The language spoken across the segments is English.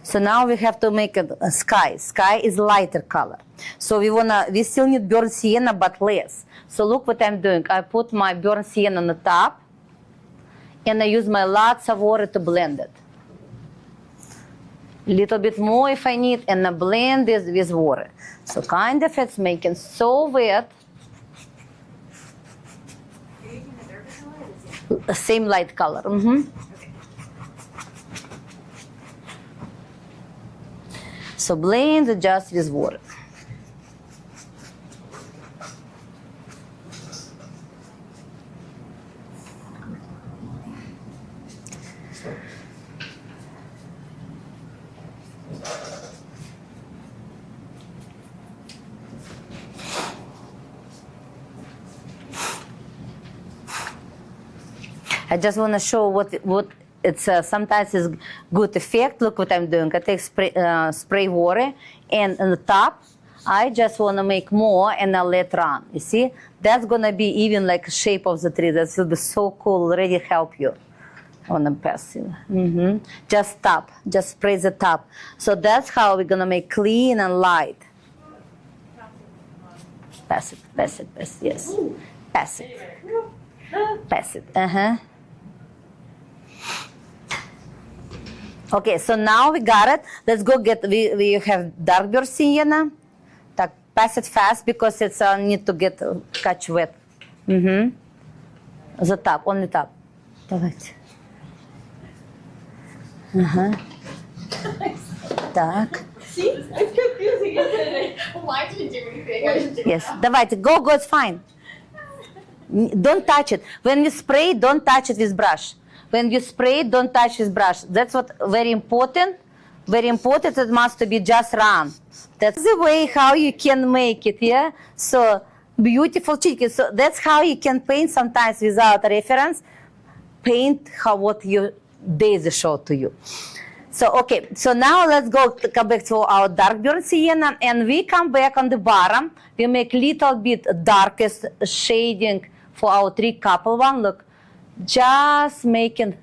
So now we have to make a sky. Sky is lighter color. So we still need burnt sienna, but less. So look what I'm doing. I put my burnt sienna on the top, and I use my lots of water to blend it. Little bit more if I need, and I blend this with water. So kind of it's making so wet. Same light color. So blend it just with water. I just want to show what it's sometimes is good effect. Look what I'm doing. I take spray water, and on the top, I just want to make more, and I let run. You see, that's gonna be even like shape of the tree. That will be so cool. Already help you on the passive. Just top, just spray the top. So that's how we're gonna make clean and light. Pass it, yes. Pass it. Okay, so now we got it. Let's go get, we have dark burnt sienna. Pass it fast because it's need to get catch wet. The top, only top. Давайте. Так. See, it's confusing, isn't it? Why did you do anything? Yes, давайте, go, it's fine. Don't touch it. When you spray, don't touch it with brush. When you spray, don't touch with brush. That's what very important. Very important, it must be just run. That's the way how you can make it, yeah? So, beautiful chicken. So that's how you can paint sometimes without reference. Paint what your daisy showed to you. So, okay, so now let's come back to our dark burnt sienna, and we come back on the bottom. We make little bit darkest shading for our tree couple one. Look, just making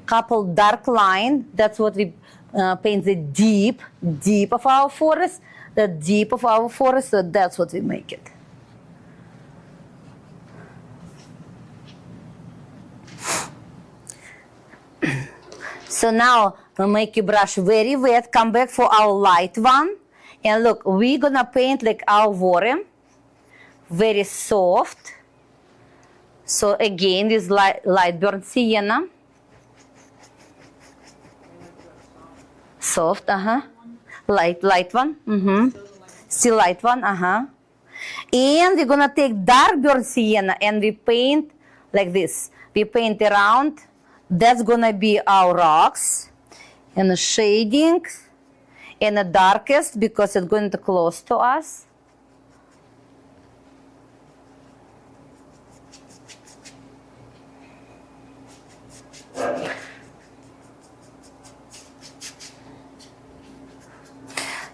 couple dark line. That's what we paint the deep of our forest. The deep of our forest, so that's what we make it. So now we make your brush very wet. Come back for our light one. And look, we're gonna paint like our water. Very soft. So again, this light burnt sienna. Soft, light one, Still light one, And we're gonna take dark burnt sienna and we paint like this. We paint around. That's gonna be our rocks and the shading and the darkest because it's going to close to us.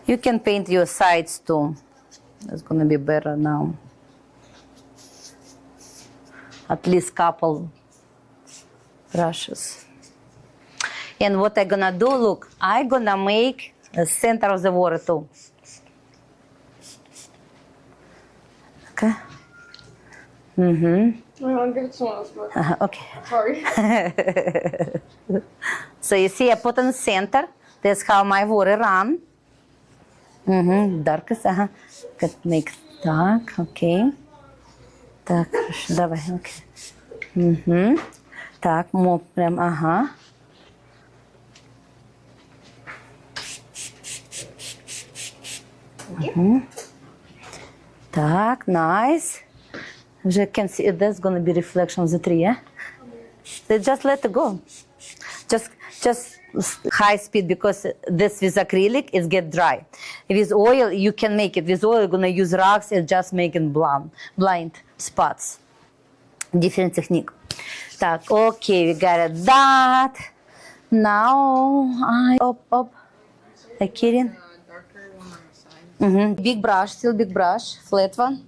You can paint your sides too. It's gonna be better now. At least couple brushes. And what I'm gonna do, look, I'm gonna make the center of the water too. Okay. I'll give it to someone else. Okay. Sorry. So you see, I put in the center. That's how my water run. Darkest, make так, окей. Так, давай, окей. Так, прям, Так, nice. You can see that's gonna be reflection of the tree, yeah? So just let it go. Just high speed because this with acrylic it get dry. With oil you can make it. With oil you're gonna use rocks and just making blind spots. Different technique. Так, okay, we got it. That. Now up. Like kidding. Darker one on the side. Big brush, still big brush, flat one.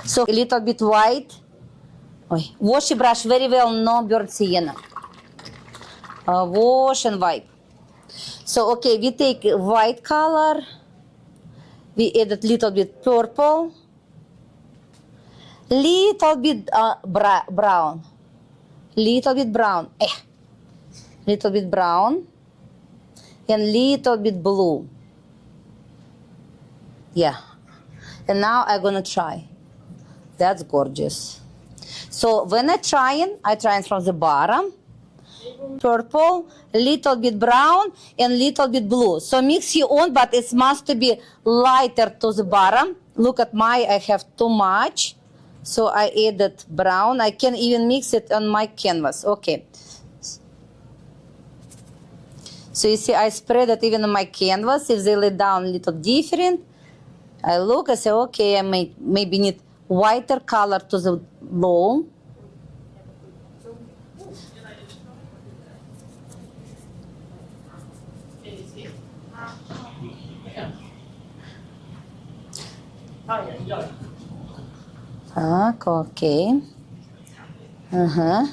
So a little bit white. Wash your brush very well, no burnt sienna. Wash and wipe. So, okay, we take white color. We add a little bit purple. Little bit brown. Little bit brown. Little bit brown. And little bit blue. Yeah. And now I'm gonna try. That's gorgeous. So when I'm trying from the bottom. Purple, little bit brown, and little bit blue. So mix your own, but it must be lighter to the bottom. Look at I have too much. So I added brown. I can even mix it on my canvas. Okay. So you see, I spread it even on my canvas. If they lay down a little different, I look, I say, okay, I maybe need whiter color to the low. Так, окей. Ага.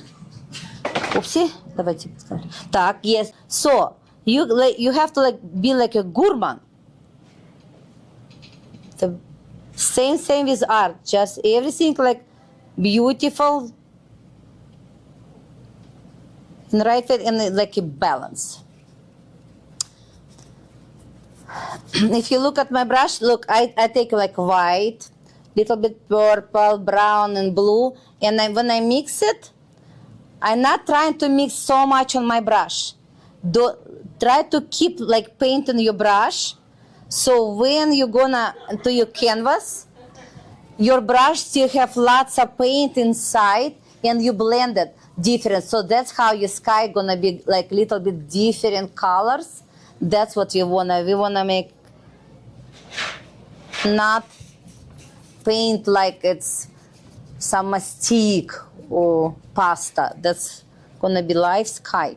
Oopsie. Давайте посмотрим. Так, yes. So, you have to be like a gourmand. The same with art. Just everything like beautiful and right fit and like a balance. If you look at my brush, look, I take like white, little bit purple, brown, and blue, and when I mix it, I'm not trying to mix so much on my brush. Try to keep like paint in your brush, so when you're gonna to your canvas, your brush still have lots of paint inside, and you blend it different. So that's how your sky gonna be like little bit different colors. That's what we wanna make. Not paint like it's some mastic or pasta. That's gonna be live sky.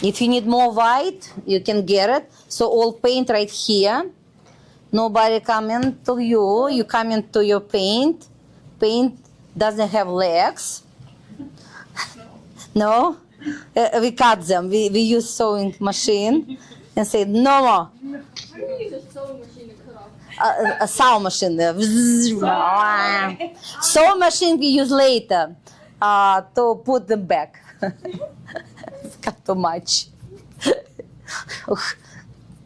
If you need more white, you can get it. So all paint right here. Nobody coming to you. You come into your paint. Paint doesn't have legs. No? We cut them. We use sewing machine and say no more. How do you use a sewing machine to cut off? A saw machine. Saw machine we use later to put them back. Cut too much.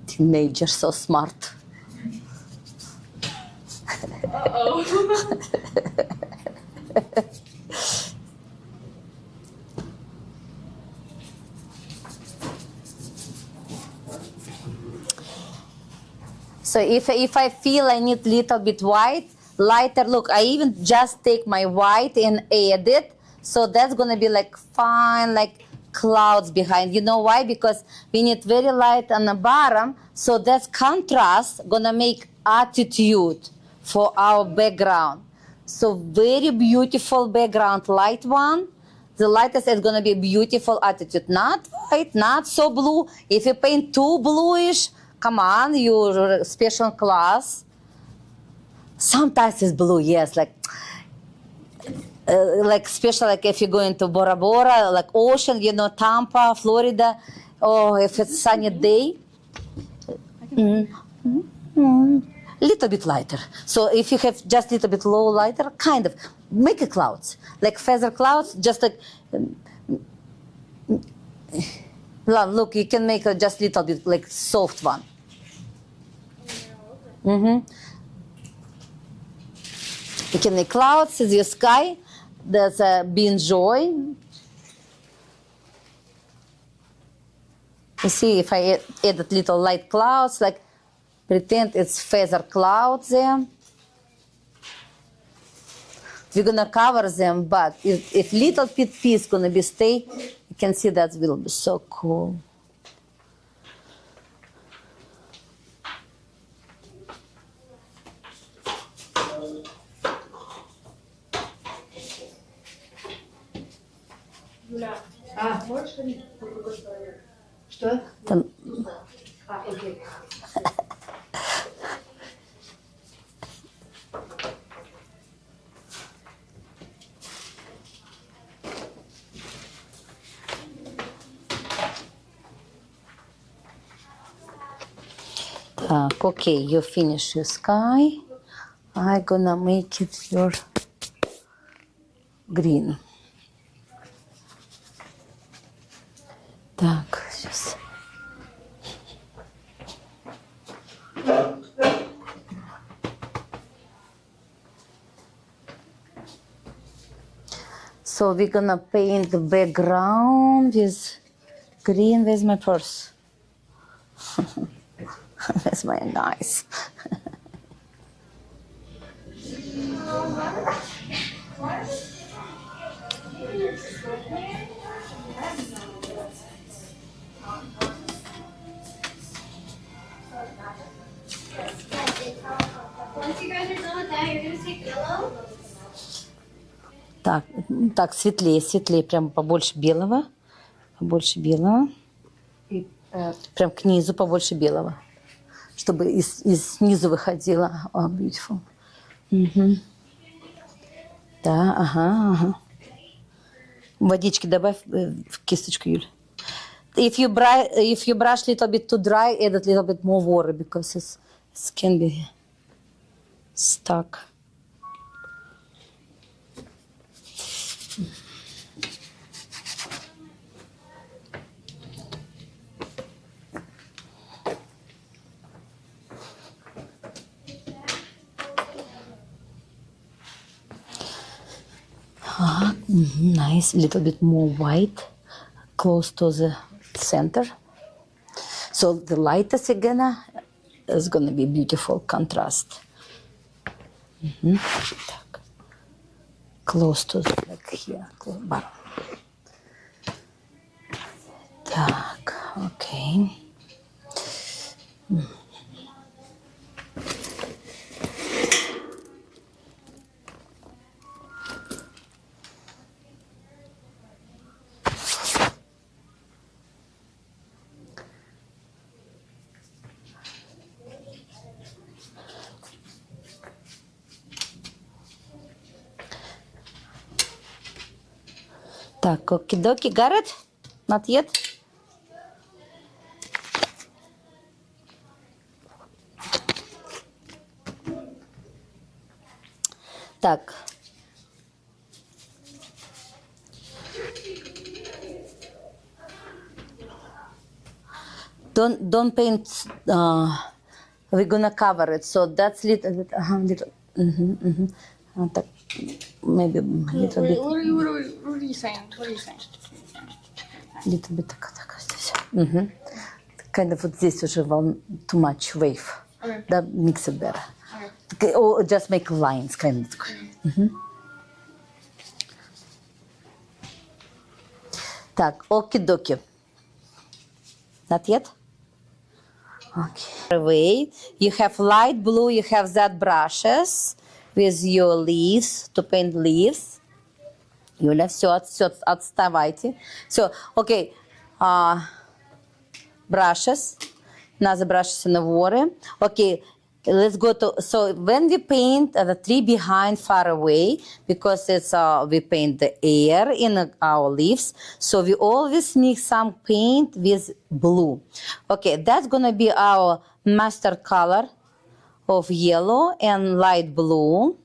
Teenager, so smart. Uh-oh. So if I feel I need little bit white, lighter, look, I even just take my white and add it. So that's gonna be like fine, like clouds behind. You know why? Because we need very light on the bottom. So that's contrast gonna make attitude for our background. So very beautiful background, light one. The lightest is gonna be beautiful attitude. Not white, not so blue. If you paint too bluish, come on, you're special class. Sometimes it's blue, yes, like special, like if you go into Bora Bora, like ocean, you know, Tampa, Florida, or if it's sunny day. Little bit lighter. So if you have just little bit low lighter, kind of make it clouds, like feather clouds, just like. Look, you can make it just little bit like soft one. You can make clouds in the sky. There's a being joy. You see, if I add little light clouds, like pretend it's feather clouds there. We're gonna cover them, but if little bit piece gonna be stay, you can see that will be so cool. Можешь ходить по другой стороне? Что? Там Окей. Okay, you finish your sky. I'm gonna make it your green. Так, сейчас. So we're gonna paint the background with green. Where's my purse? Where's my nice? Once you guys are done with that, you're gonna take yellow. Так, так, светлее, светлее, прям побольше белого. Побольше белого. И, Прям к низу побольше белого. Чтобы из снизу выходило. Oh, beautiful. Угу. Да, ага. Водички добавь в кисточку, Юль. If you brush little bit too dry, add a little bit more water because it can be stuck. Nice, little bit more white, close to the center. So the lightest again is gonna be beautiful contrast. Так. Close to the, like here, bottom. Так, okay. Так, okie-dokie, got it? Not yet? Так. Don't paint. We're gonna cover it, so that's little. Так, maybe little bit. What are you saying? What are you saying? Little bit так здесь. Kind of вот здесь уже too much wave. Okay. That makes it better. Okay. Or just make lines, kind of. Так, okie-dokie. Not yet? Okay. Away. You have light blue, you have that brushes with your leaves, to paint leaves. Юля, все, отставайте. Все, okay. Brushes. Now the brushes in the water. Okay, let's go to, so when we paint the tree behind far away, because it's we paint the air in our leaves, so we always mix some paint with blue. Okay, that's gonna be our master color of yellow and light blue.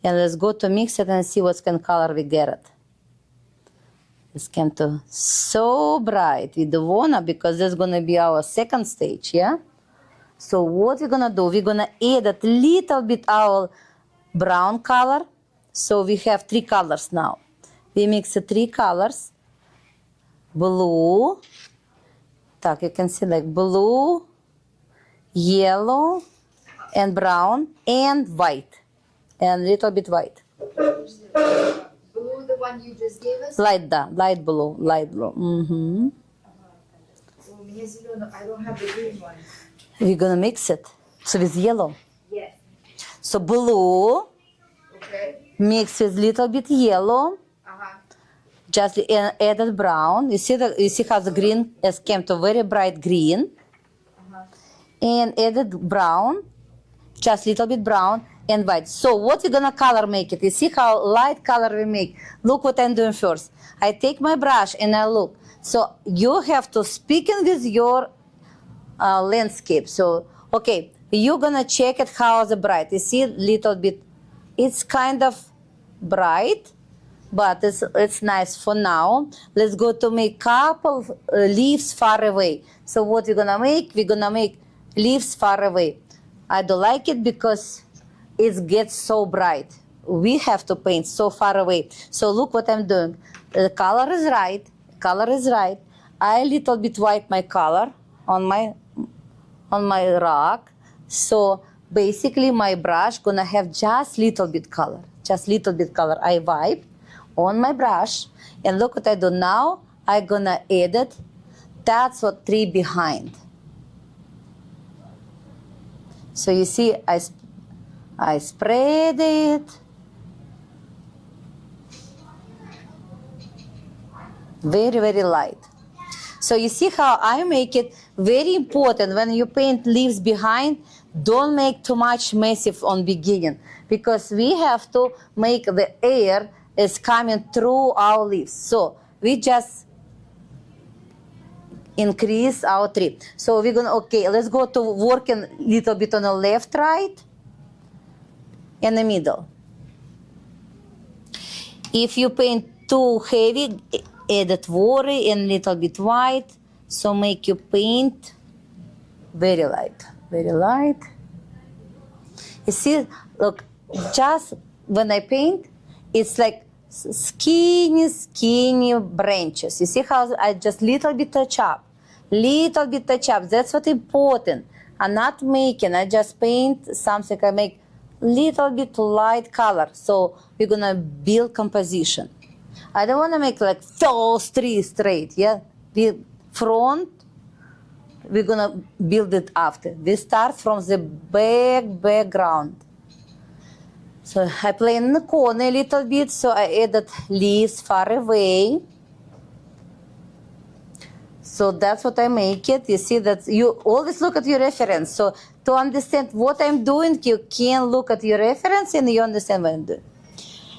And let's go to mix it and see what kind of color we get it. It's came to so bright. We don't wanna, because that's gonna be our second stage, yeah? So what we're gonna do, we're gonna add a little bit our brown color. So we have 3 colors now. We mix the 3 colors. Blue. Так, you can see like blue, yellow, and brown, and white. And little bit white. blue, the one you just gave us? Light, да, light blue, light blue. У меня зеленый, I don't have the green one. We're gonna mix it. So with yellow. Yes. So blue, Okay. mix with little bit yellow, Ага. just added brown. You see how the green has came to very bright green. And added brown, just little bit brown and white. So what we're gonna color make it? You see how light color we make? Look what I'm doing first. I take my brush and I look. So you have to speak in with your landscape. So Okay, you're gonna check it how the bright. You see, little bit, it's kind of bright, but it's nice for now. Let's go to make couple leaves far away. So what we're gonna make? We're gonna make leaves far away. I don't like it because it gets so bright. We have to paint so far away. So look what I'm doing. The color is right. Color is right. I little bit wipe my color on my rock. So basically my brush gonna have just little bit color. Just little bit color. I wipe on my brush, and look what I do now. I gonna edit. That's what tree behind. So you see, I spread it. Very, very light. So you see how I make it very important when you paint leaves behind, don't make too much massive on beginning, because we have to make the air is coming through our leaves. So we just increase our tree. So we're gonna, okay, let's go to working a little bit on the left, right, and the middle. If you paint too heavy, add worry and little bit white. So make you paint very light, very light. You see, look, just when I paint, it's like skinny, skinny branches. You see how I just little bit touch up, little bit touch up. That's what important. I'm not making, I just paint something, I make little bit light color. So we're gonna build composition. I don't want to make like those three straight, yeah? We front, we're gonna build it after. We start from the background. So I play in the corner a little bit, so I added leaves far away. So that's what I make it. You see that you always look at your reference. So to understand what I'm doing, you can look at your reference and you understand what I'm doing.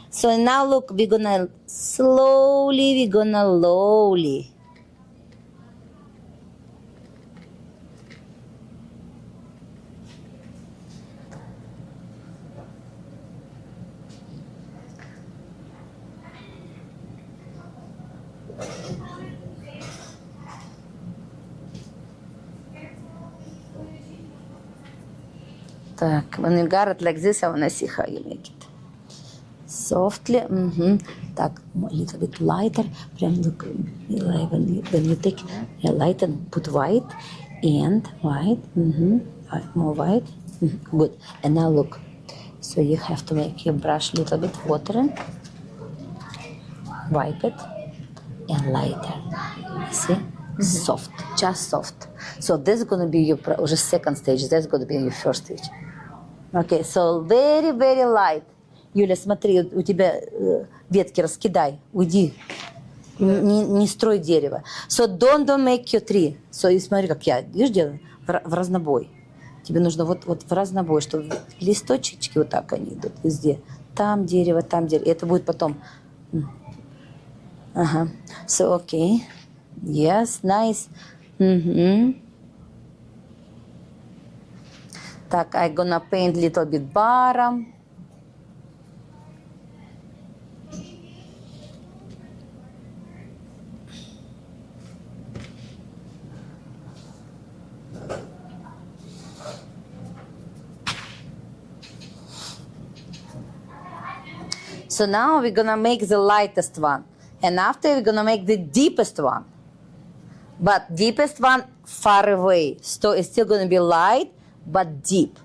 So now look, we're gonna slowly. Так, when you got it like this, I wanna see how you make it. Softly, так, a little bit lighter. Прям look, when you take light and put white and white, more white, good. And now look, so you have to make your brush a little bit watering, wipe it, and lighter. You see, soft, just soft. So this is gonna be your уже second stage. That's gonna be your first stage. Okay, so very, very light. Юля, смотри, у тебя ветки раскидай, уйди, не строй дерево. So don't make your tree. So и смотри, как я, видишь, делаю, в разнобой. Тебе нужно вот в разнобой, чтобы листочки вот так они идут везде. Там дерево, там дерево. И это будет потом. Ага. So, okay. Yes, nice. Так, I'm gonna paint little bit bottom. So now we're gonna make the lightest one. And after we're gonna make the deepest one. But deepest one far away. So it's still gonna be light, but deep.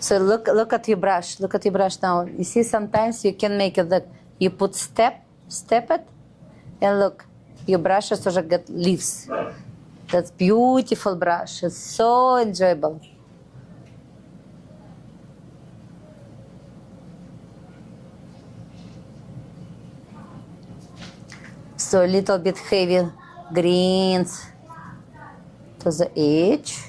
So look at your brush. Look at your brush now. You see, sometimes you can make it look. You put step it, and look, your brushes also get leaves. That's beautiful brush. It's so enjoyable. So a little bit heavy greens to the edge.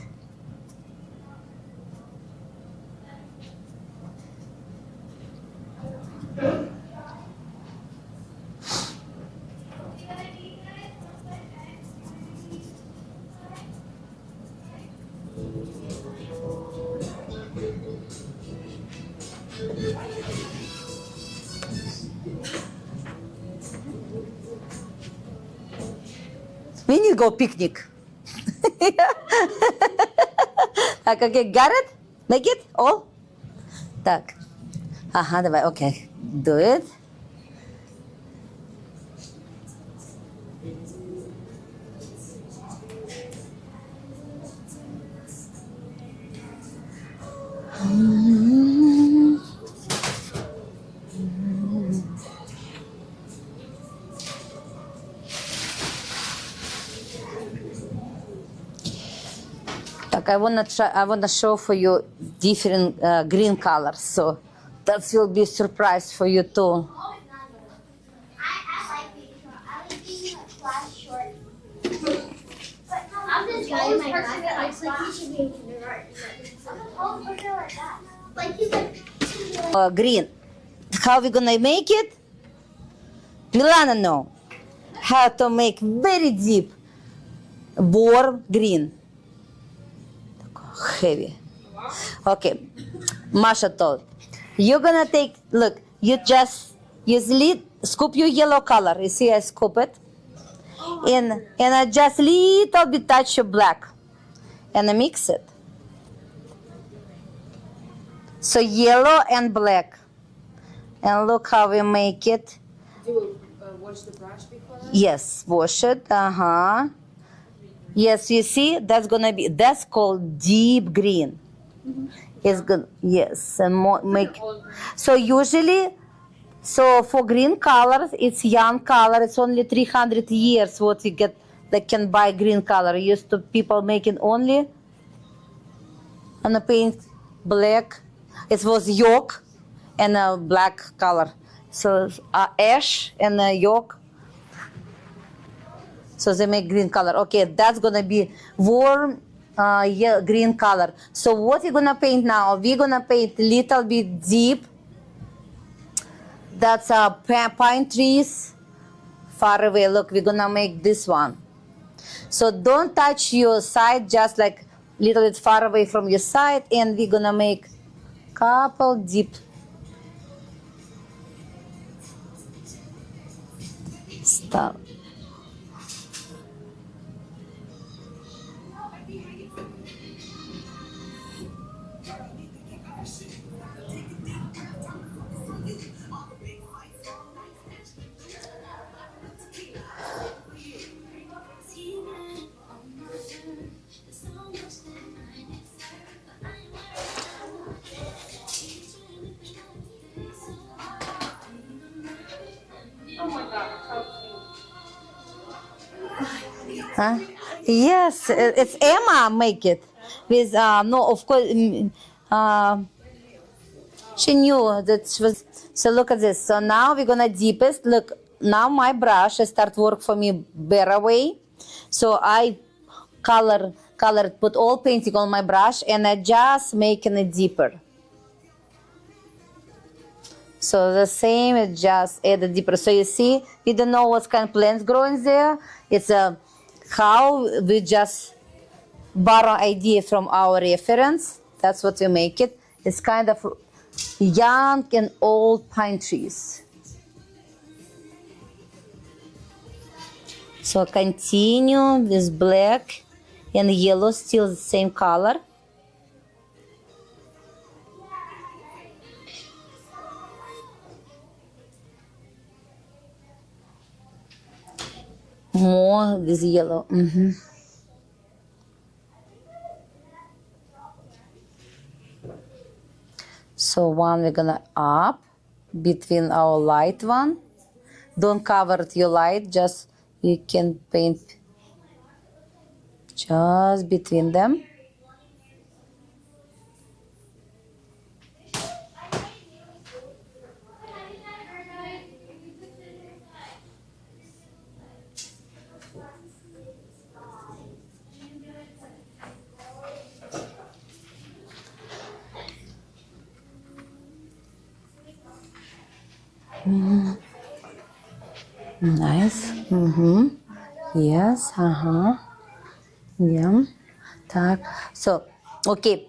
We need to go picnic. Так, окей, got it? Make it all? Так. Ага, давай, окей. Do it. Так, I wanna show for you different green colors, so that will be a surprise for you too. Oh, it's not good. I like being short. I like being class short. But no, I'm the tallest person in my class. I'm the tallest person like that. Like he's like. Green. How we gonna make it? Milana know how to make very deep, warm green. Heavy. Okay. Masha told. You're gonna take, look, you just scoop your yellow color. You see I scoop it? And I just little bit touch of black. And I mix it. So yellow and black. And look how we make it. Wash the brush before that? Yes, wash it. Yes, you see, that's called deep green. It's good. Yes, and make. So usually, so for green colors, it's young color. It's only 300 years what you get. They can buy green color. Used to people making only on the paint black. It was yolk and a black color. So ash and a yolk. So they make green color. Okay, that's gonna be warm green color. So what we're gonna paint now? We're gonna paint little bit deep. That's pine trees far away. Look, we're gonna make this one. So don't touch your side, just like little bit far away from your side, and we're gonna make couple deep stuff. Oh my god, how cute. Huh? Yes, it's Emma make it with no, of course. She knew that she was. So look at this. So now we're gonna deepest. Look, now my brush start work for me better way. So I colored, put all painting on my brush, and I just making it deeper. So the same, it just added deeper. So you see, we don't know what kind of plants growing there. It's how we just borrow idea from our reference. That's what we make it. It's kind of young and old pine trees. So continue with black and yellow, still the same color. More with yellow. So one we're gonna up between our light one. Don't cover your light, just you can paint just between them. Nice. Yes. Yeah. Так. So, okay.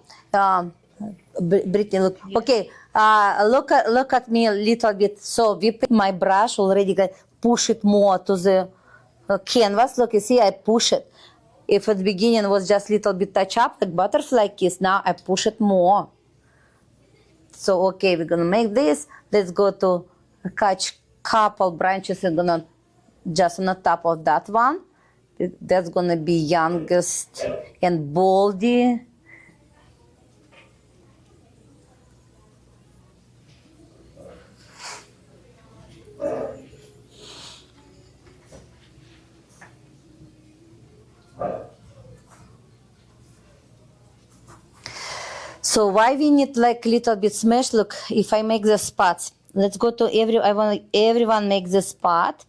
Brittany, look. Okay. Look at me a little bit. So we put my brush already. Push it more to the canvas. Look, you see, I push it. If at the beginning was just little bit touch up, like butterfly kiss, now I push it more. So, okay, we're gonna make this. Let's go to catch couple branches. We're gonna just on the top of that one. That's gonna be youngest and boldy. So why we need like little bit smash? Look, if I make the spots, let's go to I want everyone make the spot.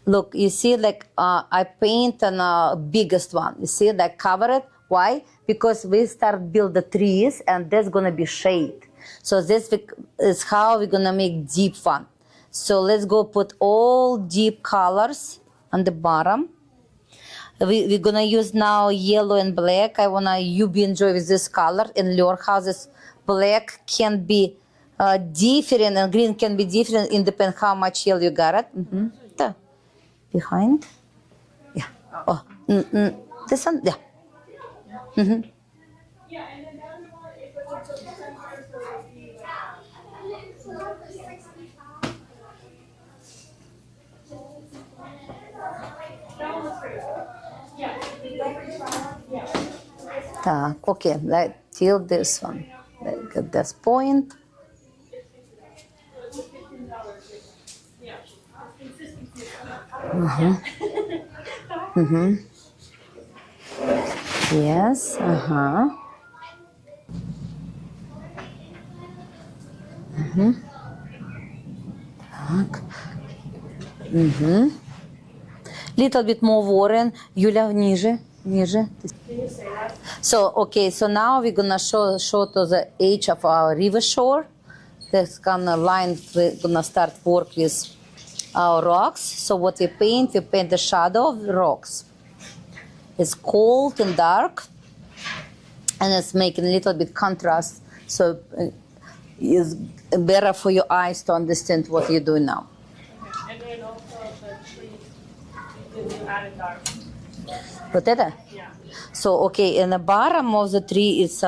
Look, you see, like I paint on biggest one. You see, like cover it. Why? Because we start build the trees, and that's gonna be shade. So this is how we're gonna make deep one. So let's go put all deep colors on the bottom. We're gonna use now yellow and black. I wanna you be enjoy with this color and learn how this black can be different and green can be different independent how much yellow you got it. Behind, yeah. Oh, this one, yeah. Okay, like till this one, like at this point. Yes, Так. Little bit more worn. Юля, ниже. So, okay, so now we're gonna show to the edge of our river shore. This kind of line, we're gonna start work with our rocks. So what we paint the shadow of the rocks. It's cold and dark, and it's making a little bit contrast, so it's better for your eyes to understand what you're doing now. And then also the trees, you added dark. Вот это? Yeah. So, okay, in the bottom of the tree is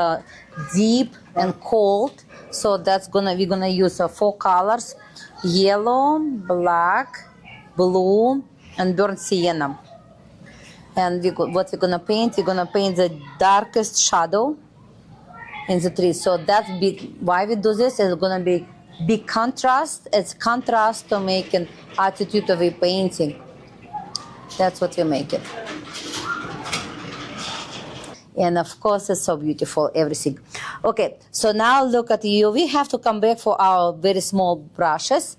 deep and cold. So we're gonna use 4 colors: yellow, black, blue, and burnt sienna. And what we're gonna paint the darkest shadow in the tree. So that's big. Why we do this? It's gonna be big contrast. It's contrast to make an attitude of a painting. That's what we make it. And of course, it's so beautiful, everything. Okay, so now look at you. We have to come back for our very small brushes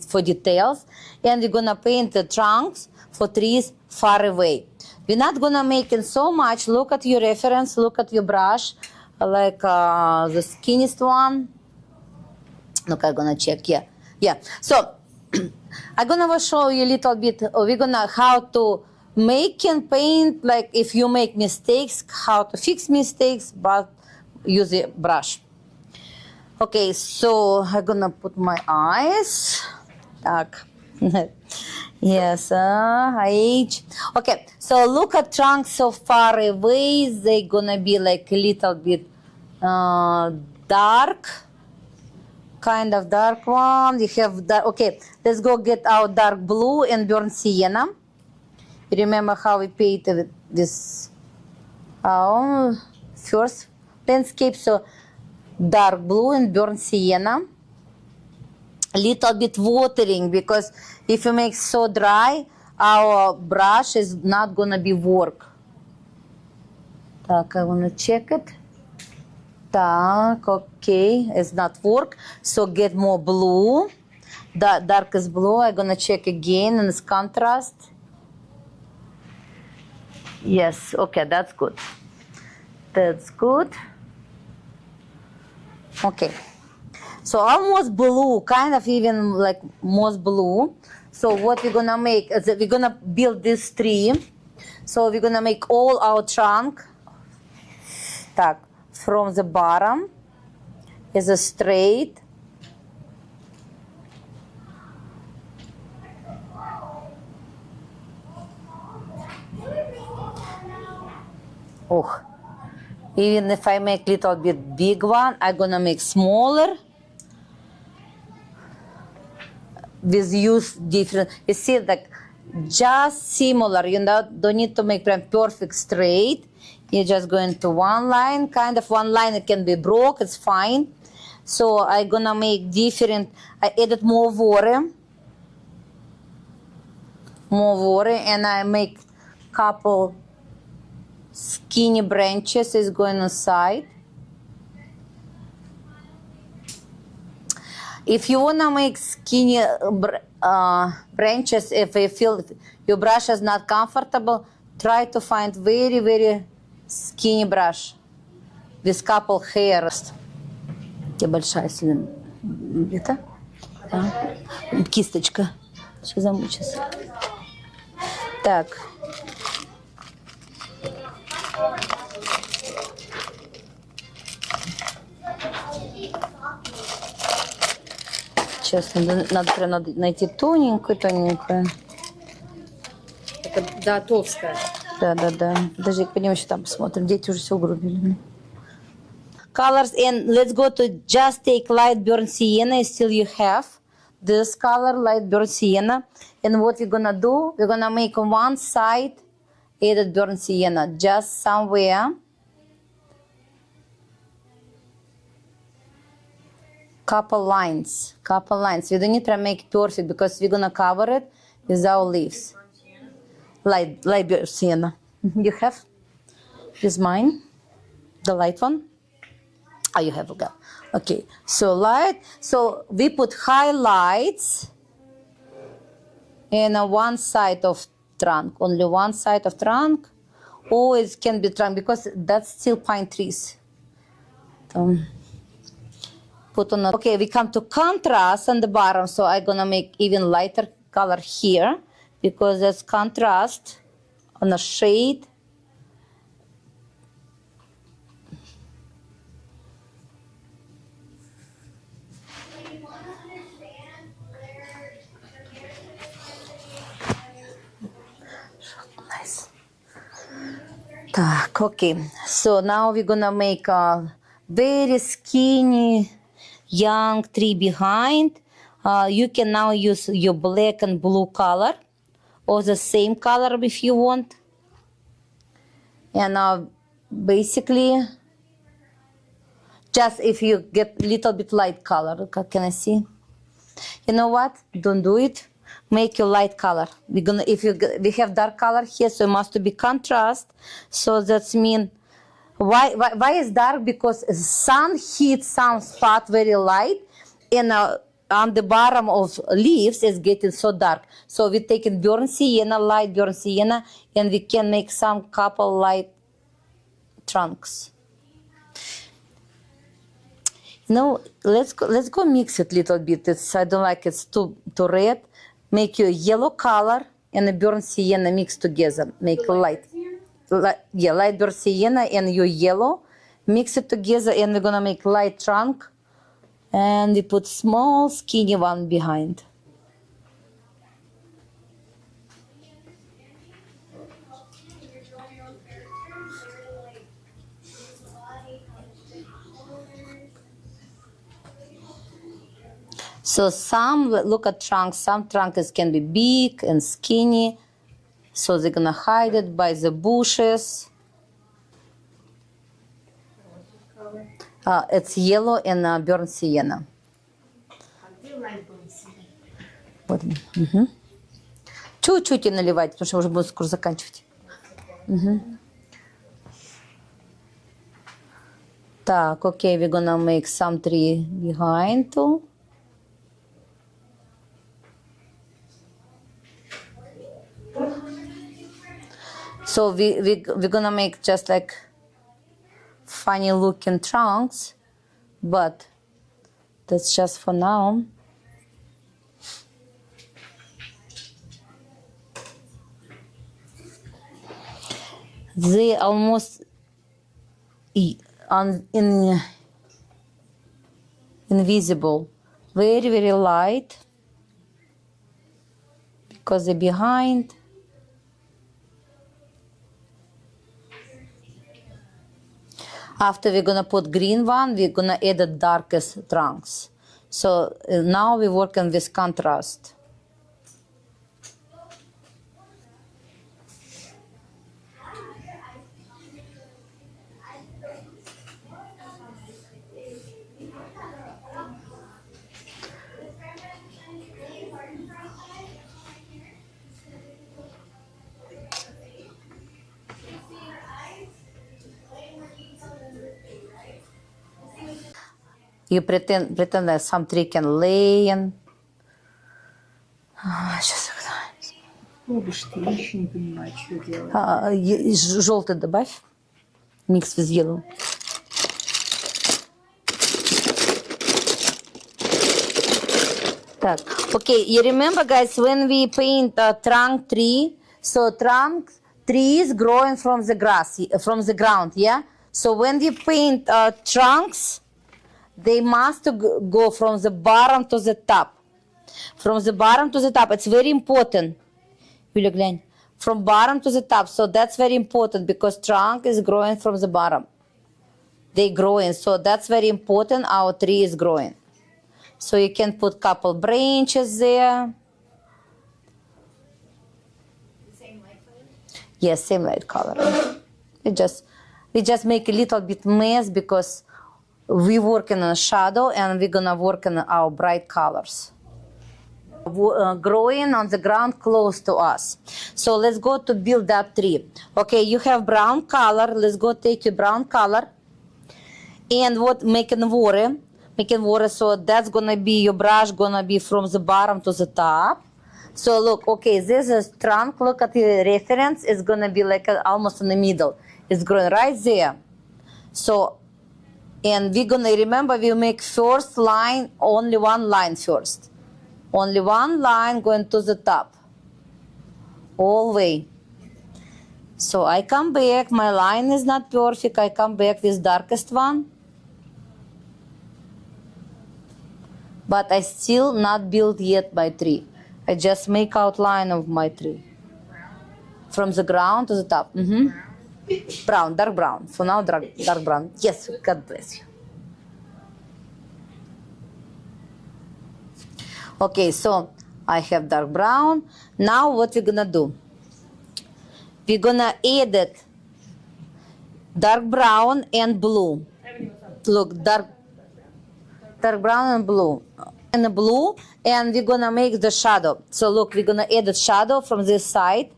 for details. And we're gonna paint the trunks for trees far away. We're not gonna make it so much. Look at your reference, look at your brush, like the skinniest one. Look, I'm gonna check, yeah. So, I'm gonna show you a little bit, we're gonna how to make and paint, like if you make mistakes, how to fix mistakes, but use a brush. Okay, so I'm gonna put my eyes. Так. Yes, age. Okay, so look at trunks so far away. They're gonna be like a little bit dark, kind of dark one. You have that. Okay, let's go get our dark blue and burnt sienna. Remember how we painted this our first landscape. So dark blue and burnt sienna. Little bit watering, because if you make so dry, our brush is not gonna be work. Так, I wanna check it. Так, okay, it's not work. So get more blue. The darkest blue, I'm gonna check again and it's contrast. Yes, okay, that's good. That's good. Okay. So almost blue, kind of even like most blue. So what we're gonna make is that we're gonna build this tree. So we're gonna make all our trunk. Так, from the bottom is a straight. Oh, even if I make little bit big one, I'm gonna make smaller. With use different, you see, like just similar, you know, don't need to make them perfect straight. You just go into one line, kind of one line, it can be broke, it's fine. So I'm gonna make different, I added more water, and I make couple skinny branches is going inside. If you wanna make skinny branches, if you feel your brush is not comfortable, try to find very, very skinny brush with couple hairs. Тебе большая сильно это? Да. Кисточка. Сейчас замучился. Так. Сейчас надо прям найти тоненькую. Это, да, толстая. Да. Подожди, пойдем еще там посмотрим. Дети уже все угробили. Colors, and let's go to just take light burnt sienna. Still you have this color, light burnt sienna. And what we're gonna do, we're gonna make on one side added burnt sienna, just somewhere. Couple lines. We don't need to make it perfect because we're gonna cover it with our leaves. Light burnt sienna. You have? Is mine? The light one? Oh, you have, okay. So light. So we put highlights in one side of trunk, only one side of trunk, or it can be trunk because that's still pine trees. Put on. Okay, we come to contrast on the bottom, so I'm gonna make even lighter color here because that's contrast on a shade. Nice. Okay, so now we're gonna make a very skinny young tree behind. You can now use your black and blue color or the same color if you want. And basically, just if you get little bit light color, can I see? You know what? Don't do it. Make your light color. We have dark color here, so it must be contrast. So that's mean. Why is dark? Because sun hits some spot very light, and on the bottom of leaves is getting so dark. So we taking burnt sienna, light burnt sienna, and we can make some couple light trunks. No, let's go mix it a little bit. I don't like it's too red. Make your yellow color and the burnt sienna mix together. Make light. Light burnt sienna and your yellow. Mix it together and we're gonna make light trunk. And we put small skinny one behind. So look at trunks, some trunks can be big and skinny. So they're gonna hide it by the bushes. It's yellow and burnt sienna. I do like blue sea. Вот. Мгм. Чуть-чуть и наливать, потому что уже будем скоро заканчивать. Мгм. Так, okay, we're gonna make some tree behind too. So we're gonna make just like funny looking trunks, but that's just for now. They almost invisible, very, very light because they're behind. After we're gonna put green one, we're gonna add the darkest trunks. So now we're working with contrast. You pretend that some tree can lay in. Сейчас. Пробуешь ты, я еще не понимаю, что делать. Желтый добавь. Mix with yellow. Так, okay, you remember guys when we paint a trunk tree, so trunk tree is growing from the grass, from the ground, yeah? So when we paint trunks, they must go from the bottom to the top. From the bottom to the top, it's very important. Юля, глянь. From bottom to the top, so that's very important because trunk is growing from the bottom. They growing, so that's very important, our tree is growing. So you can put couple branches there. Same light color? Yes, same light color. We just make a little bit mess because we working on shadow and we're gonna work on our bright colors. Growing on the ground close to us. So let's go to build that tree. Okay, you have brown color. Let's go take your brown color. And what making water. So that's gonna be your brush gonna be from the bottom to the top. So look, okay, this is trunk. Look at the reference. It's gonna be like almost in the middle. It's growing right there. So, and we're gonna remember we make first line, only one line first. Only one line going to the top. All way. So I come back. My line is not perfect. I come back with darkest one. But I still not built yet my tree. I just make outline of my tree. From the ground to the top. Brown, dark brown. For now, dark brown. Yes, God bless you. Okay, so I have dark brown. Now what we're gonna do? We're gonna add it dark brown and blue. Look, dark brown and blue. And the blue, and we're gonna make the shadow. So look, we're gonna add the shadow from this side.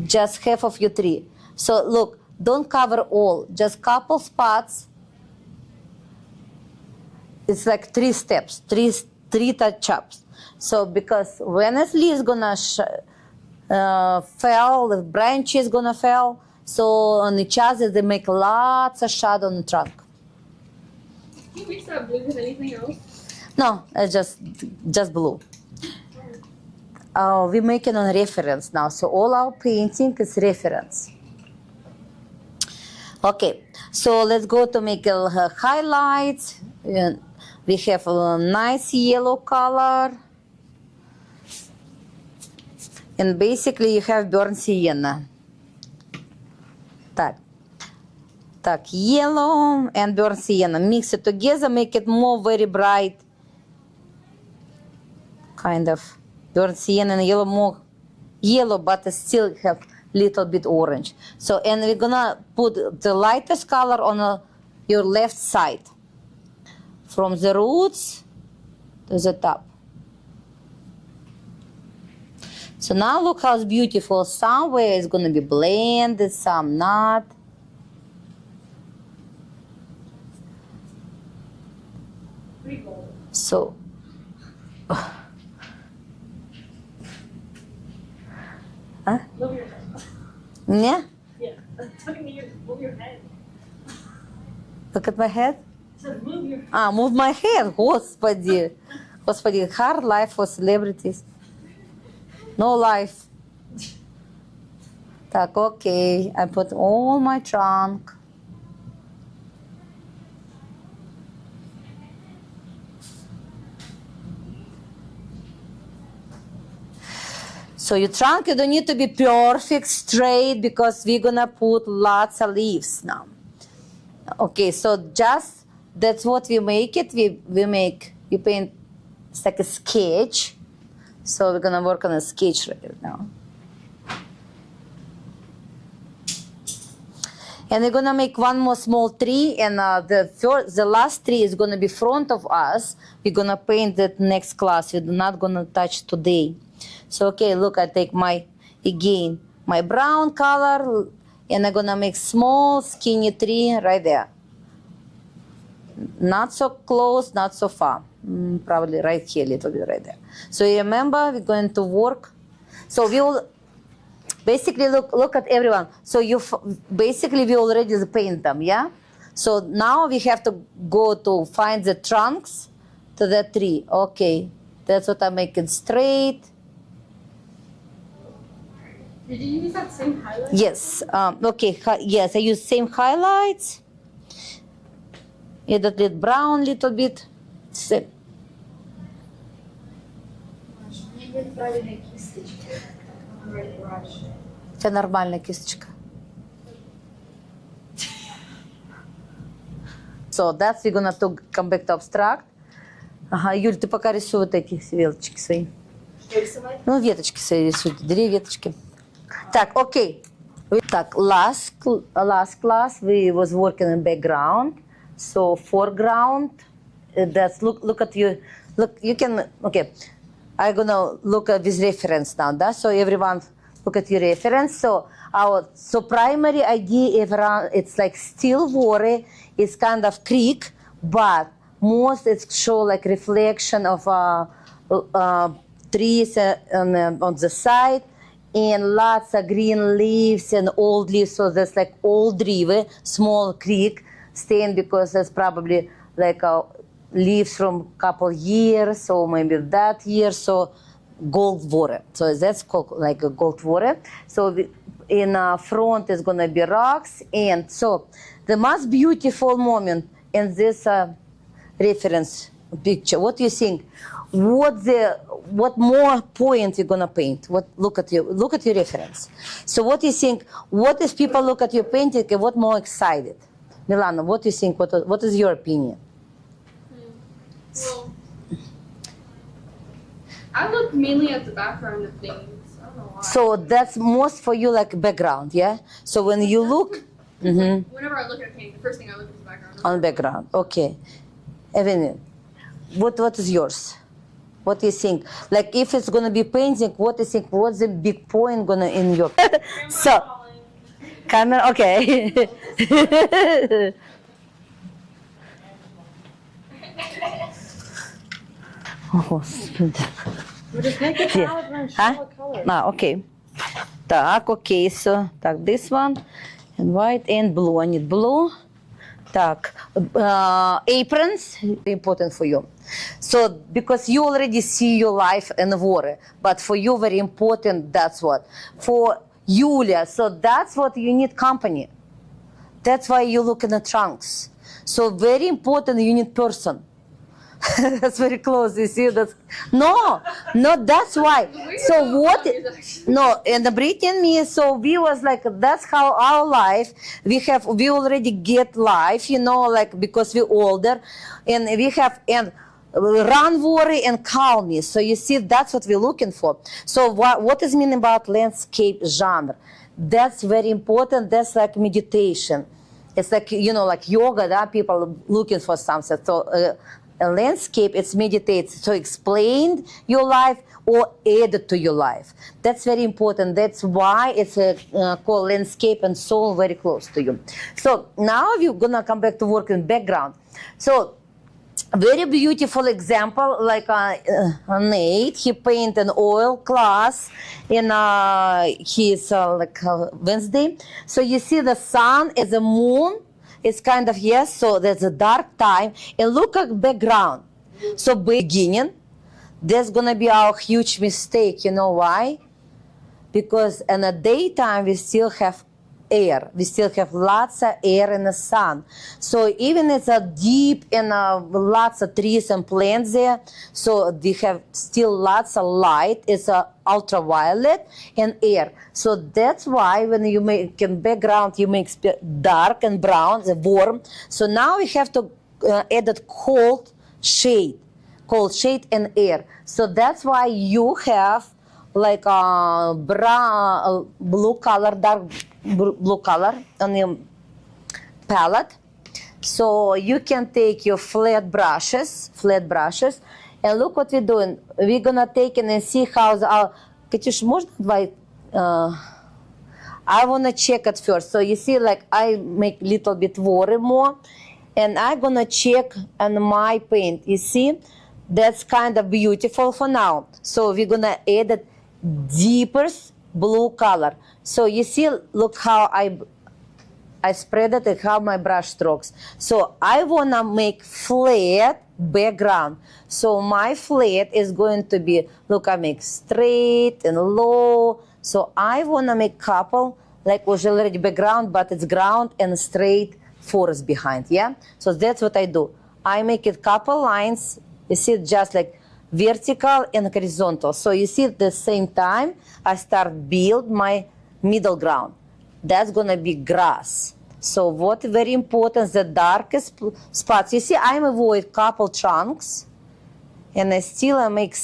Just half of your tree. So look, don't cover all, just couple spots. It's like 3 steps, three touch-ups. So because when a leaf is gonna fall, the branch is gonna fall, so on each other they make lots of shadow on the trunk. Can you mix that blue with anything else? No, it's just blue. We're making on reference now, so all our painting is reference. Okay, so let's go to make highlights. We have a nice yellow color. And basically you have burnt sienna. Так, yellow and burnt sienna. Mix it together, make it more very bright. Kind of burnt sienna and yellow, more yellow, but still have little bit orange. So, and we're gonna put the lightest color on your left side. From the roots to the top. So now look how it's beautiful. Somewhere it's gonna be blended, some not. Pretty cool. So, Move your head. yeah, Yeah. Move your head. look at my head. So move your Move my head. Господи. Господи, hard life for celebrities. No life. Так, okay. I put all my trunk. So your trunk, you don't need to be perfect, straight, because we're gonna put lots of leaves now. Okay, so just, that's what we make it. We paint, it's like a sketch. So we're gonna work on a sketch right now. And we're gonna make one more small tree, and the last tree is gonna be front of us. We're gonna paint that next class. We're not gonna touch today. So okay, look, I take my brown color, and I'm gonna make small skinny tree right there. Not so close, not so far. Probably right here, a little bit right there. So you remember, we're going to work. So we will basically look at everyone. So basically we already paint them, yeah? So now we have to go to find the trunks to the tree. Okay, that's what I'm making straight. Did you use that same highlight? Yes. Okay. Yes, I use same highlights. Yeah, that little brown little bit. Same. Мне правильная кисточка. Right brush. Это нормальная кисточка. So that's we're gonna come back to abstract. Ага, Юль, ты пока рисуй вот эти веточки свои. Что рисовать? Ну, веточки свои рисуй, 2 веточки. Так, окей. Так, last class we was working in background. So foreground, that's look at you. Look, you can, okay. I'm gonna look at this reference now, да? So everyone look at your reference. So primary idea, everyone, it's like still water, it's kind of creek, but most it show like reflection of trees on the side, and lots of green leaves and old leaves. So there's like old river, small creek, staying because there's probably like leaves from couple years, or maybe that year. So gold water. So that's called like a gold water. So in front is gonna be rocks, and so the most beautiful moment in this reference picture. What do you think? What more point you're gonna paint? Look at your reference. So what do you think? What if people look at your painting and what more excited? Milana, what do you think? What is your opinion? Well, I look mainly at the background of things. I don't know why. So that's most for you like background, yeah? So when you look Whenever I look at a painting, the first thing I look at is the background. on background, okay. Evelyn, what is yours? What do you think? Like if it's gonna be painting, what do you think? What's the big point gonna in your? So, camera, okay. О, Господи. Okay. Так, okay, so, так, this one, and white and blue. I need blue. Так, aprons, important for you. So, because you already see your life in water, but for you very important, that's what. For Yulia, so that's what you need company. That's why you look in the trunks. So very important, you need person. That's very close. You see that? No, that's why. So what? No, and the Britney and me. So we was like, that's how our life. We already get life, you know, like because we're older, and we have and run, worry, and calm me. So you see, that's what we're looking for. So what is mean about landscape genre? that's very important. That's like meditation. It's like, like yoga, that people looking for something. So a landscape, it's meditate. So explain your life or add it to your life. That's very important. That's why it's called landscape and soul very close to you. So now we're gonna come back to work in background. So very beautiful example, like Nate, he paint an oil class in his Wednesday. So you see the sun is a moon. It's kind of, yes, so there's a dark time. And look at background. So beginning, there's going to be our huge mistake. You know why? Because in the daytime, we still have air. We still have lots of air in the sun. So even it's a deep and lots of trees and plants there, so they have still lots of light. It's ultraviolet and air. So that's why when you make in background, you make dark and brown, the warm. So now we have to add that cold shade and air. So that's why you have like brown, blue color, dark blue color on your palette. So you can take your flat brushes, and look what we're doing. We're gonna take it and see how the Katyush, можно давай? I wanna check it first. So you see, like I make little bit more, and I'm gonna check on my paint. You see, that's kind of beautiful for now. So we're gonna add it deeper blue color. So you see, look how I spread it and how my brush strokes. So I wanna make flat background. So my flat is going to be, look, I make straight and low. So I wanna make couple, like was already background, but it's ground and straight forest behind, yeah? So that's what I do. I make it couple lines, you see, just like vertical and horizontal. So you see at the same time, I start build my middle ground. That's gonna be grass. So what very important, the darkest spots. You see, I avoid couple chunks, and I still make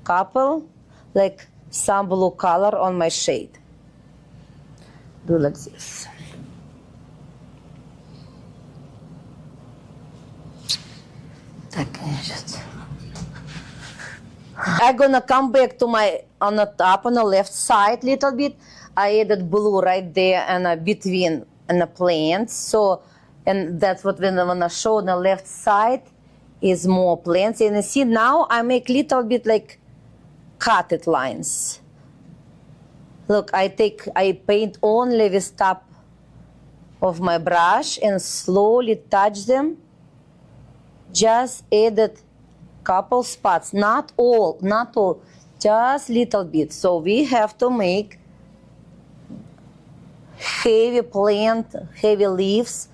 couple, like some blue color on my shade. Do like this. I'm gonna come back to my, on the top, on the left side little bit. I added blue right there and between and the plants. So, and that's what when I wanna show on the left side is more plants. And you see now I make little bit like cutted lines. Look, I paint only with top of my brush and slowly touch them. Just added couple spots, not all, just little bit. So we have to make heavy plant, heavy leaves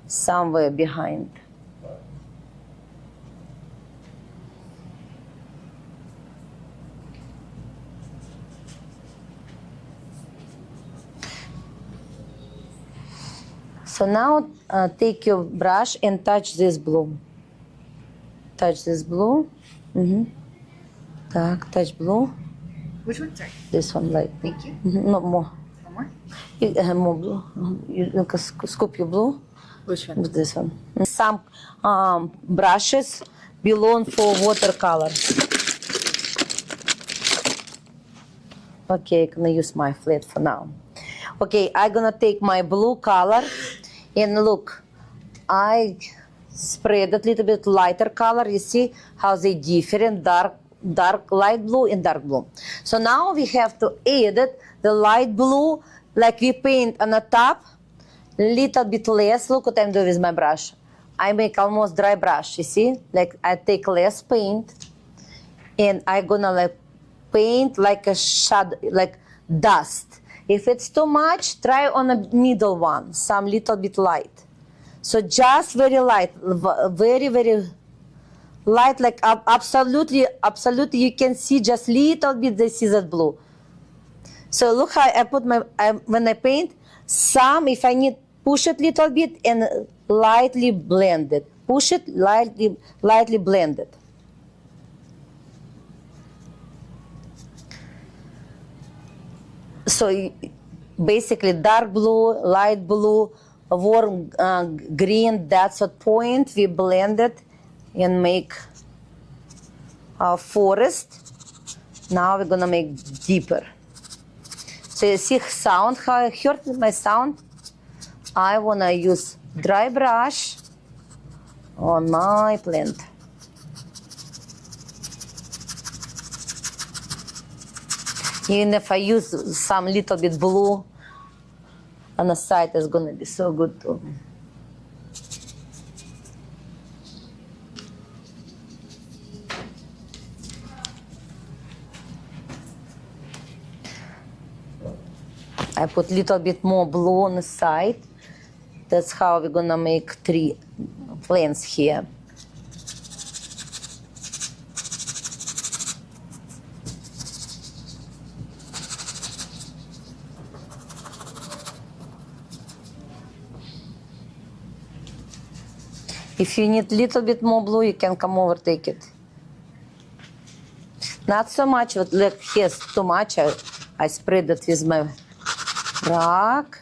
somewhere behind. So now take your brush and touch this blue. Touch this blue. Так, touch blue. Which one? Sorry. This one, like. Thank you. No, more. One more? More blue. You scoop your blue. Which one? With this one. Some brushes belong for watercolor. Okay, I'm gonna use my flat for now. Okay, I'm gonna take my blue color and look, I spread it a little bit lighter color. You see how they different, dark light blue and dark blue. So now we have to add it, the light blue, like we paint on the top, little bit less. Look what I'm doing with my brush. I make almost dry brush, you see? Like I take less paint and I'm gonna like paint like a shadow, like dust. If it's too much, try on a middle one, some little bit light. So just very light, very, very light, like absolutely, you can see just little bit the scissors blue. So look how I put my, when I paint, some, if I need, push it little bit and lightly blend it. Push it, lightly blend it. So basically dark blue, light blue, warm green. That's what point we blend it and make our forest. Now we're gonna make deeper. So you see sound, how I heard my sound? I wanna use dry brush on my plant. Even if I use some little bit blue on the side, it's gonna be so good too. I put little bit more blue on the side. That's how we're gonna make 3 plants here. If you need little bit more blue, you can come over, take it. Not so much, but like here's too much. I spread it with my rag.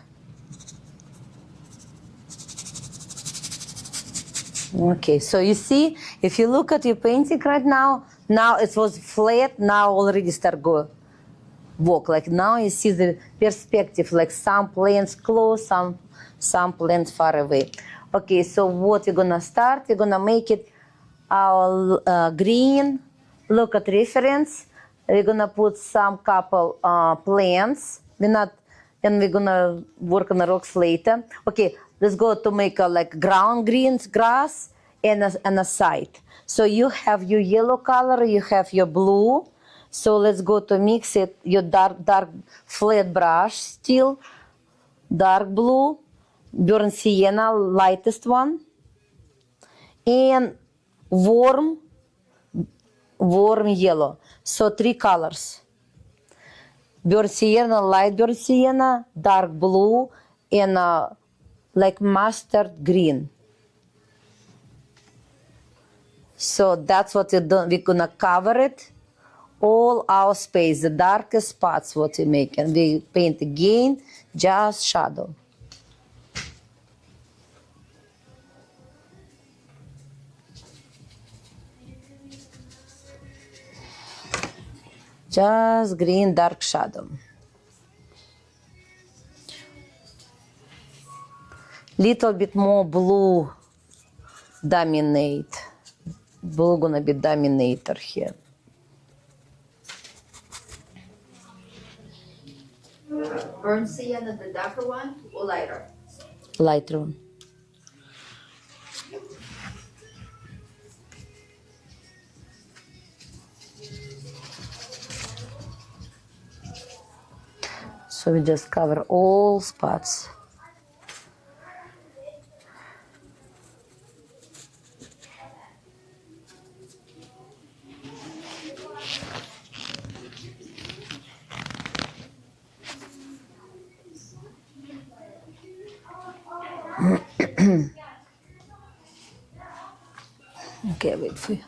Okay, so you see, if you look at your painting right now it was flat, now already start go walk. Like now you see the perspective, like some plants close, some plants far away. Okay, so what we're gonna start, we're gonna make it our green. Look at reference. We're gonna put some couple plants. We're gonna work on the rocks later. Okay, let's go to make a like ground greens grass and a side. So you have your yellow color, you have your blue. So let's go to mix it, your dark flat brush still, dark blue, burnt sienna, lightest one, and warm yellow. So 3 colors. Burnt sienna, light burnt sienna, dark blue, and like mustard green. So that's what we're gonna cover it. All our space, the darkest spots what we make, and we paint again, just shadow. Just green, dark shadow. Little bit more blue dominate. Blue gonna be dominator here. Burnt sienna, the darker one, or lighter? Lighter one. So we just cover all spots. Okay, wait for you.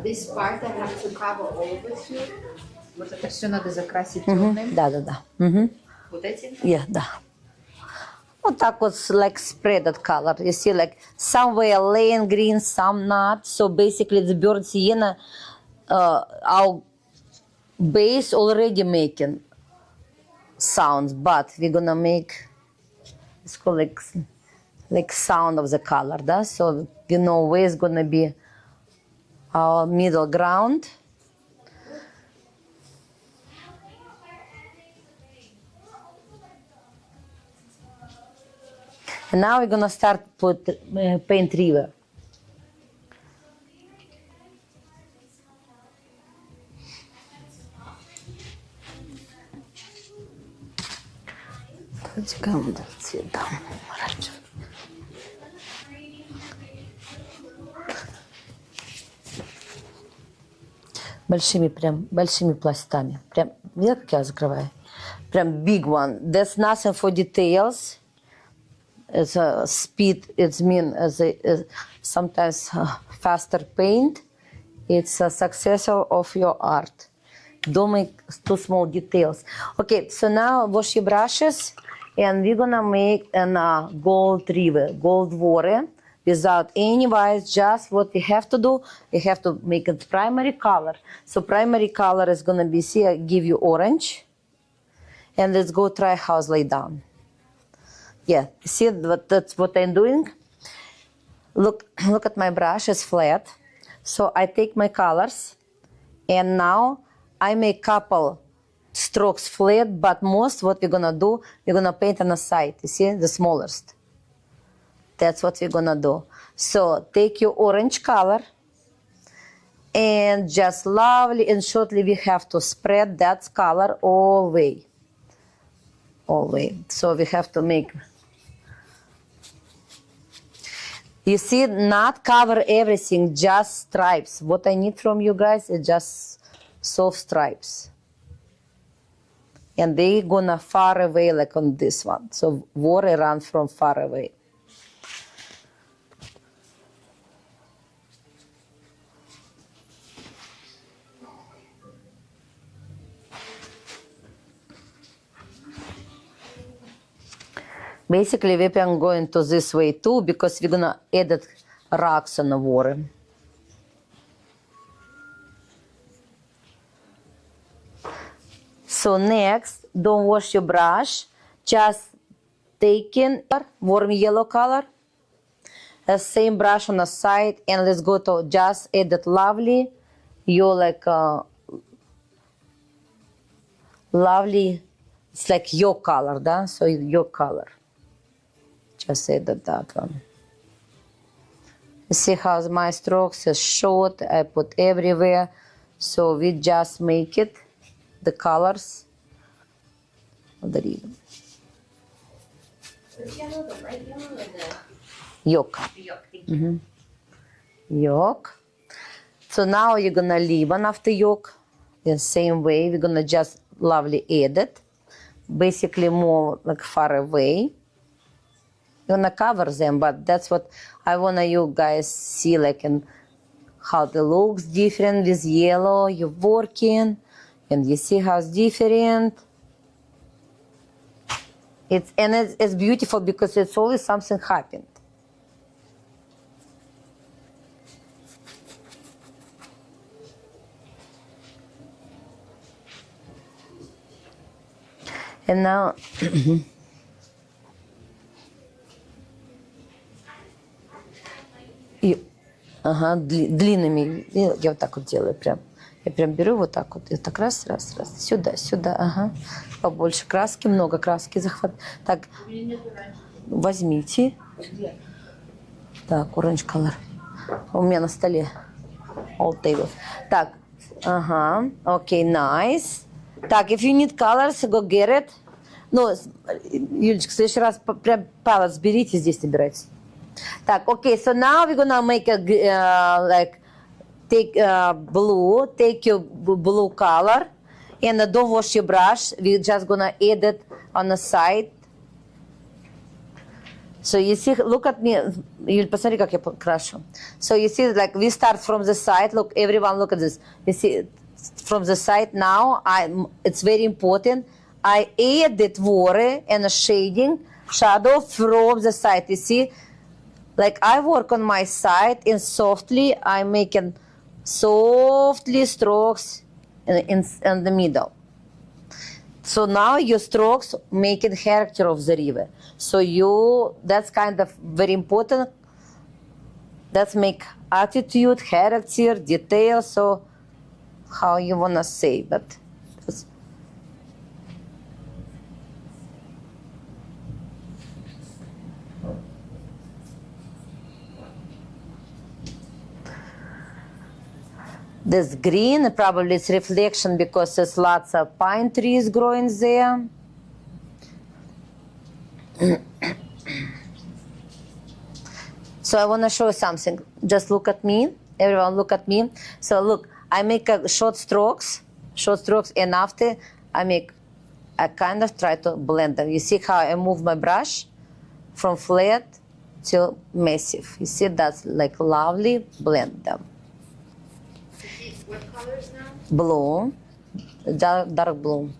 This part I have to cover all of it here. Вот это все надо закрасить темным. Да. Вот этим? Yeah, да. Вот так вот, like spreaded color. You see, like somewhere laying green, some not. So basically, the burnt sienna, our base already making sounds, but we're gonna make it's called like sound of the color, да? So you know where it's gonna be our middle ground. And now we're gonna start put paint river. большими пластами. Прям, видел, как я закрываю? Прям big one. That's nothing for details. It's a speed, it's mean as sometimes faster paint. It's a successor of your art. Don't make too small details. Okay, so now wash your brushes and we're gonna make a gold river, gold water without any whites, just what we have to do, we have to make it primary color. So primary color is gonna be, see, I give you orange. And let's go try house lay down. Yeah, see that's what I'm doing? Look at my brush, it's flat. So I take my colors and now I make couple strokes flat, but most what we're gonna do, we're gonna paint on the side, you see, the smallest. That's what we're gonna do. So take your orange color and just lovely and shortly we have to spread that color all way. All way. So we have to make, you see, not cover everything, just stripes. What I need from you guys is just soft stripes. And they gonna far away like on this one. So water run from far away. Basically, we can go into this way too because we're gonna add rocks on the water. So next, don't wash your brush, just take in warm yellow color, the same brush on the side, and let's go to just add that lovely, lovely, it's like your color, да? So your color. Just add that one. You see how my strokes is short, I put everywhere, so we just make it the colors of the ribbon. The yellow, the light yellow, or the Yolk. yolk? Yolk. So now you're gonna leave one after yolk. The same way, we're gonna just lovely add it. Basically more like far away. You're gonna cover them, but that's what I wanna you guys see, like in how it looks different with yellow. You're working. And you see how it's different. It's beautiful because it's always something happened. And now, длинными, я вот так вот делаю прям. Я прям беру вот так вот, и так раз, сюда, ага. Побольше краски, много краски захват. Так, возьмите. Так, orange color. У меня на столе. All tables. Так, ага, окей, nice. Так, if you need colors, go get it. Ну, Юлечка, в следующий раз прям palettes берите, здесь собирайте. Так, окей, so now we're gonna make a, like, take blue, take your blue color, and don't wash your brush. We're just gonna add it on the side. So you see, look at me. Юль, посмотри, как я крашу. So you see, like we start from the side. Look, everyone, look at this. You see, from the side now. It's very important. I added water and a shading, shadow from the side. You see, like I work on my side and softly I'm making softly strokes in the middle. So now your strokes make it character of the river. So that's kind of very important. That's make attitude, character, detail. So how you wanna say, but this green, probably it's reflection because there's lots of pine trees growing there. So I want to show you something. Just look at me. Everyone look at me. So look, I make a short strokes, and after I kind of try to blend them. You see how I move my brush from flat to massive. You see, that's like lovely, blend them. What colors now? Blue, dark blue.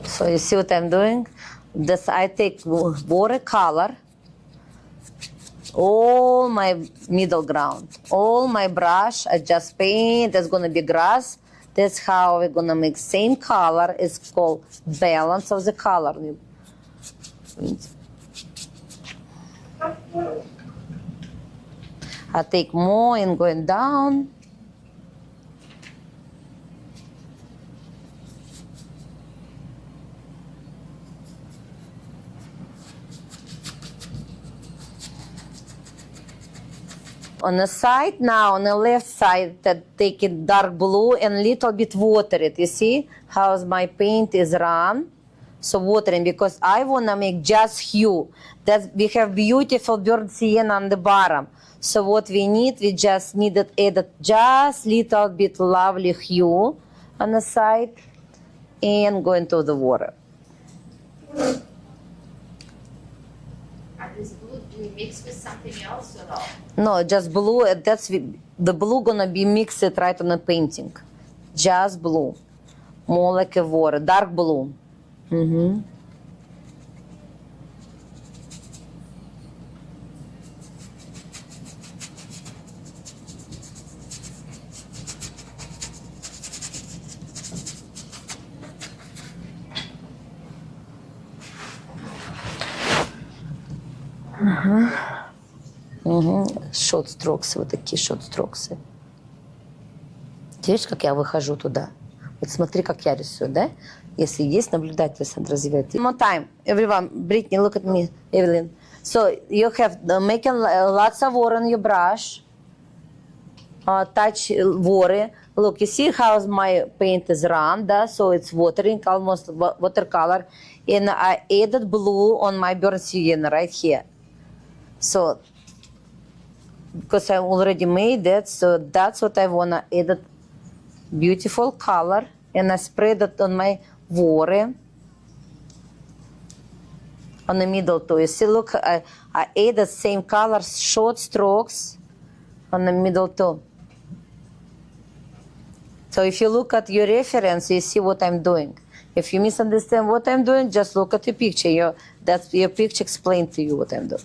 So you see what I'm doing? This I take watercolor, all my middle ground, all my brush, I just paint, there's gonna be grass. That's how we're gonna make same color. It's called balance of the color. I take more and going down. On the side now, on the left side, that take it dark blue and little bit water it. You see how my paint is run? So watering, because I want to make just hue. That we have beautiful burnt sienna on the bottom. So what we need, we just needed add just little bit lovely hue on the side and go into the water. This blue, do you mix with something else or no? No, just blue. That's the blue gonna be mixed right on the painting. Just blue, more like a water, dark blue. Mm-hmm. Short strokes, вот такие short strokes. Ты видишь, как я выхожу туда? Вот смотри, как я рисую, да? Если есть наблюдательность, надо развивать. One more time, everyone, Brittany, look at me, Evelyn. So you have making lots of water on your brush. Touch water. Look, you see how my paint is run, да? So it's watering, almost watercolor. And I added blue on my burnt sienna right here. So, because I already made that, so that's what I wanna add a beautiful color, and I spread it on my water, on the middle too. You see, look, I added same color, short strokes on the middle too. So if you look at your reference, you see what I'm doing. If you misunderstand what I'm doing, just look at your picture. That's your picture explains to you what I'm doing.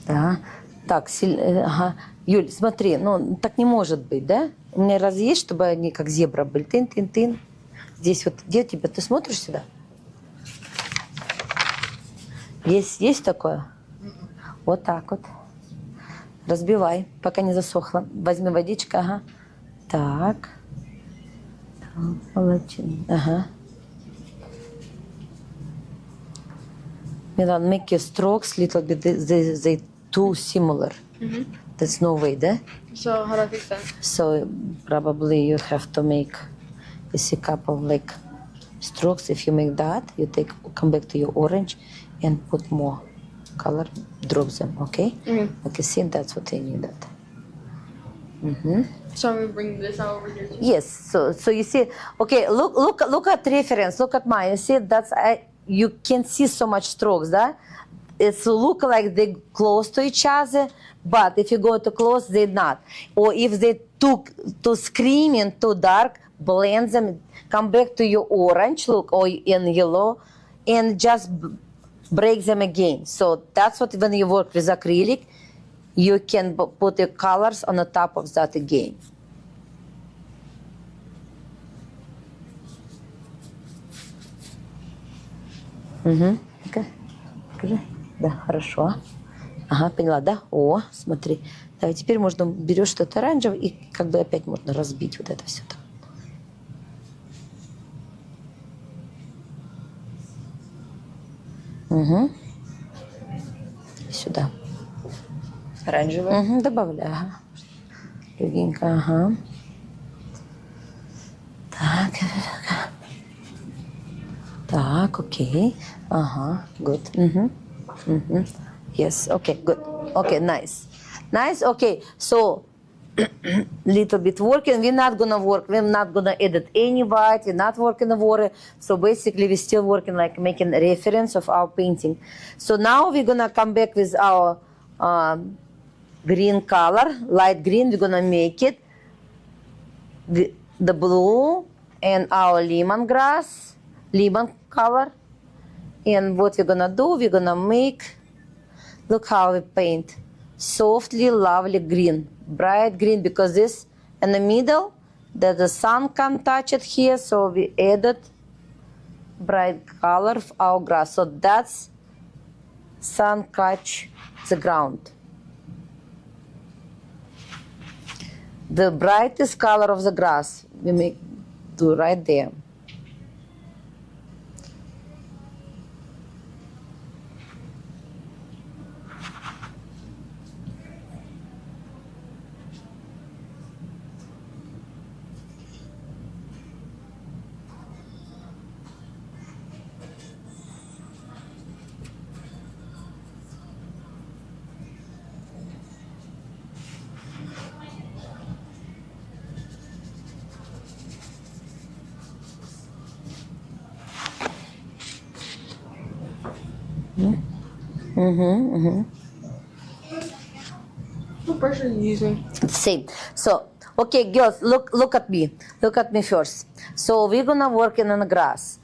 Да. Так, ага. Юль, смотри, ну так не может быть, да? У меня раз есть, чтобы они как зебра были. Тын-тын-тын. Здесь вот, где тебя? Ты смотришь сюда? Есть такое? Вот так вот. Разбивай, пока не засохло. Возьми водичка, ага. Так. Молодчина. Ага. Milan, make your strokes little bit, they too similar. There's no way, да? So how do I fix that? So probably you have to make a couple of like strokes. If you make that, you come back to your orange and put more color, drop them, okay? Okay, see, that's what I need. So I'm gonna bring this out over here too. Yes, so you see, okay, look at reference, look at mine. You see, you can see so much strokes, да? It's look like they close to each other, but if you go too close, they're not. Or if they too screaming, too dark, blend them, come back to your orange, look, or in yellow, and just break them again. So that's what when you work with acrylic, you can put your colors on the top of that again. Угу. Скажи. Да, хорошо. Ага, поняла, да? О, смотри. Давай, теперь можно берешь что-то оранжевое и как бы опять можно разбить вот это все так. Угу. Сюда. Оранжевый. Угу, добавляй. Ага. Легенько, ага. Так. Так, окей. Ага, good. Угу. Угу. Yes, okay, good. Okay, nice. Nice, okay. So, little bit working. We're not gonna work. We're not gonna edit any white. We're not working the water. So basically, we're still working like making reference of our painting. So now we're gonna come back with our green color, light green. We're gonna make it the blue and our lemon color. And what we're gonna do? We're gonna make. Look how we paint. Softly, lovely green, bright green, because this in the middle that the sun can't touch it here, so we added bright color of our grass. So that's sun catch the ground. The brightest color of the grass we do right there. What brush are you using? Same. So, okay, girls, look at me. Look at me first. So we're gonna work in the grass.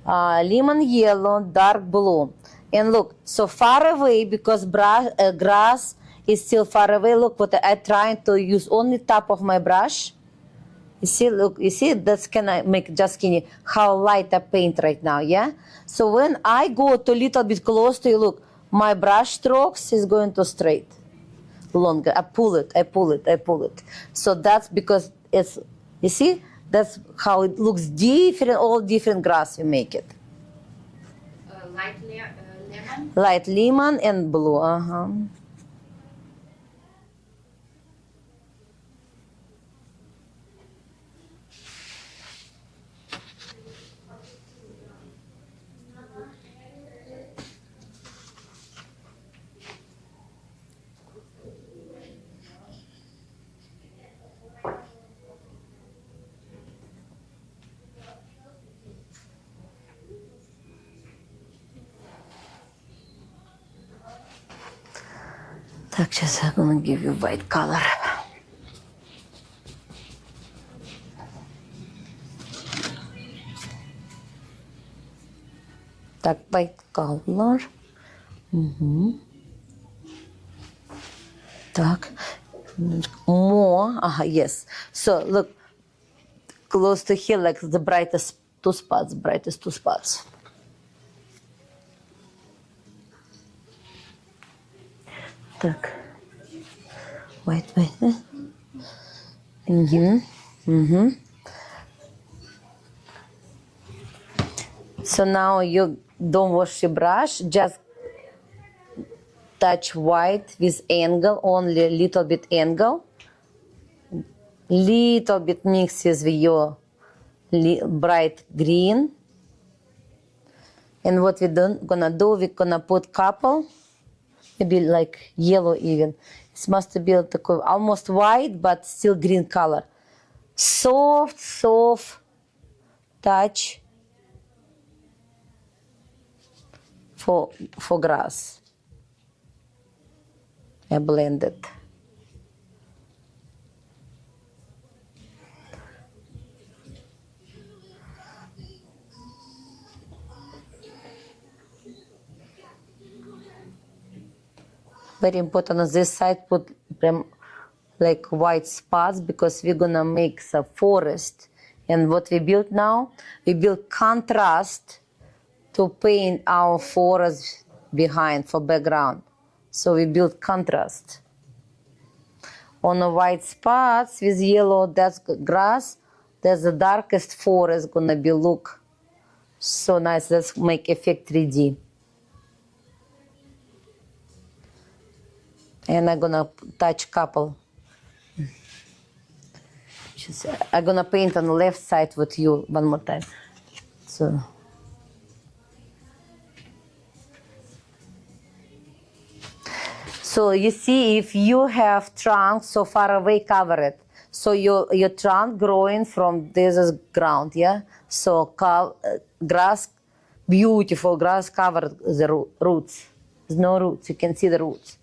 Lemon yellow, dark blue. And look, so far away because grass is still far away. Look what I'm trying to use only top of my brush. You see, look, you see, that's can I make just skinny how light I paint right now, yeah? So when I go to little bit close to you, look, my brush strokes is going to straight, longer. I pull it. So that's because it's, you see, that's how it looks different, all different grass we make it. Lemon. Light lemon and blue, uh-huh. Так, сейчас I'm gonna give you white color. Так, white color. Угу. Так. More. Yes. So, look, close to here, like the brightest two spots. Так. Wait. So now you don't wash your brush, just touch white with angle, only a little bit angle. Little bit mixes with your bright green. And what we're gonna do, we're gonna put couple, maybe like yellow even. It must be like almost white, but still green color. Soft touch for grass. I blend it. Very important on this side, put like white spots because we're gonna make the forest. And what we built now, we built contrast to paint our forest behind for background. So we build contrast. On the white spots with yellow, that's grass. That's the darkest forest gonna be look so nice. Let's make effect 3D. And I'm gonna touch couple. I'm gonna paint on the left side with you one more time. So. So you see, if you have trunk so far away, cover it. So your trunk growing from this is ground, yeah? So grass, beautiful grass covered the roots. There's no roots, you can see the roots.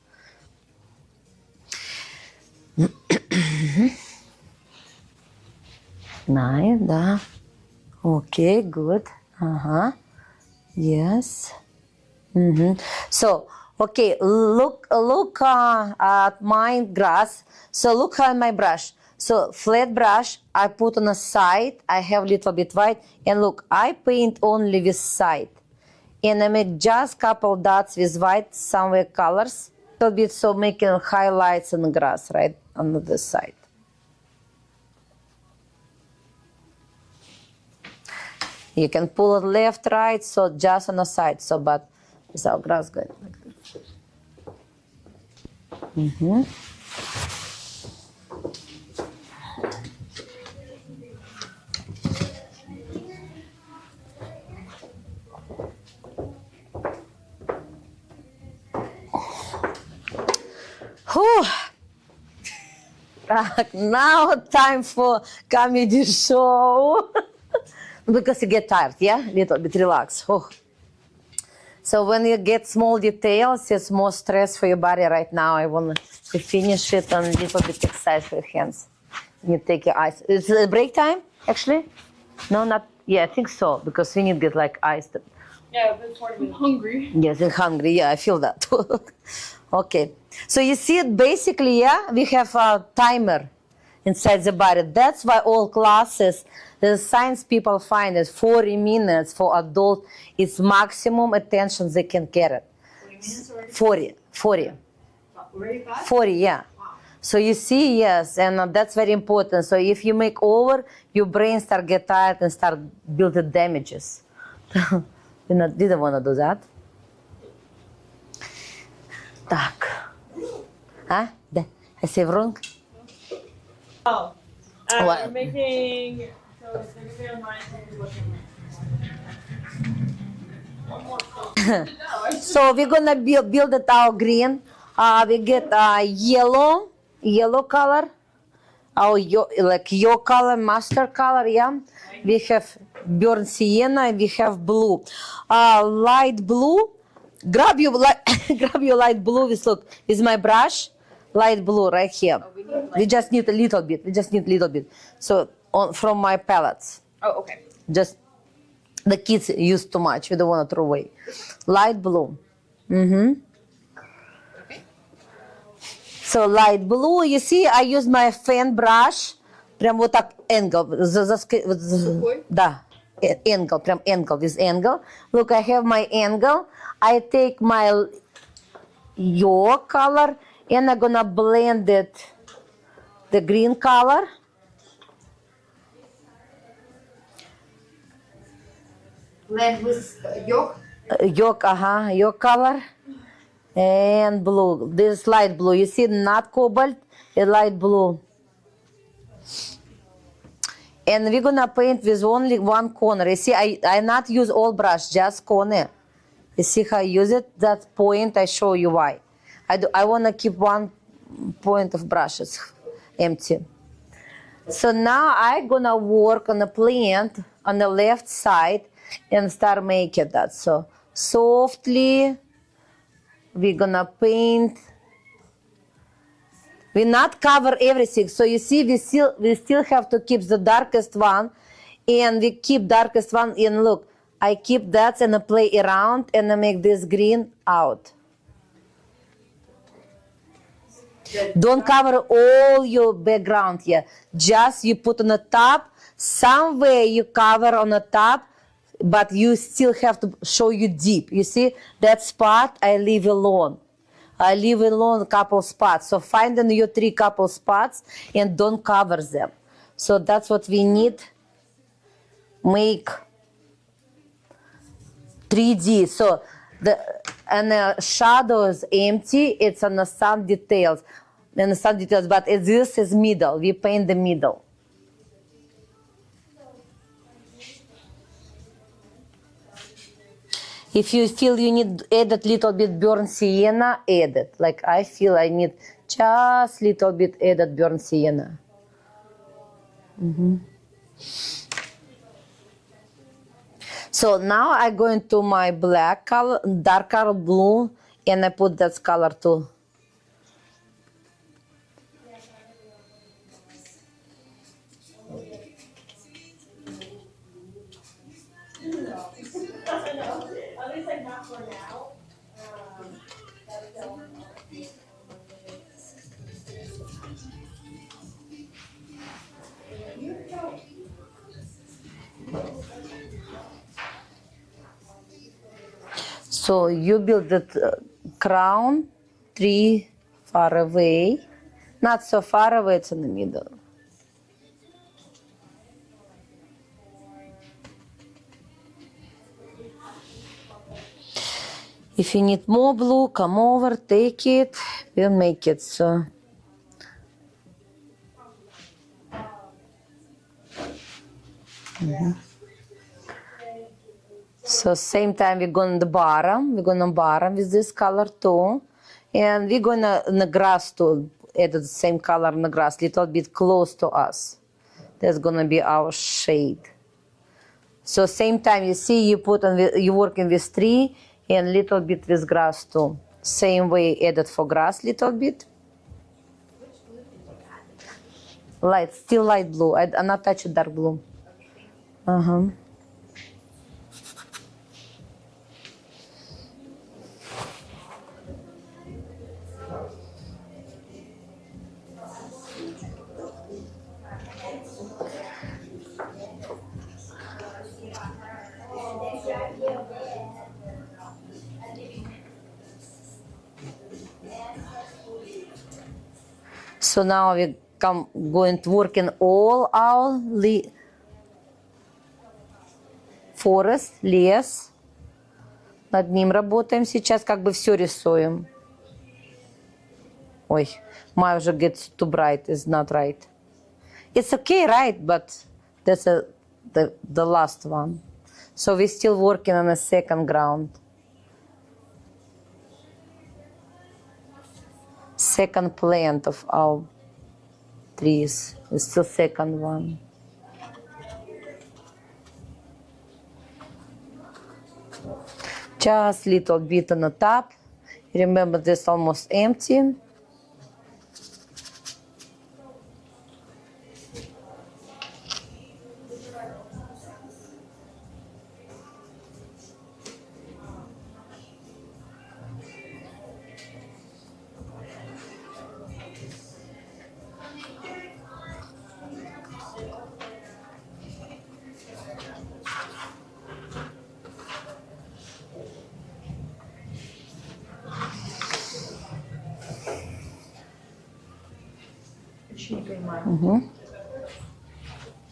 Nice, да. Okay, good. Yes. So, okay, look at my grass. So look at my brush. So flat brush, I put on a side. I have little bit white. And look, I paint only with side. And I make just couple dots with white, somewhere colors. A little bit, so making highlights on the grass, right, on the side. You can pull it left, right, so just on the side. So, but it's our grass going like this. Whew. Now time for comedy show. Because you get tired, yeah? Little bit relax. Oh. So when you get small details, it's more stress for your body right now. I want to finish it and a little bit exercise for your hands. You take your eyes. Is it break time, actually? No, not, yeah, I think so, because we need to get like ice. Yeah, but it's hard to be hungry. Yes, I'm hungry, yeah, I feel that. Okay, so you see it basically, yeah, we have a timer inside the body. That's why all classes, the science people find it 40 minutes for adult is maximum attention they can get it. 40. 40, yeah. Wow. So you see, yes, and that's very important. So if you make over, your brain start get tired and start building damages. You didn't want to do that. Так. Huh? I say wrong? Oh. What? I'm making. So it's going to be on mine. So we're gonna build it our green. We get yellow color, our like your color, master color. Yeah. We have burnt sienna. We have blue, light blue. Grab your light blue. With my brush, light blue right here. We just need a little bit. So from my palettes. Oh, okay. Just the kids use too much. We don't want to throw away. Light blue. Okay. So light blue. You see, I use my fan brush. Прям вот так angle. Да. Angle. Прям angle. With angle. Look, I have my angle. I take my your color and I'm gonna blend it. The green color. Blend with yolk. Your color and blue. This light blue. You see, not cobalt, a light blue. And we're gonna paint with only one corner. You see, I not use all brush, just corner. You see how I use it? That point, I show you why. I wanna keep one point of brushes empty. So now I'm gonna work on the plant on the left side and start making that. So softly, we're gonna paint. We not cover everything. So you see, we still have to keep the darkest one, and we keep darkest one. And look, I keep that and I play around and I make this green out. Don't cover all your background here. Just you put on the top. Somewhere you cover on the top. but you still have to show you deep. You see, that spot I leave alone. I leave alone a couple spots. So find in your 3 couple spots and don't cover them. So that's what we need. Make 3D. So the shadow is empty. It's on the sun details. And the sun details, but this is middle. We paint the middle. If you feel you need to add a little bit burnt sienna, add it. Like I feel I need just little bit added burnt sienna. So now I go into my black color, darker blue, and I put that color too. At least like not for now. So you build that crown tree far away, not so far away, it's in the middle. If you need more blue, come over, take it, we'll make it. So So same time we're going to the bottom. We're going to bottom with this color too. And we're going to the grass to add the same color in the grass, little bit close to us. That's going to be our shade. So same time you see you put on, you working with tree and little bit with grass too. Same way added for grass little bit. Light, still light blue. I'm not touching dark blue. So now we going to work in all our forest, лес. Над ним работаем сейчас, как бы все рисуем. Ой, my уже gets too bright, is not right. It's okay, right? But that's the last one. So we're still working on a second ground. Second plant of our trees. It's still second one. Just little bit on the top. Remember, this almost empty.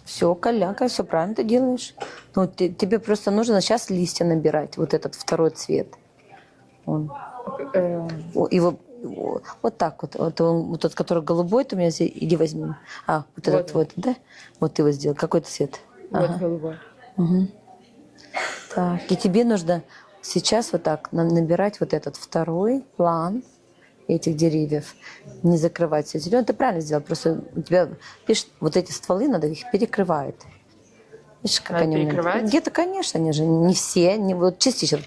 Все, Коляка, все правильно ты делаешь. Ну, тебе просто нужно сейчас листья набирать, вот этот второй цвет. Он. Его вот так вот. Вот тот, который голубой, ты у меня здесь, иди возьми. А, вот этот вот, да? Вот ты его сделал. Какой это цвет? Вот голубой. Так, и тебе нужно сейчас вот так набирать вот этот второй план этих деревьев, не закрывать все зеленое. Ты правильно сделал, просто у тебя, видишь, вот эти стволы, надо их перекрывать. Видишь, как они перекрывать? Где-то, конечно, они же не все, не, вот частично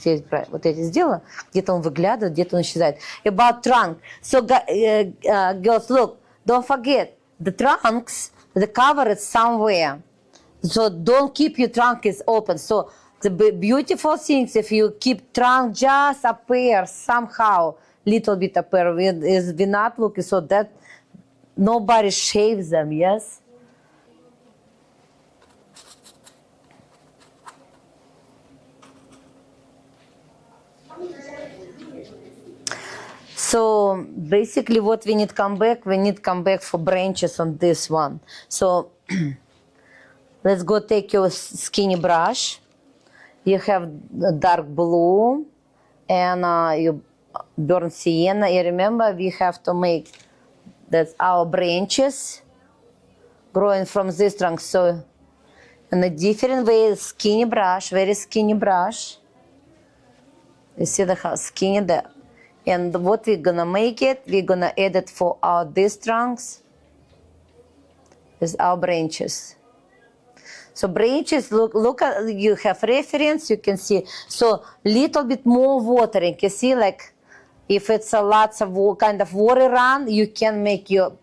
вот я сделала, где-то он выглядывает, где-то он исчезает. About trunk. So, girls, look, don't forget, the trunks, the cover is somewhere. So don't keep your trunk is open. So the beautiful things, if you keep trunk just appear somehow, little bit appear, is we not looking so that nobody shaves them, yes? So basically what we need come back for branches on this one. So let's go take your skinny brush. You have dark blue and you burnt sienna. You remember we have to make that's our branches growing from this trunk. So in a different way, skinny brush, very skinny brush. You see the how skinny there. And what we're gonna make it, we're gonna add it for our these trunks is our branches. So branches, look at, you have reference, you can see. So little bit more watering, you see, like if it's a lots of kind of water run, you can make your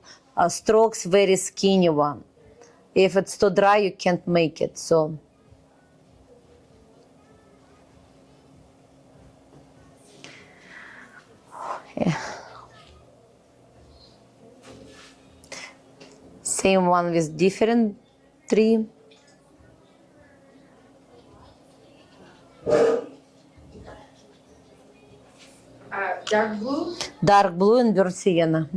strokes very skinny one. If it's too dry, you can't make it. So yeah. Same one with different tree. Dark blue? Dark blue and burnt sienna.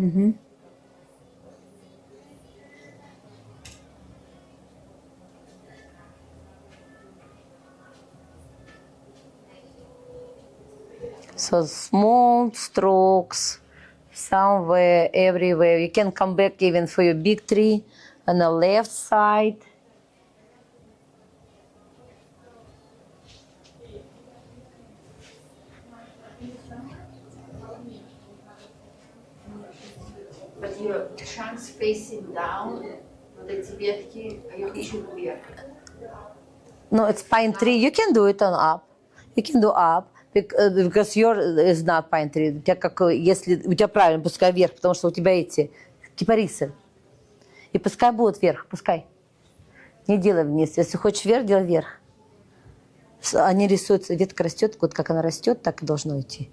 So small strokes, somewhere, everywhere. You can come back even for your big tree on the left side. But your trunks facing down, вот эти ветки, я хочу вверх. No, it's pine tree. You can do it on up. You can do up. Because your is not pine tree. У тебя как, если у тебя правильно, пускай вверх, потому что у тебя эти кипарисы. И пускай будут вверх, пускай. Не делай вниз. Если хочешь вверх, делай вверх. Они рисуются, ветка растет, вот как она растет, так и должно идти.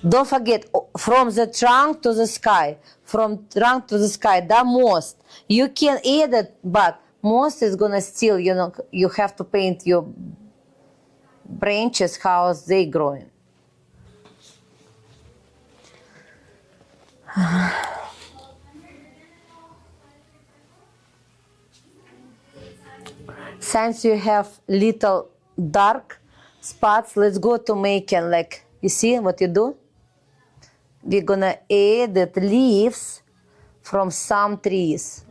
Don't forget, from the trunk to the sky. From trunk to the sky, the most. You can add it, but most is gonna still, you know, you have to paint your branches, how they growing. Since you have little dark spots, let's go to making, like, you see what you do? We're gonna add the leaves from some trees.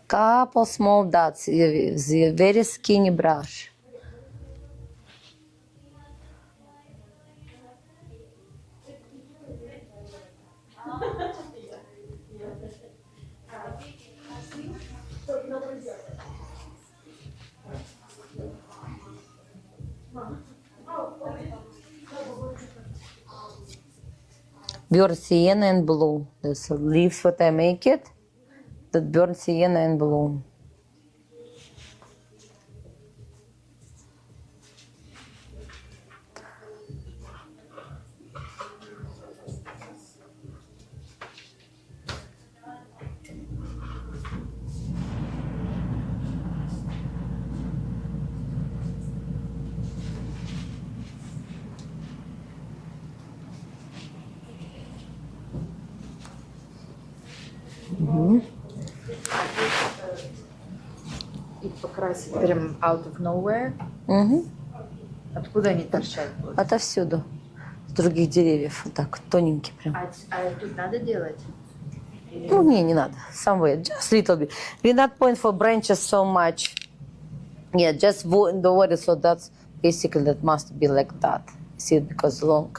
Couple small dots with a very skinny brush. Burnt sienna and blue. That's the leaves what I make it. That burnt sienna and blue. И покрасить прям out of nowhere. Откуда они торчат? Вот? Отовсюду. С других деревьев. Вот так, тоненький прям. А тут надо делать? Ну, не надо. Somewhere. Just little bit. We're not point for branches so much. Yeah, just don't worry. So that's basically, that must be like that. See, because long.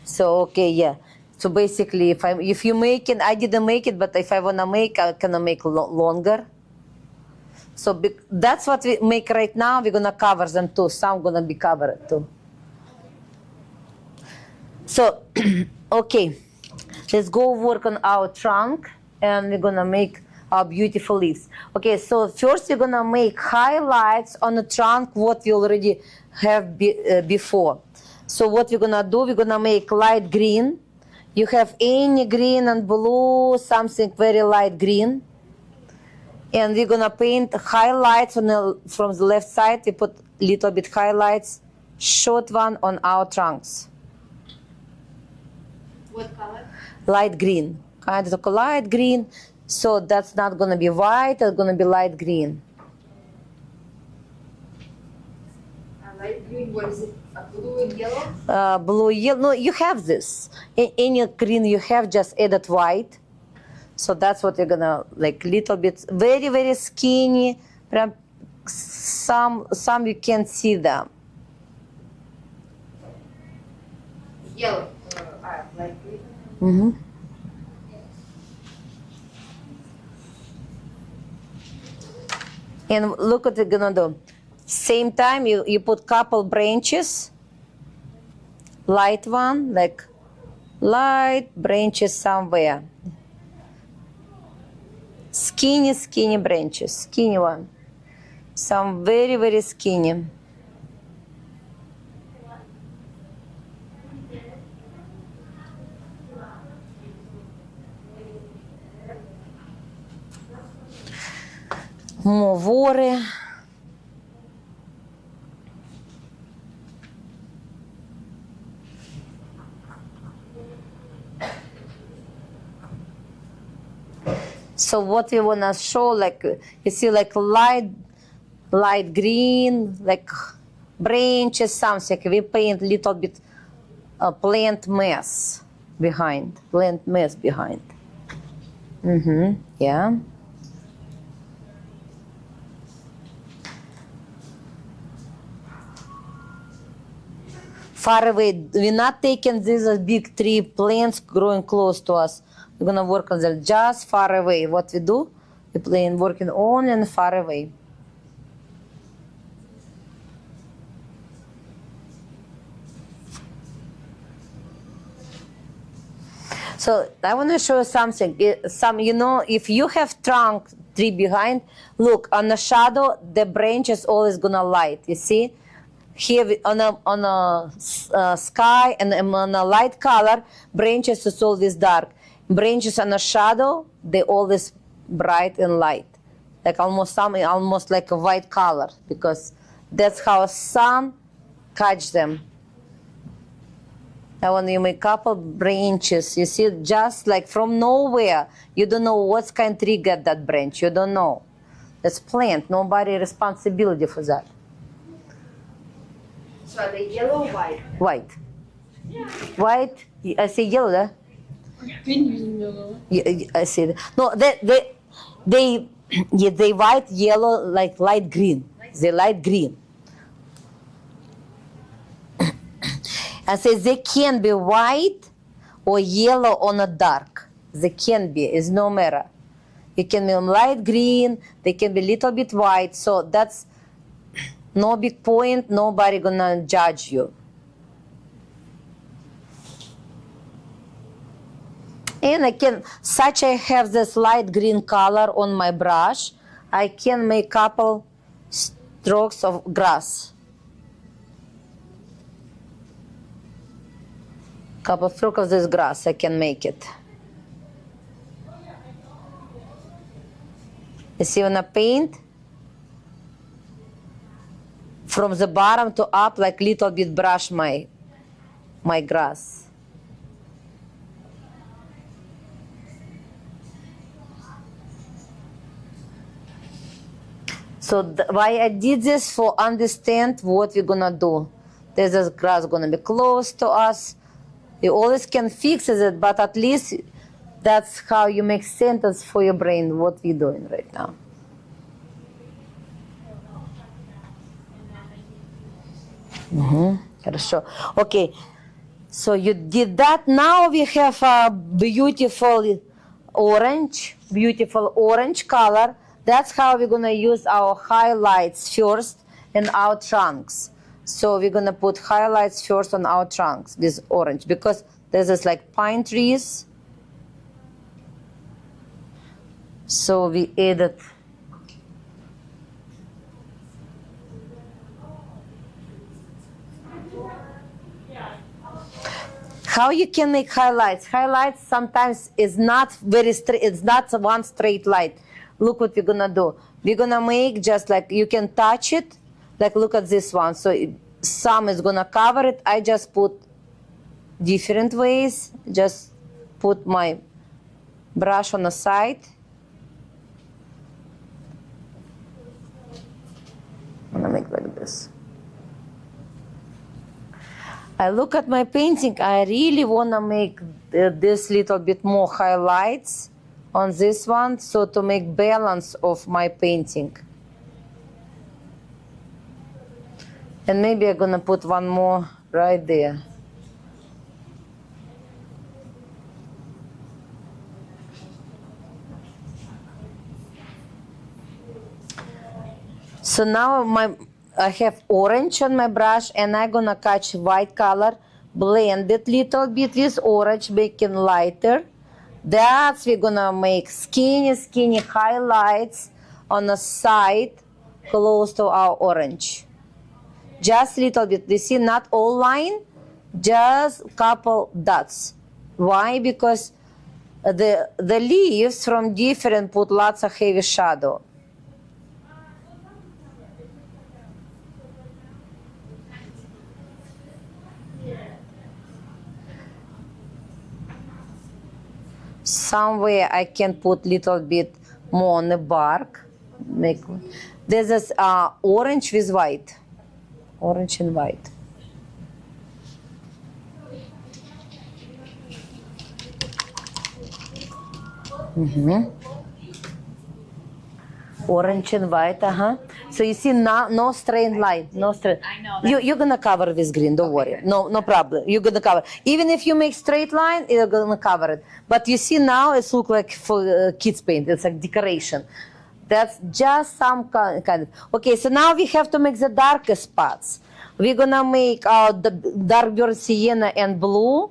So, okay, yeah. So basically, if you make it, I didn't make it, but if I wanna make, I can make longer. So that's what we make right now. We're gonna cover them too. Some gonna be covered too. So, okay, let's go work on our trunk, and we're gonna make our beautiful leaves. Okay, so first we're gonna make highlights on the trunk what we already have before. So what we're gonna do, we're gonna make light green. You have any green and blue, something very light green. And we're gonna paint highlights on from the left side. We put little bit highlights, short one on our trunks. What color? Light green, kind of light green. So that's not gonna be white, it's gonna be light green. Light green, what is it? Blue and yellow? Blue, yellow, no, you have this. Any green you have, just added white. So that's what you're gonna, like little bit, very, very skinny. Some you can't see them. Yellow. Light green. Mm-hmm. And look what you're gonna do. Same time, you put couple branches, light one, like light branches somewhere. Skinny branches, skinny one. Some very, very skinny. Мовори. So what we wanna show, like you see, like light green, like branches, something. We paint little bit plant mess behind. Yeah. Far away. We're not taking these big tree plants growing close to us. We're gonna work on them just far away. What we do, we plan working only and far away. So I want to show you something. You know, if you have trunk tree behind, look on the shadow, the branch is always gonna light. You see. Here on a sky and on a light color, branches is always dark. Branches on a shadow, they always bright and light, like almost like a white color, because that's how sun catch them. Now when you make couple branches, you see, just like from nowhere, you don't know what kind of tree get that branch. You don't know. That's plant. Nobody responsibility for that. So are they yellow or white? White. White. I say yellow, huh? Been using yellow. Yeah, I see. No, they white, yellow, like light green. They light green. I say they can be white or yellow on a dark. They can be. It's no matter. It can be light green. They can be little bit white. So that's no big point. Nobody gonna judge you. And I have this light green color on my brush, I can make couple strokes of grass. Couple strokes of this grass, I can make it. You see when I paint, from the bottom to up, like little bit brush my grass. So why I did this, for understand what we're gonna do. There's this grass gonna be close to us. You always can fix it, but at least that's how you make sentence for your brain, what we're doing right now. Хорошо. Okay, so you did that. Now we have a beautiful orange color. That's how we're gonna use our highlights first in our trunks. So we're gonna put highlights first on our trunks with orange because there's this like pine trees. So we added how you can make highlights. Highlights sometimes is not very straight, it's not one straight line. Look what we're gonna do. We're gonna make just like you can touch it. Like look at this one. So some is gonna cover it. I just put different ways. Just put my brush on the side. I'm gonna make like this. I look at my painting. I really wanna make this little bit more highlights on this one, so to make balance of my painting. And maybe I'm gonna put one more right there. So now I have orange on my brush and I'm gonna catch white color, blend it little bit with orange, making lighter. That's we're gonna make skinny highlights on the side close to our orange. Just little bit. You see, not all line, just couple dots. Why? Because the leaves from different put lots of heavy shadow. Somewhere I can put little bit more on the bark. There's this orange with white. Orange and white. Orange and white, So you see now, no straight line, no straight. I know that. You're gonna cover with green, don't worry. No problem. You're gonna cover. Even if you make straight line, you're gonna cover it. But you see now it's look like for kids paint. It's like decoration. That's just some kind of. Okay, so now we have to make the darkest spots. We're gonna make the dark burnt sienna and blue.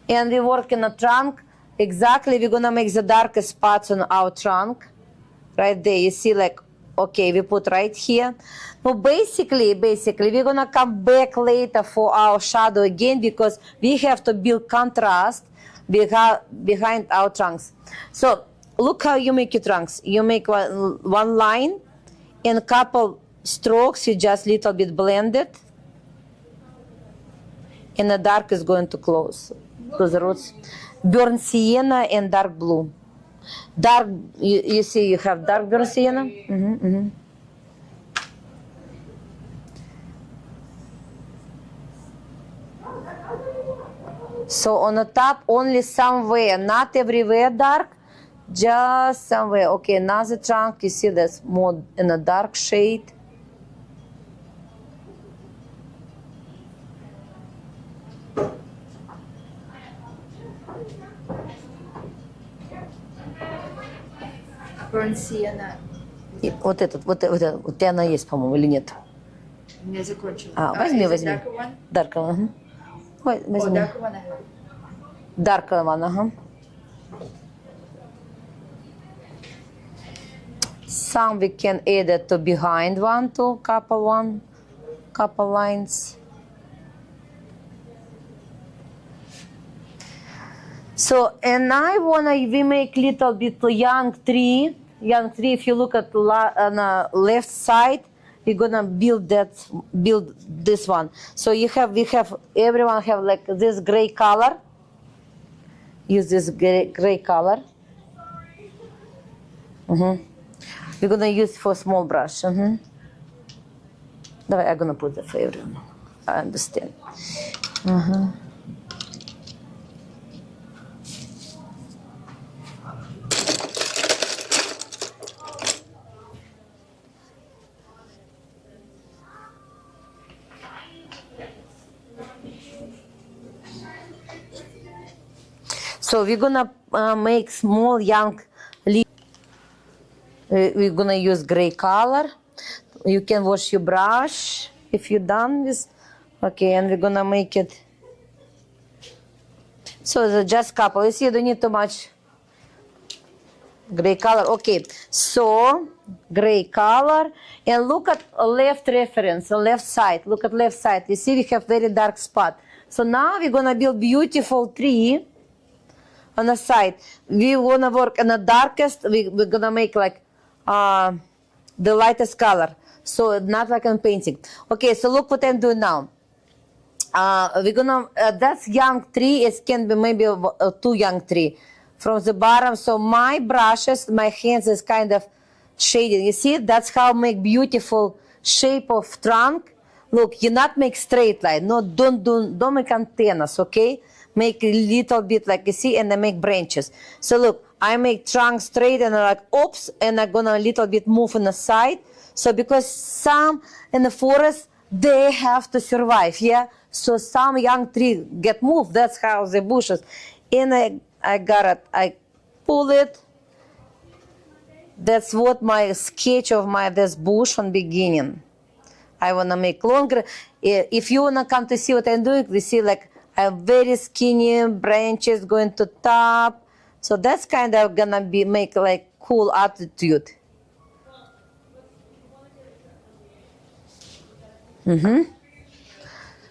And we work in a trunk. Exactly, we're gonna make the darkest spots on our trunk. Right there, you see like, okay, we put right here. So basically, we're gonna come back later for our shadow again because we have to build contrast behind our trunks. So look how you make your trunks. You make one line and a couple strokes, you just little bit blend it. And the dark is going to close to the roots. Burnt sienna and dark blue. Dark, you see you have dark burnt sienna. So on the top, only somewhere, not everywhere dark, just somewhere. Okay, another trunk, you see that's more in a dark shade. Burnt sienna. И вот этот, вот у тебя она есть, по-моему, или нет? У меня закончилось. Возьми. Is it darker one? Dark one. Ой, Oh, возьми. darker one I have. Dark one, Some we can add it to behind one, to couple lines. So, and we make little bit young tree. If you look at on the left side, we're gonna build this one. So everyone have like this gray color. Use this gray color. We're gonna use for small brush. Давай, I'm gonna put that for everyone. I understand. So we're gonna make small young leaves. We're gonna use gray color. You can wash your brush if you're done with, okay, and we're gonna make it. So it's just couple. You see, you don't need too much gray color. Okay, so gray color, and look at left reference, left side. Look at left side. You see, we have very dark spot. So now we're gonna build beautiful tree on the side. We wanna work on the darkest. We're gonna make like the lightest color, so not like in painting. Okay, so look what I'm doing now. We're gonna that's young tree. It can be maybe too young tree from the bottom. So my brushes, my hands is kind of shaded. You see, that's how I make beautiful shape of trunk. Look, you not make straight line. No, don't make antennas. Okay, make a little bit like you see, and I make branches. So look, I make trunk straight and I'm like oops, and I'm gonna a little bit move on the side. So because some in the forest they have to survive, yeah. So some young tree get moved. That's how the bushes. And I got it. I pull it. That's what my sketch of this bush on beginning. I wanna make longer. If you wanna come to see what I'm doing, you see like a very skinny branches going to top. So that's kind of gonna be make like cool attitude.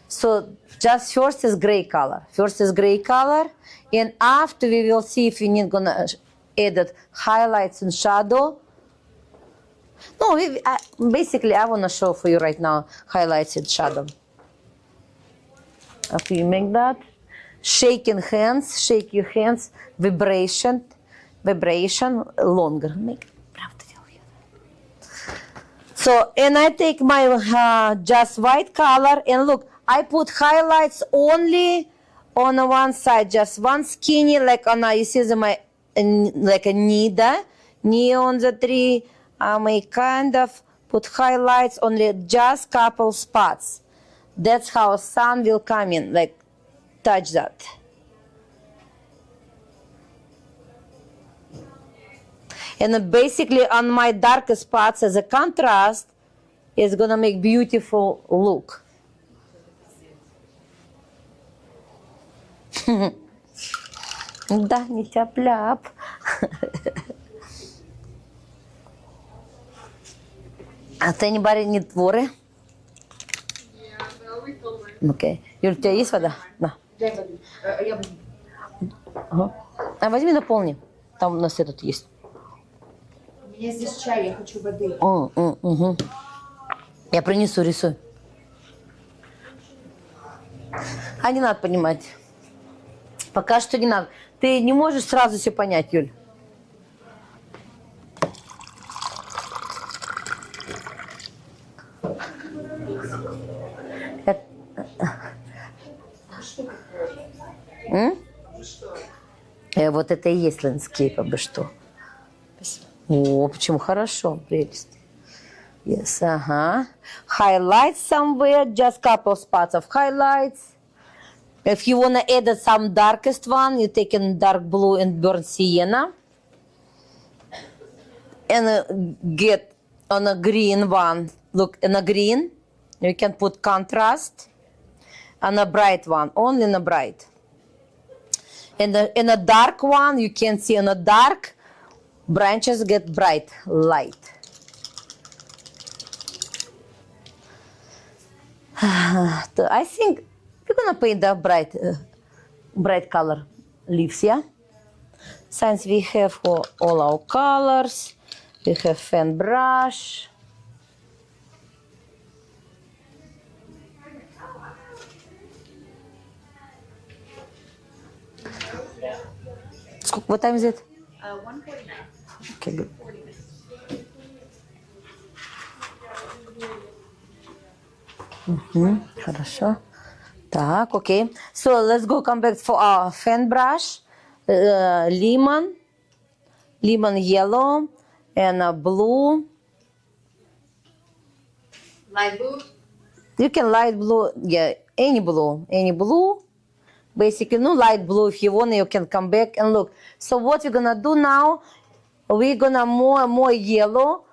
So just first is gray color. First is gray color, and after we will see if we need gonna add highlights and shadow. No, basically I wanna show for you right now highlights and shadow. After you make that, shake your hands, vibration longer. Make so, and I take my just white color, and look, I put highlights only on one side, just one skinny, like on you see my like a knee on the tree. I may kind of put highlights only just couple spots. That's how sun will come in, like touch that. And basically on my darkest spots as a contrast, it's gonna make beautiful look. Да, не тяп-ляп. А ты не бари, не творы? Окей. Юль, у тебя есть вода? Да. Ага. А возьми наполни. Там у нас этот есть. У меня здесь чай, я хочу воды. Угу. Я принесу, рисуй. А не надо понимать. Пока что не надо. Ты не можешь сразу все понять, Юль. Вот это и есть ландскейп, а бы что. О, почему хорошо, прелесть. Yes, ага. Highlights somewhere, just couple spots of highlights. If you want to add some darkest one, you take in dark blue and burnt sienna. And get on a green one, look, in a green, you can put contrast. On a bright one, only in a bright. In a dark one, you can see in a dark, branches get bright light. I think we're gonna paint the bright color leaves, yeah? Since we have all our colors, we have fan brush. What time is it? 1:49. Okay, good. Хорошо. Так, okay. So let's go come back for our fan brush. Lemon yellow, and blue. Light blue? You can light blue, yeah, any blue. Basically, no light blue. If you want, you can come back and look. So what we're gonna do now? We're gonna more yellow.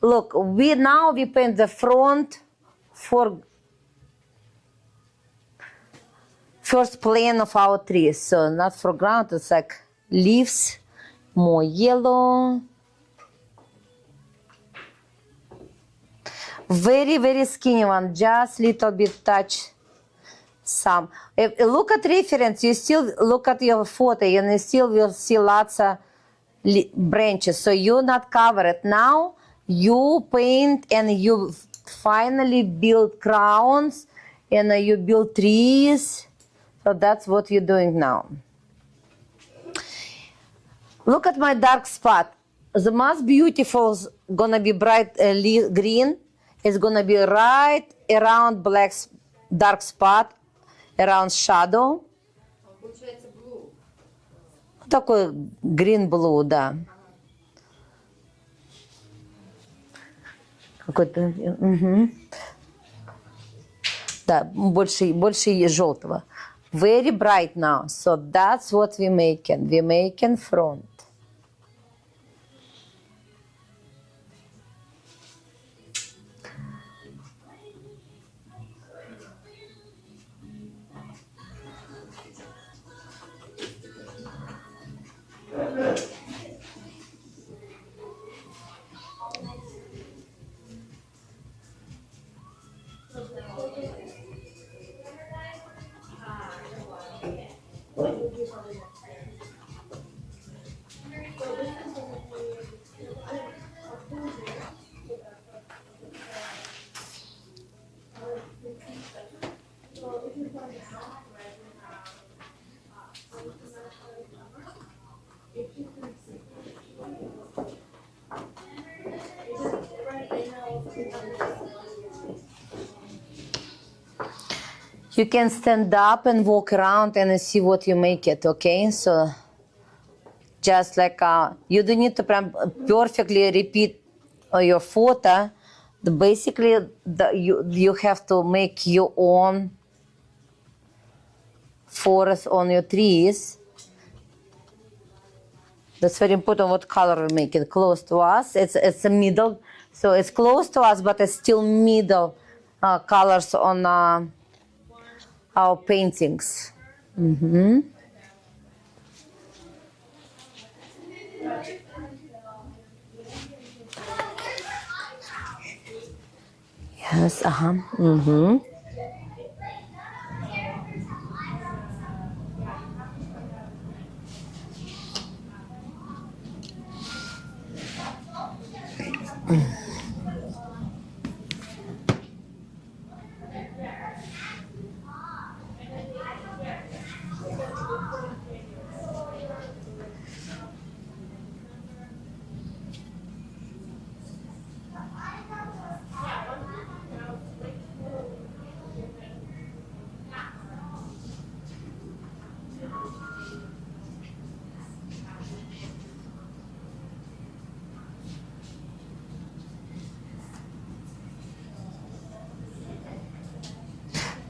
Look, we paint the front for first plane of our tree. So not foreground, it's like leaves, more yellow. Very, very skinny one, just little bit touch some. If look at reference, you still look at your photo and you still will see lots of branches. So you not cover it. Now you paint and you finally build crowns and you build trees. So that's what you're doing now. Look at my dark spot. The most beautiful is gonna be bright green. It's gonna be right around black dark spot, around shadow. Получается blue. Такой green blue, да. Какой-то, да, больше желтого. Very bright now. So that's what we're making. We're making front. You can stand up and walk around and see what you make it, okay? So just like you don't need to perfectly repeat your photo. Basically, you have to make your own forest on your trees. That's very important what color we make it. Close to us. It's a middle. So it's close to us, but it's still middle colors on our paintings. Yes,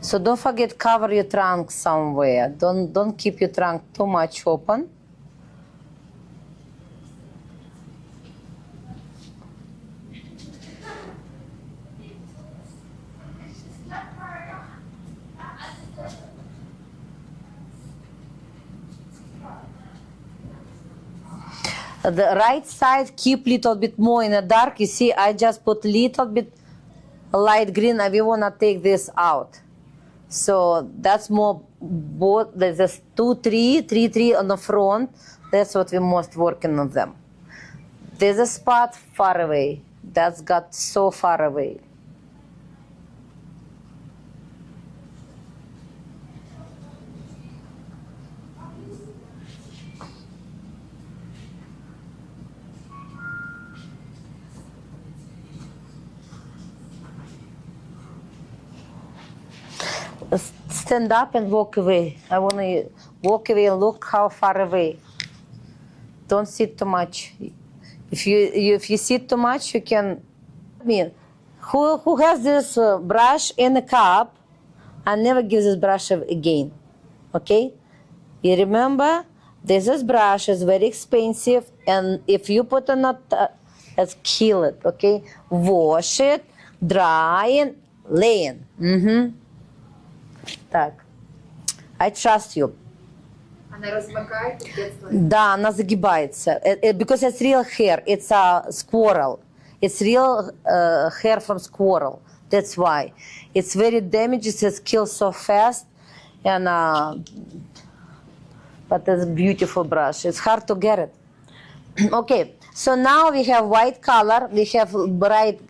So don't forget, cover your trunk somewhere. Don't keep your trunk too much open. The right side, keep little bit more in the dark. You see, I just put little bit light green, and we wanna take this out. So that's more, both, there's a 2, 3 on the front. That's what we're most working on them. There's a spot far away. That's got so far away. Stand up and walk away. I want to walk away and look how far away. Don't sit too much. If you sit too much, you can. Who has this brush in a cup and never gives this brush again? Okay? You remember, this brush is very expensive, and if you put on a, let's kill it. Okay? Wash it, dry it, lay it. Так. I trust you. Она размокает и детство. Да, она загибается. Because it's real hair. It's a squirrel. It's real hair from squirrel. That's why. It's very damaged. It kills so fast. And but it's a beautiful brush. It's hard to get it. Okay. So now we have white color. We have bright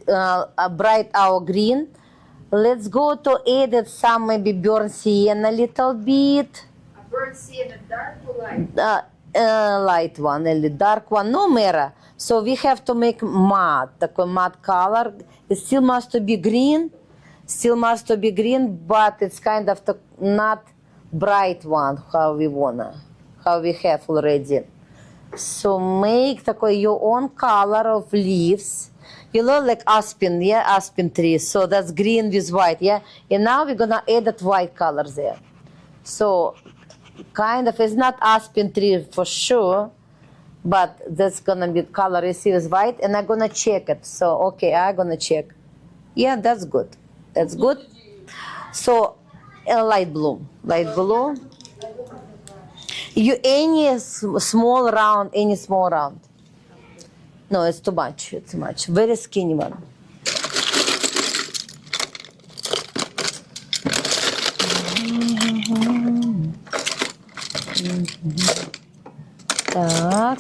our green. Let's go to edit some maybe burnt sienna a little bit. Burnt sienna, dark or light? Light one, a dark one, no matter. So we have to make matte, такой matte color. It still must to be green, but it's kind of not bright one how we have already. So make такой your own color of leaves. You know, like aspen, yeah, aspen trees. So that's green with white, yeah. And now we're gonna add that white color there. So kind of, it's not aspen tree for sure, but that's gonna be color you see with white, and I'm gonna check it. So okay, I'm gonna check. Yeah, that's good. That's good. So light blue. You any small round. No, it's too much. It's too much. Very skinny one. Так.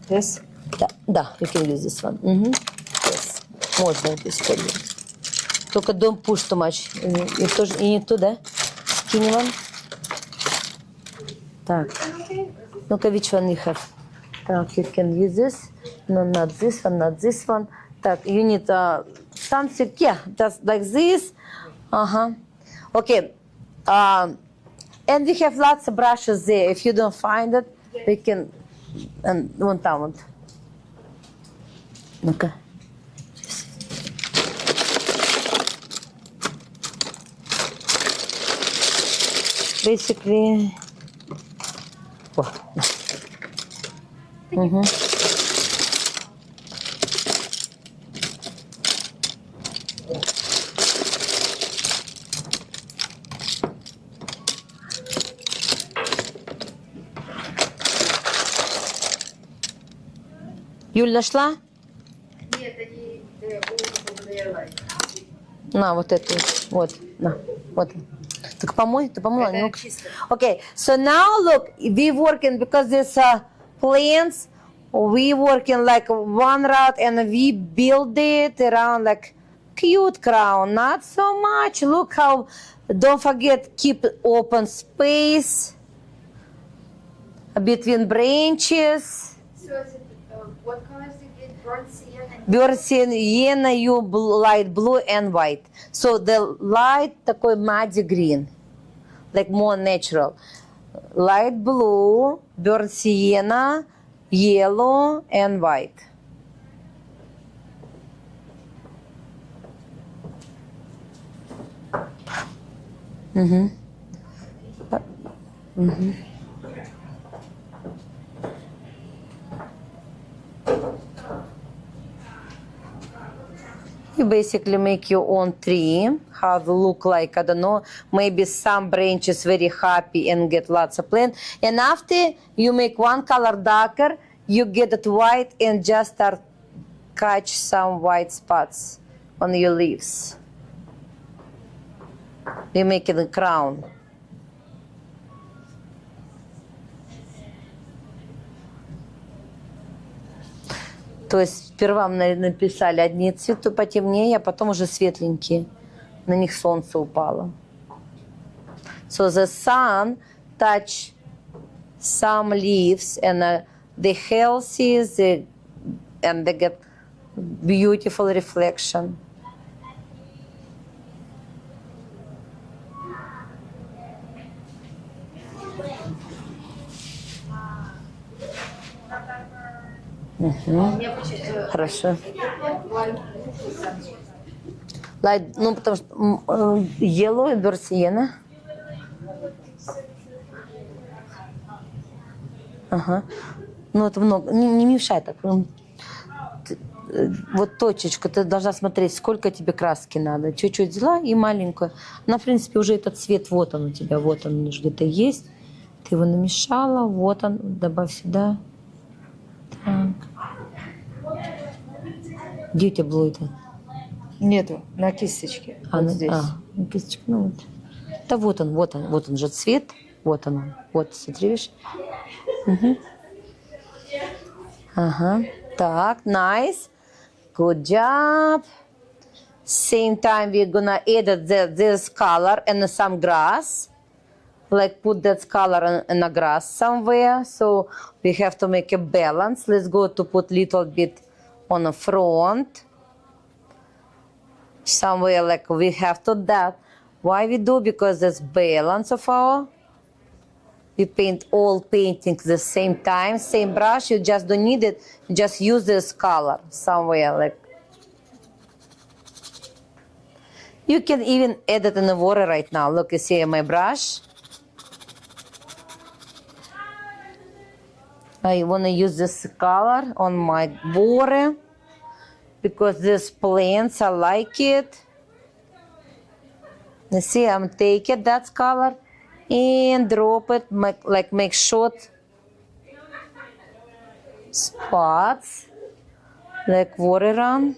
Yes. Да, you can use this one. Yes. Можно это использовать. Только don't push too much. И не туда. Skinny one. Так. Ну-ка, which one you have? Так, you can use this. No, not this one. Так, you need something, yeah, just like this. Okay. And we have lots of brushes there. If you don't find it, we can, and one time. Ну-ка. Basically, Юль, нашла? Нет, они light. На, вот эту. Вот, на, вот. Так помой, ты помыла? Это Ну, чисто. okay, so now look, we working, because there's plants, we working like one route and we build it around like cute crown, not so much. Look how, don't forget, keep open space between branches. So is it, what colors did you get? Burnt sienna? Burnt sienna, you light blue and white. So the light такой muddy green, like more natural. Light blue, burnt sienna, yellow and white. You basically make your own tree, how it look like, I don't know, maybe some branches very happy and get lots of plant. And after you make one color darker, you get it white and just start catch some white spots on your leaves. You make it a crown. То есть сперва мы написали одни цветы потемнее, а потом уже светленькие. На них солнце упало. So the sun touch some leaves and they healthy, and they get beautiful reflection. Хорошо. Light, ну, потому что yellow и burnt sienna. Ага. Ну, это много. Не мешай так. вот точечку, ты должна смотреть, сколько тебе краски надо. Чуть-чуть взяла и маленькую. Она, в принципе, уже этот цвет, вот он у тебя, вот он уже где-то есть. Ты его намешала, вот он, добавь сюда. Так. Где у тебя было это? Нету, на кисточке. Вот здесь. На кисточку, ну вот. Да вот он же цвет. Вот он. Вот, смотри, видишь? Угу. Ага. Так, nice. Good job. Same time we're gonna add this color and some grass. Like put that color in a grass somewhere. So we have to make a balance. Let's go to put little bit on the front. Somewhere like we have to that. Why we do? Because that's balance of our. We paint all paintings the same time, same brush. You just don't need it. You just use this color somewhere like. You can even add it in the water right now. Look, you see my brush. I want to use this color on my water because these plants, I like it. You see, I'm taking that color and drop it, make short spots, like water run.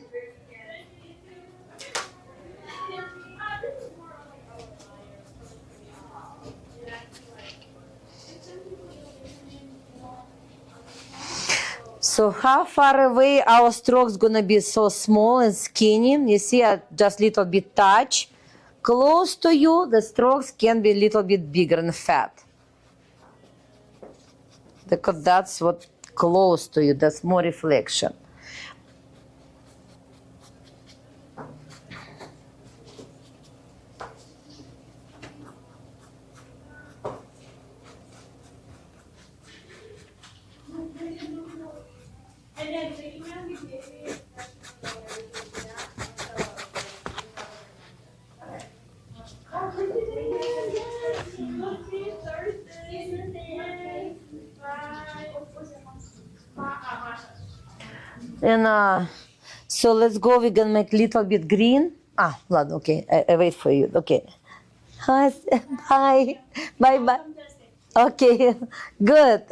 So how far away our strokes gonna be so small and skinny? You see, I just little bit touch. Close to you, the strokes can be a little bit bigger and fat. Because that's what close to you, that's more reflection. And so let's go, we're gonna make little bit green. Ладно, okay, I wait for you, okay. Hi, bye. Okay, good.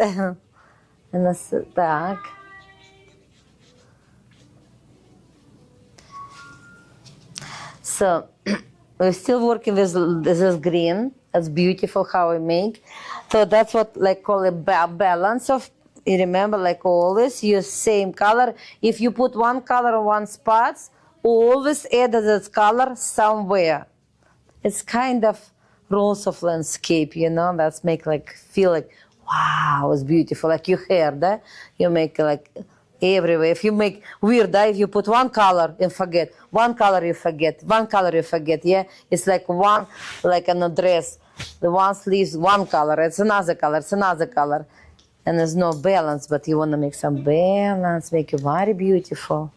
Так. So, we're still working with this green. That's beautiful how we make. So that's what like call a balance of. You remember, like always, use same color. If you put one color on one spot, always add this color somewhere. It's kind of rules of landscape, you know. That's make like feel like wow, it's beautiful. Like your hair, that you make like everywhere. If you make weird, if you put one color and forget, one color you forget, one color you forget. Yeah, it's like one, like an dress. The one sleeves one color, it's another color, it's another color. And there's no balance, but you want to make some balance, make it very beautiful,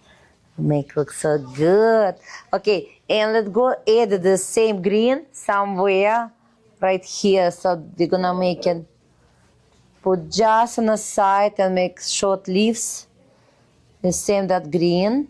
make look so good. Okay, and let's go add the same green somewhere right here. So we're gonna make it, put just on the side and make short leaves. The same that green.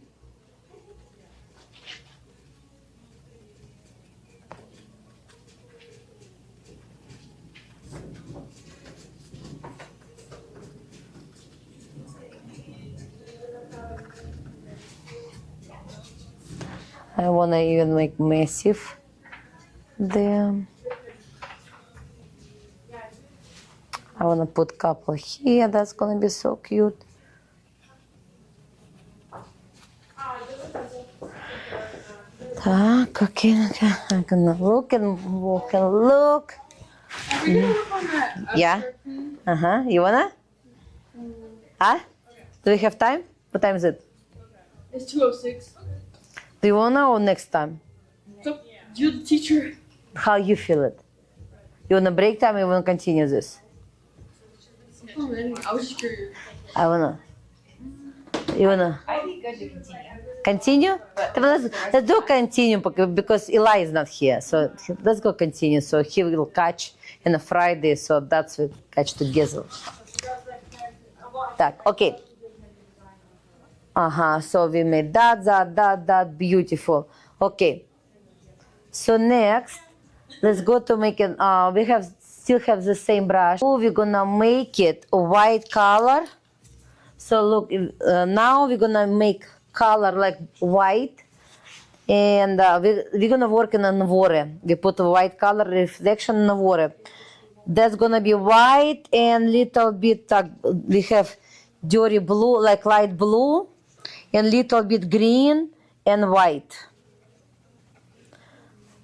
I want to even make massive there. I want to put couple here. That's going to be so cute. Так, okay. I'm going to look and walk and look. Are we gonna work on that? Yeah. Uh-huh. You want to? Do we have time? What time is it? It's 2:06. Do you want to or next time? So you're the teacher. How you feel it? You want to break time or you want to continue this? I'm ready. I was just curious. I want to. You want to? I'd be good to continue. Continue? Let's do continue because Eli is not here. So let's go continue. So he will catch on a Friday. So that's we catch together. Так, okay. So we made that, beautiful. Okay. So next, let's go to make it, we still have the same brush. Oh, we're gonna make it a white color. So look, now we're gonna make color like white. And we're gonna work in a water. We put a white color reflection in the water. That's gonna be white and little bit, we have dirty blue, like light blue, and little bit green and white.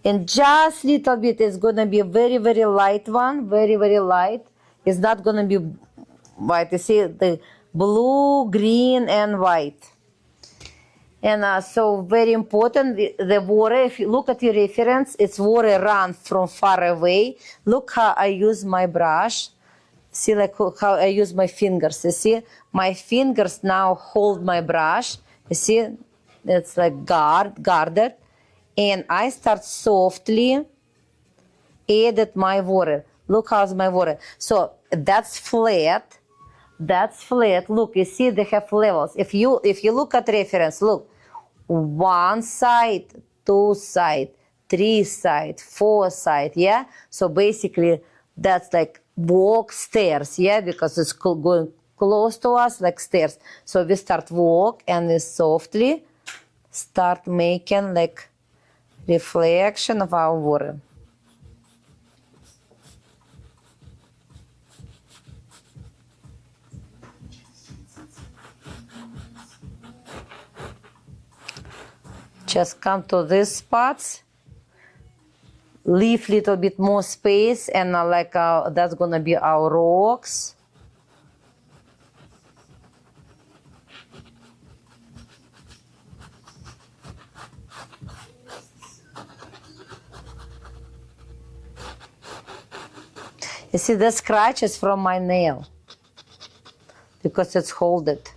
And just little bit is gonna be a very, very light one, very, very light. It's not gonna be white. You see the blue, green, and white. And so very important, the water, if you look at your reference, it's water run from far away. Look how I use my brush. See like how I use my fingers. You see, my fingers now hold my brush. You see, it's like guarded. And I start softly added my water. Look how's my water. So that's flat. That's flat. Look, you see they have levels. If you look at reference, look, 1 side, 2 side, 3 side, 4 side, yeah? So basically that's like walk stairs, yeah? Because it's going close to us like stairs. So we start walk and we softly start making like reflection of our water. Just come to these spots, leave little bit more space, and that's gonna be our rocks. You see the scratches from my nail because it's holded.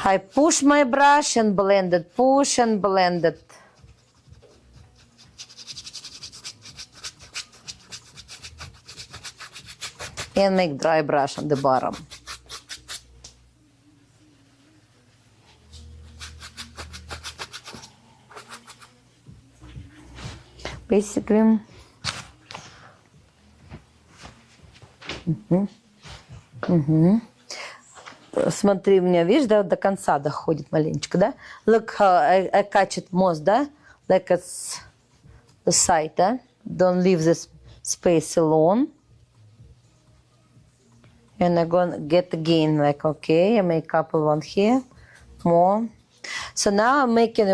I push my brush and blend it, push and blend it. And make dry brush on the bottom. Basically. Смотри, у меня, видишь, да, до конца доходит маленечко, да? Look how I catch it most, да? Like it's the side, да? Don't leave this space alone. And I'm gonna get again, like, okay, I make a couple one here, more. So now I'm making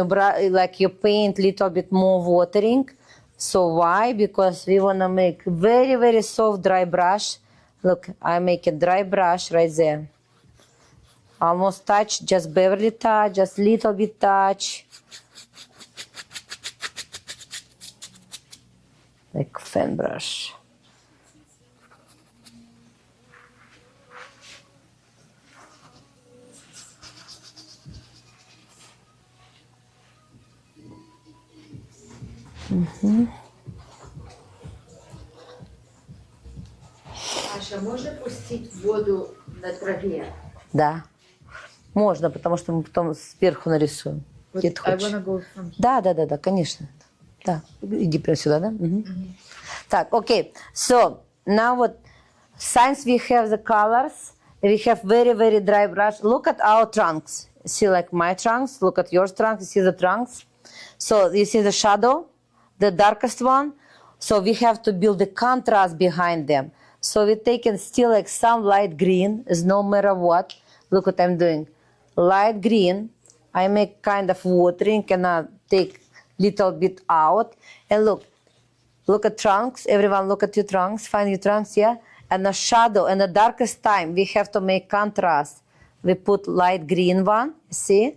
like you paint little bit more watering. So why? Because we wanna make very, very soft dry brush. Look, I make a dry brush right there. Almost touch, just barely touch, just little bit touch. Like fan brush. Маша, можно пустить воду на траве? Да. Можно, потому что мы потом сверху нарисуем. Где ты хочешь. Да, конечно. Да. Иди прямо сюда, да? Так, okay. So, now what? Since we have the colors, we have very, very dry brush. Look at our trunks. See like my trunks, look at your trunks, you see the trunks. So you see the shadow, the darkest one. So we have to build the contrast behind them. So we're taking still like some light green, is no matter what. Look what I'm doing. Light green, I make kind of watering, and I take little bit out. And look at trunks. Everyone look at your trunks, find your trunks, yeah? And the shadow, and the darkest time, we have to make contrast. We put light green one, see?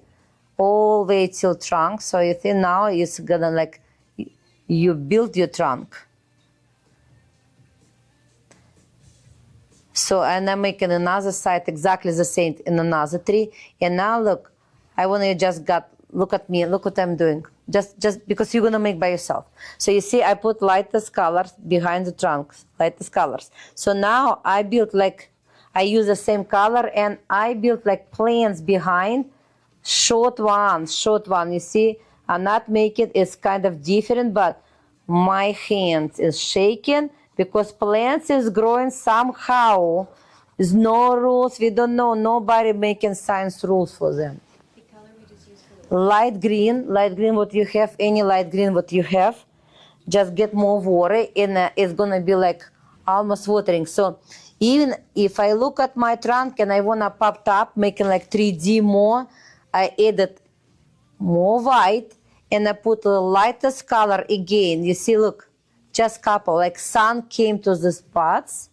All the way till trunk. So you see now it's gonna like, you build your trunk. So, and I'm making another side exactly the same in another tree. And now look, I want to just got look at me, look what I'm doing. Just because you're gonna make by yourself. So you see, I put lightest colors behind the trunks, lightest colors. So now I built like, I use the same color and I built like plants behind, short one. You see, I'm not making it's kind of different, but my hands is shaking because plants is growing somehow. There's no rules. We don't know. Nobody making science rules for them. Light green, what you have, any light green what you have, just get more water and it's gonna be like almost watering. So even if I look at my trunk and I wanna pop up, making like 3D more, I added more white and I put the lightest color again. You see, look, just couple, like sun came to the spots.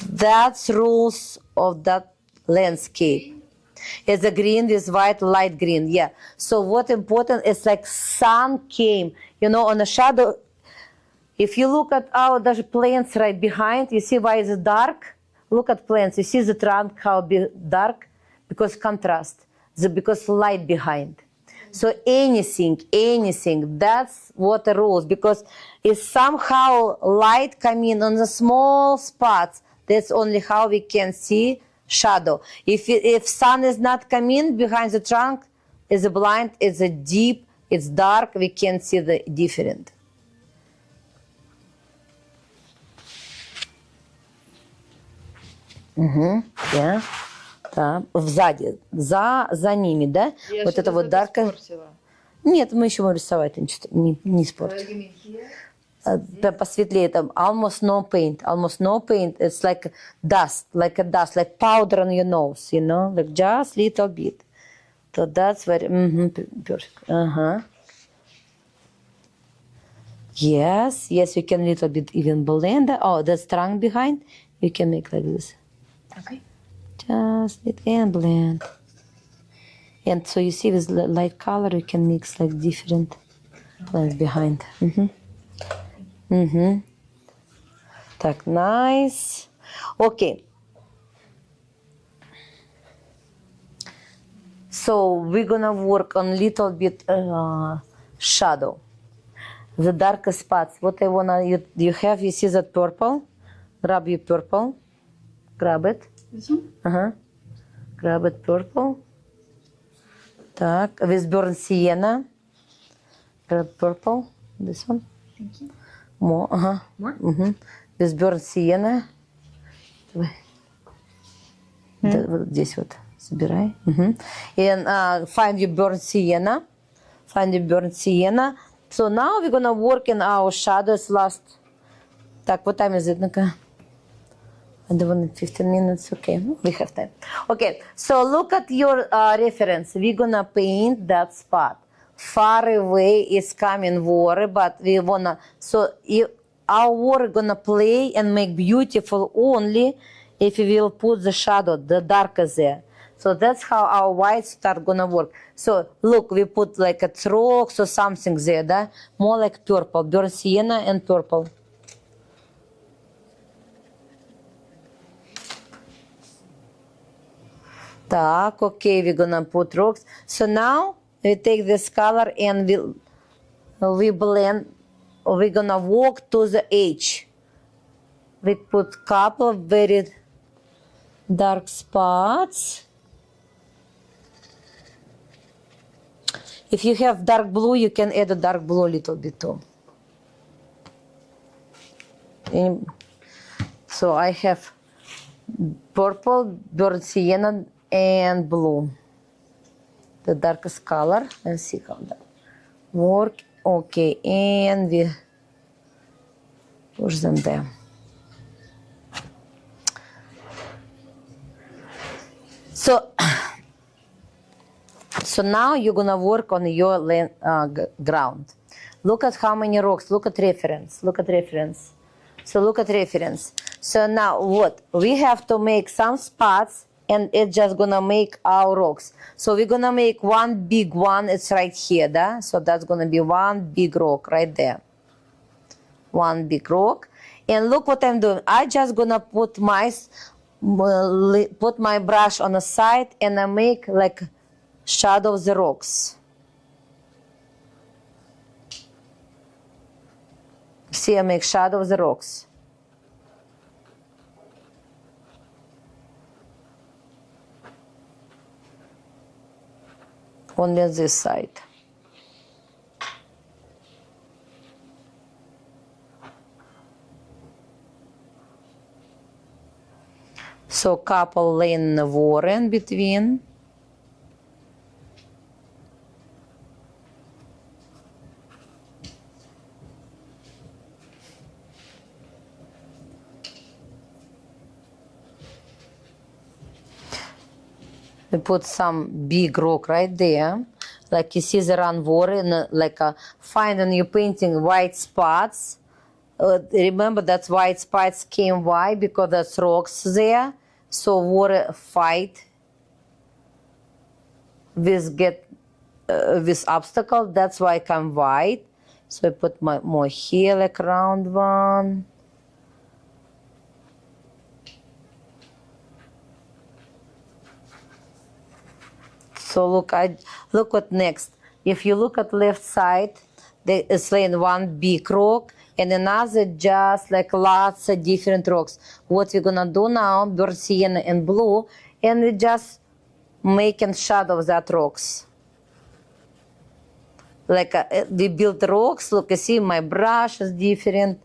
That's rules of that landscape. It's a green with white, light green, yeah. So what important is like sun came, you know, on the shadow. If you look at our plants right behind, you see why it's dark? Look at plants, you see the trunk how dark? Because contrast, because light behind. So anything, that's what the rules, because if somehow light come in on the small spots, that's only how we can see shadow. If sun is not coming behind the trunk, it's a blind, it's a deep, it's dark, we can't see the different. Yeah. Да. Сзади, за ними, да? Я вот это вот dark. Нет, мы еще можем рисовать, не испортим. Посветлее там, almost no paint. It's like dust, like powder on your nose, you know, like just little bit. So that's very perfect. Yes, you can little bit even blend. Oh, that's trunk behind. You can make like this. Okay. Just it and blend. And so you see with light color, you can mix like different plants behind. Так, nice. Okay. So we're gonna work on little bit shadow. The darkest spots. What I wanna, you have, you see that purple? Grab your purple. Grab it. This one? Grab it purple. Так, with burnt sienna. Grab purple. This one. Thank you. More, More? With burnt sienna. Давай. Вот здесь вот собирай. And find your burnt sienna. So now we're gonna work in our shadows last. Так, what time is it, Nika? I don't want 15 minutes. Okay, we have time. Okay, so look at your reference. We're gonna paint that spot. Far away is coming water, but we wanna, so our water gonna play and make beautiful only if we will put the shadow, the darker there. So that's how our whites start gonna work. So look, we put like a rocks or something there, да? More like purple, burnt sienna and purple. Так, okay, we're gonna put rocks. So now we take this color and we blend. We're gonna walk to the edge. We put couple of very dark spots. If you have dark blue, you can add a dark blue a little bit too. So I have purple, burnt sienna, and blue. The darkest color. Let's see how that work. Okay, and we push them there. So now you're gonna work on your ground. Look at how many rocks. Look at reference. So look at reference. So now what? We have to make some spots and it's just gonna make our rocks. So we're gonna make one big one, it's right here, да? So that's gonna be one big rock right there. One big rock. And look what I'm doing. I just gonna put my put my brush on the side and I make like shadow of the rocks. See, I make shadow of the rocks. Only on this side. So couple lane water in between. We put some big rock right there. Like you see the run water, and like find when you're painting white spots. Remember that white spots came why? Because there's rocks there. So water fight with with obstacle. That's why I come white. So I put my more here like round one. So look what next. If you look at left side, there is laying one big rock and another just like lots of different rocks. What we're gonna do now, burnt sienna and blue, and we just making shadow of that rocks. Like we build rocks. Look, you see my brush is different.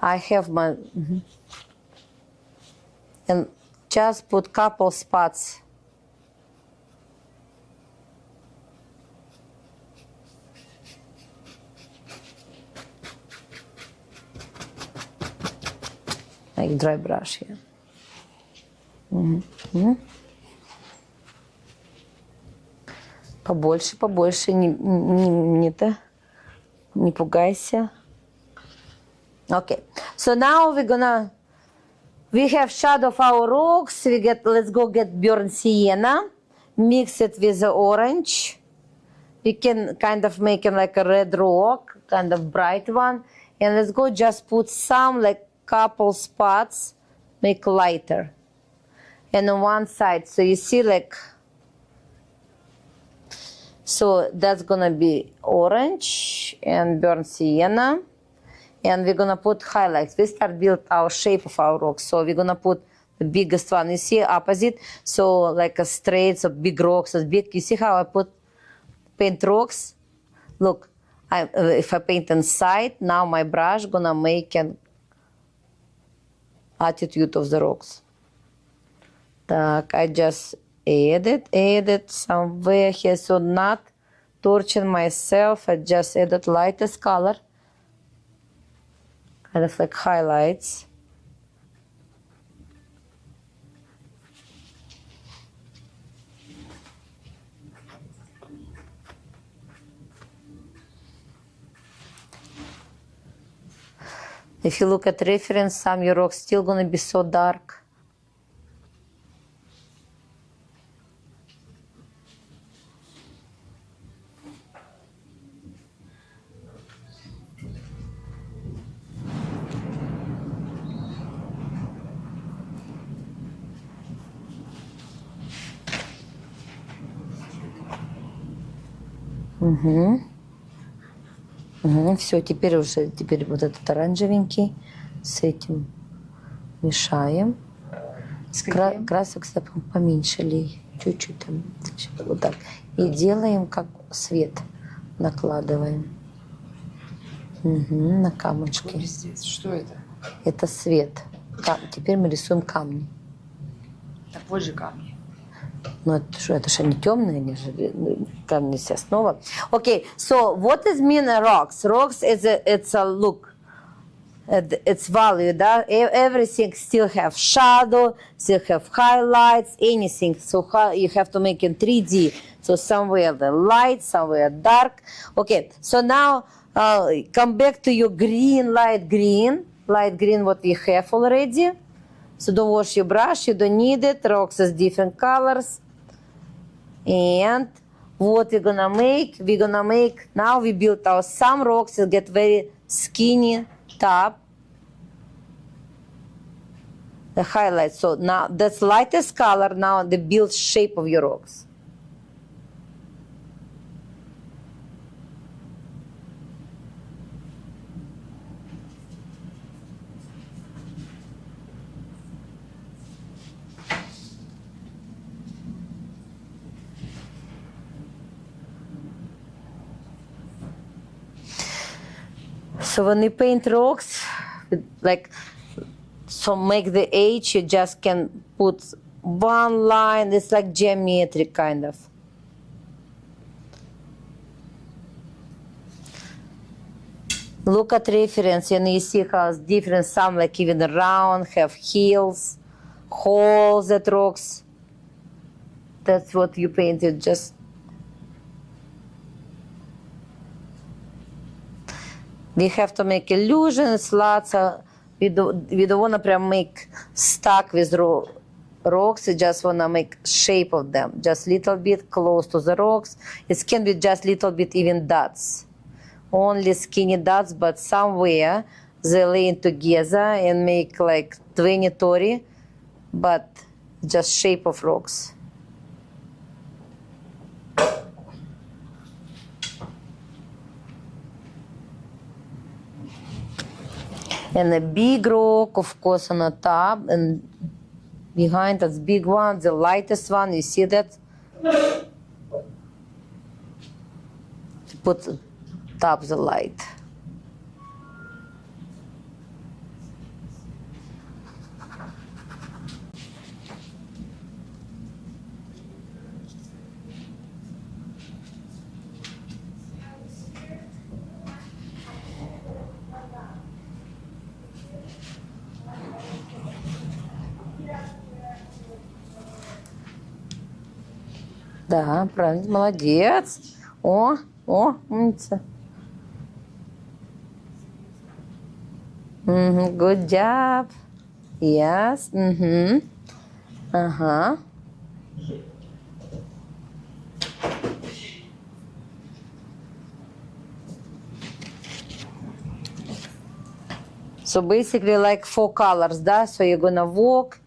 I have my, and just put couple spots. Like dry brush here. Побольше, побольше, не пугайся. Okay, so now we have shadow of our rocks. Let's go get burnt sienna, mix it with the orange. We can kind of make it like a red rock, kind of bright one. And let's go just put some like couple spots, make lighter. And on one side, so you see like, so that's gonna be orange and burnt sienna. And we're gonna put highlights. We start build our shape of our rocks. So we're gonna put the biggest one. You see opposite? So like a straight, so big rocks, as big. You see how I paint rocks? Look, if I paint inside, now my brush gonna make an attitude of the rocks. Так, I just added somewhere here. So not torching myself, I just added lightest color. Kind of like highlights. If you look at reference, some your rocks still gonna be so dark. Все, теперь вот этот оранжевенький с этим мешаем. Красок, кстати, поменьше лей, чуть-чуть там, вот так. И делаем как свет, накладываем. На камушки. Что это? Это свет. Теперь мы рисуем камни. Это позже камни. Ну, это же не темные, они же камни все основа. Okay, so what is mean rocks? Rocks it's a look, it's value, да? Everything still have shadow, still have highlights, anything. So you have to make in 3D. So somewhere the light, somewhere dark. Okay, so now come back to your green, light green what we have already. So don't wash your brush, you don't need it. Rocks is different colors. And what we're gonna make? Now we built our some rocks and get very skinny top. The highlight. So now that's lightest color. Now the build shape of your rocks. So when you paint rocks, like, so make the edge, you just can put one line. It's like geometric kind of. Look at reference and you see how it's different. Some like even round, have hills, holes at rocks. That's what you painted. Just we have to make illusions, lots of, we don't want to prям make stuck with rocks, we just want to make shape of them, just little bit close to the rocks. It can be just little bit even dots, only skinny dots, but somewhere they lay together and make like 20, 30, but just shape of rocks. And a big rock, of course, on the top, and behind that's big one, the lightest one. You see that? Put top the light. Да, правильно, молодец. О, умница. Good job. Yes. Ага. So basically like 4 colors, да? So you're gonna walk.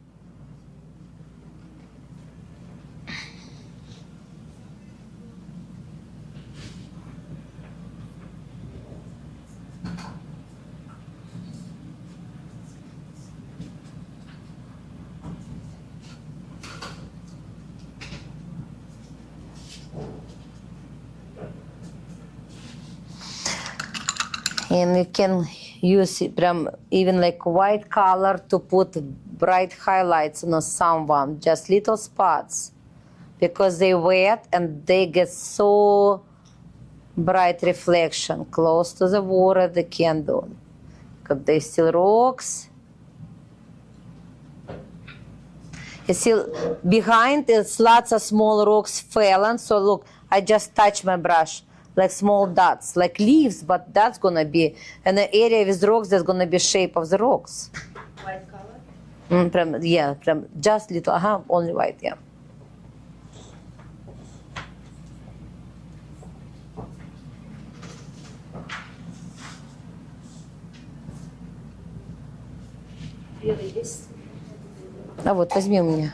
And you can use it, even like white color to put bright highlights on someone, just little spots, because they wet and they get so bright reflection close to the water. They can do, because they still rocks. You see, behind is lots of small rocks fallen. So look, I just touch my brush. Like small dots, like leaves, but that's gonna be in the area with rocks. That's gonna be shape of the rocks. White color? Yeah, just little. Only white. Yeah. Really is. А вот возьми у меня,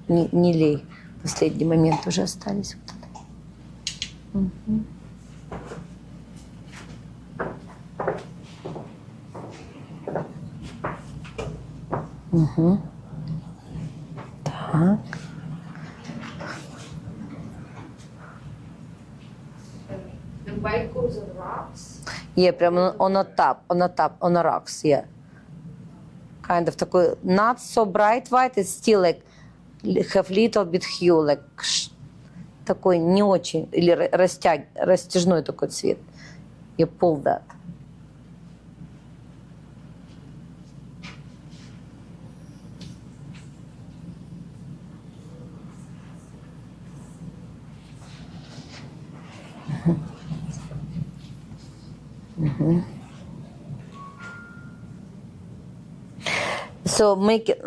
не лей. Последний момент уже остались. Так. The white goes on the rocks. Yeah, прямо on the rocks, yeah. Kind of такой, not so bright white, it's still like have little bit hue, like такой не очень, или растяжной такой цвет. You pull that. So make it,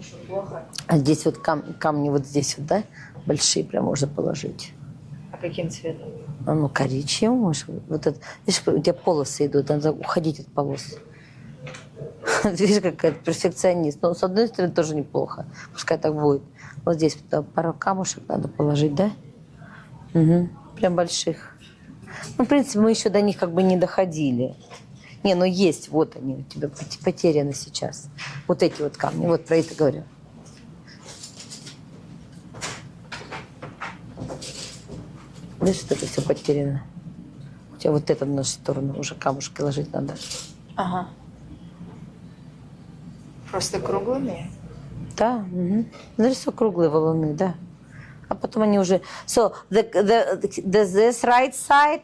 Что, плохо? А здесь вот камни вот здесь вот, да? Большие прям можно положить. А каким цветом? А ну, коричневый, может. Вот это. Видишь, у тебя полосы идут, надо уходить от полос. Видишь, какая-то перфекционист. Но с одной стороны тоже неплохо. Пускай так будет. Вот здесь вот, пару камушек надо положить, да? Угу. Прям больших. Ну, в принципе, мы еще до них как бы не доходили. Не, ну есть, вот они у тебя потеряны сейчас. Вот эти вот камни, вот про это говорю. Видишь, что это все потеряно? У тебя вот это в нашу сторону уже камушки ложить надо. Ага. Просто круглыми? Да, угу. Нарисуй круглые валуны, да. А потом они уже... So, this right side,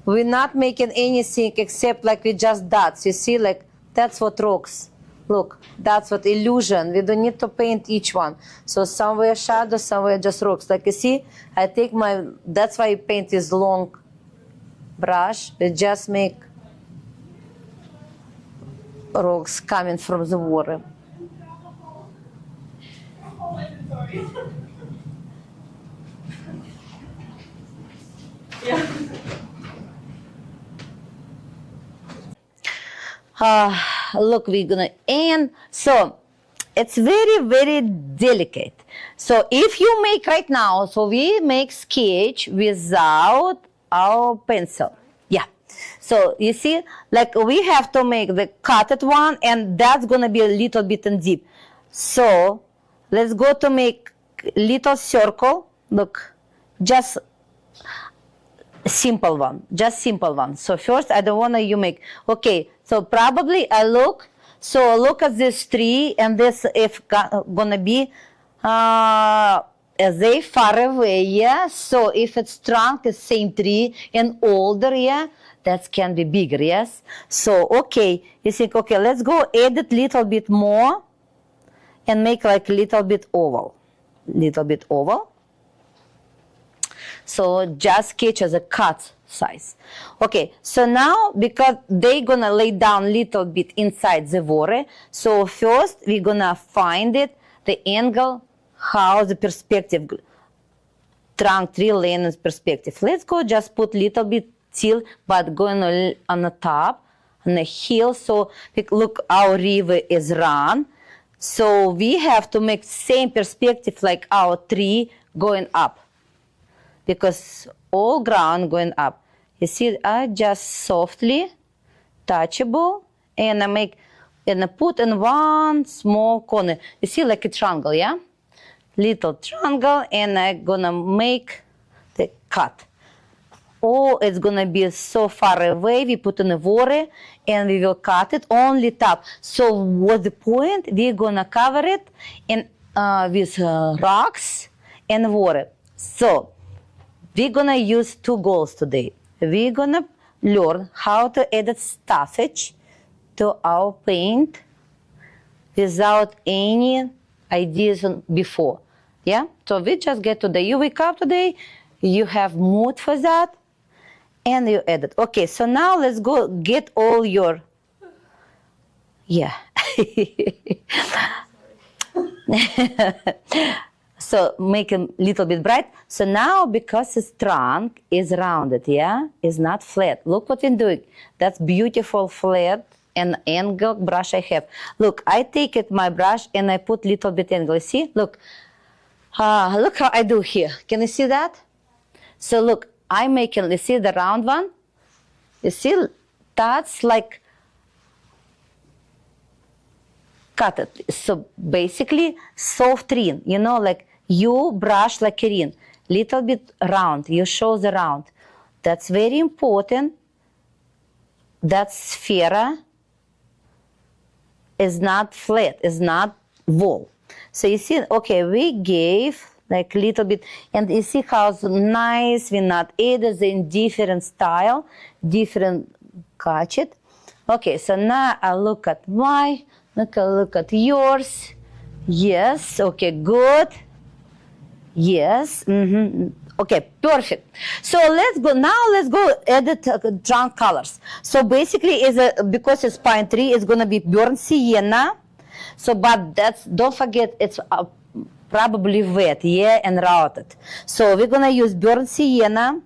we're not making anything except like we just dots. You see, like, that's what rocks. Look, that's what illusion. We don't need to paint each one. So somewhere shadow, somewhere just rocks. Like you see, I take my... That's why I paint this long brush. We just make rocks coming from the water. Look, we're gonna, and so it's very, very delicate. So if you make right now, so we make sketch without our pencil. Yeah. So you see, like we have to make the cutted one, and that's gonna be a little bit in deep. So let's go to make little circle. Look, just simple one, just simple one. So first, I don't want you make, okay, so probably I look, so look at this tree, and this if gonna be they far away, yeah. So if it's trunk is same tree and older, yeah, that can be bigger, yes. So okay, you think, okay, let's go edit little bit more and make like little bit oval. So just sketch as a cut size. Okay, so now because they gonna lay down little bit inside the water, so first we're gonna find it, the angle, how the perspective, trunk tree laying in perspective. Let's go just put little bit tilt, but going on the top, on the hill, so look, our river is run. So we have to make same perspective like our tree going up, because all ground going up. You see, I just softly touchable, and I make, and I put in one small corner. You see, like a triangle, yeah? Little triangle, and I'm gonna make the cut. Oh, it's gonna be so far away. We put in the water, and we will cut it only top. So what's the point? We're gonna cover it in with rocks and water. So we're gonna use two goals today. We're gonna learn how to add stuffage to our paint without any ideas before. Yeah? So we just get today. You wake up today, you have mood for that, and you edit. Okay, so now let's go get all your, yeah. So make a little bit bright. So now because its trunk is rounded, yeah, it's not flat. Look what I'm doing. That's beautiful flat and angle brush I have. Look, I take it my brush and I put little bit angle. See, look, look how I do here. Can you see that? So look, I'm making, you see the round one? You see, that's like cut it. So basically soft ring, you know, like you brush like a ring, little bit round, you show the round. That's very important. That sphere is not flat, is not wall. So you see, okay, we gave like little bit, and you see how nice we not added in different style, different gadget. Okay, so now I look at look at yours. Yes, okay, good. Yes. Okay, perfect. So let's go now. Let's go edit trunk colors. So basically, because it's pine tree, it's gonna be burnt sienna. So, but don't forget it's probably wet, yeah, and routed. So we're gonna use burnt sienna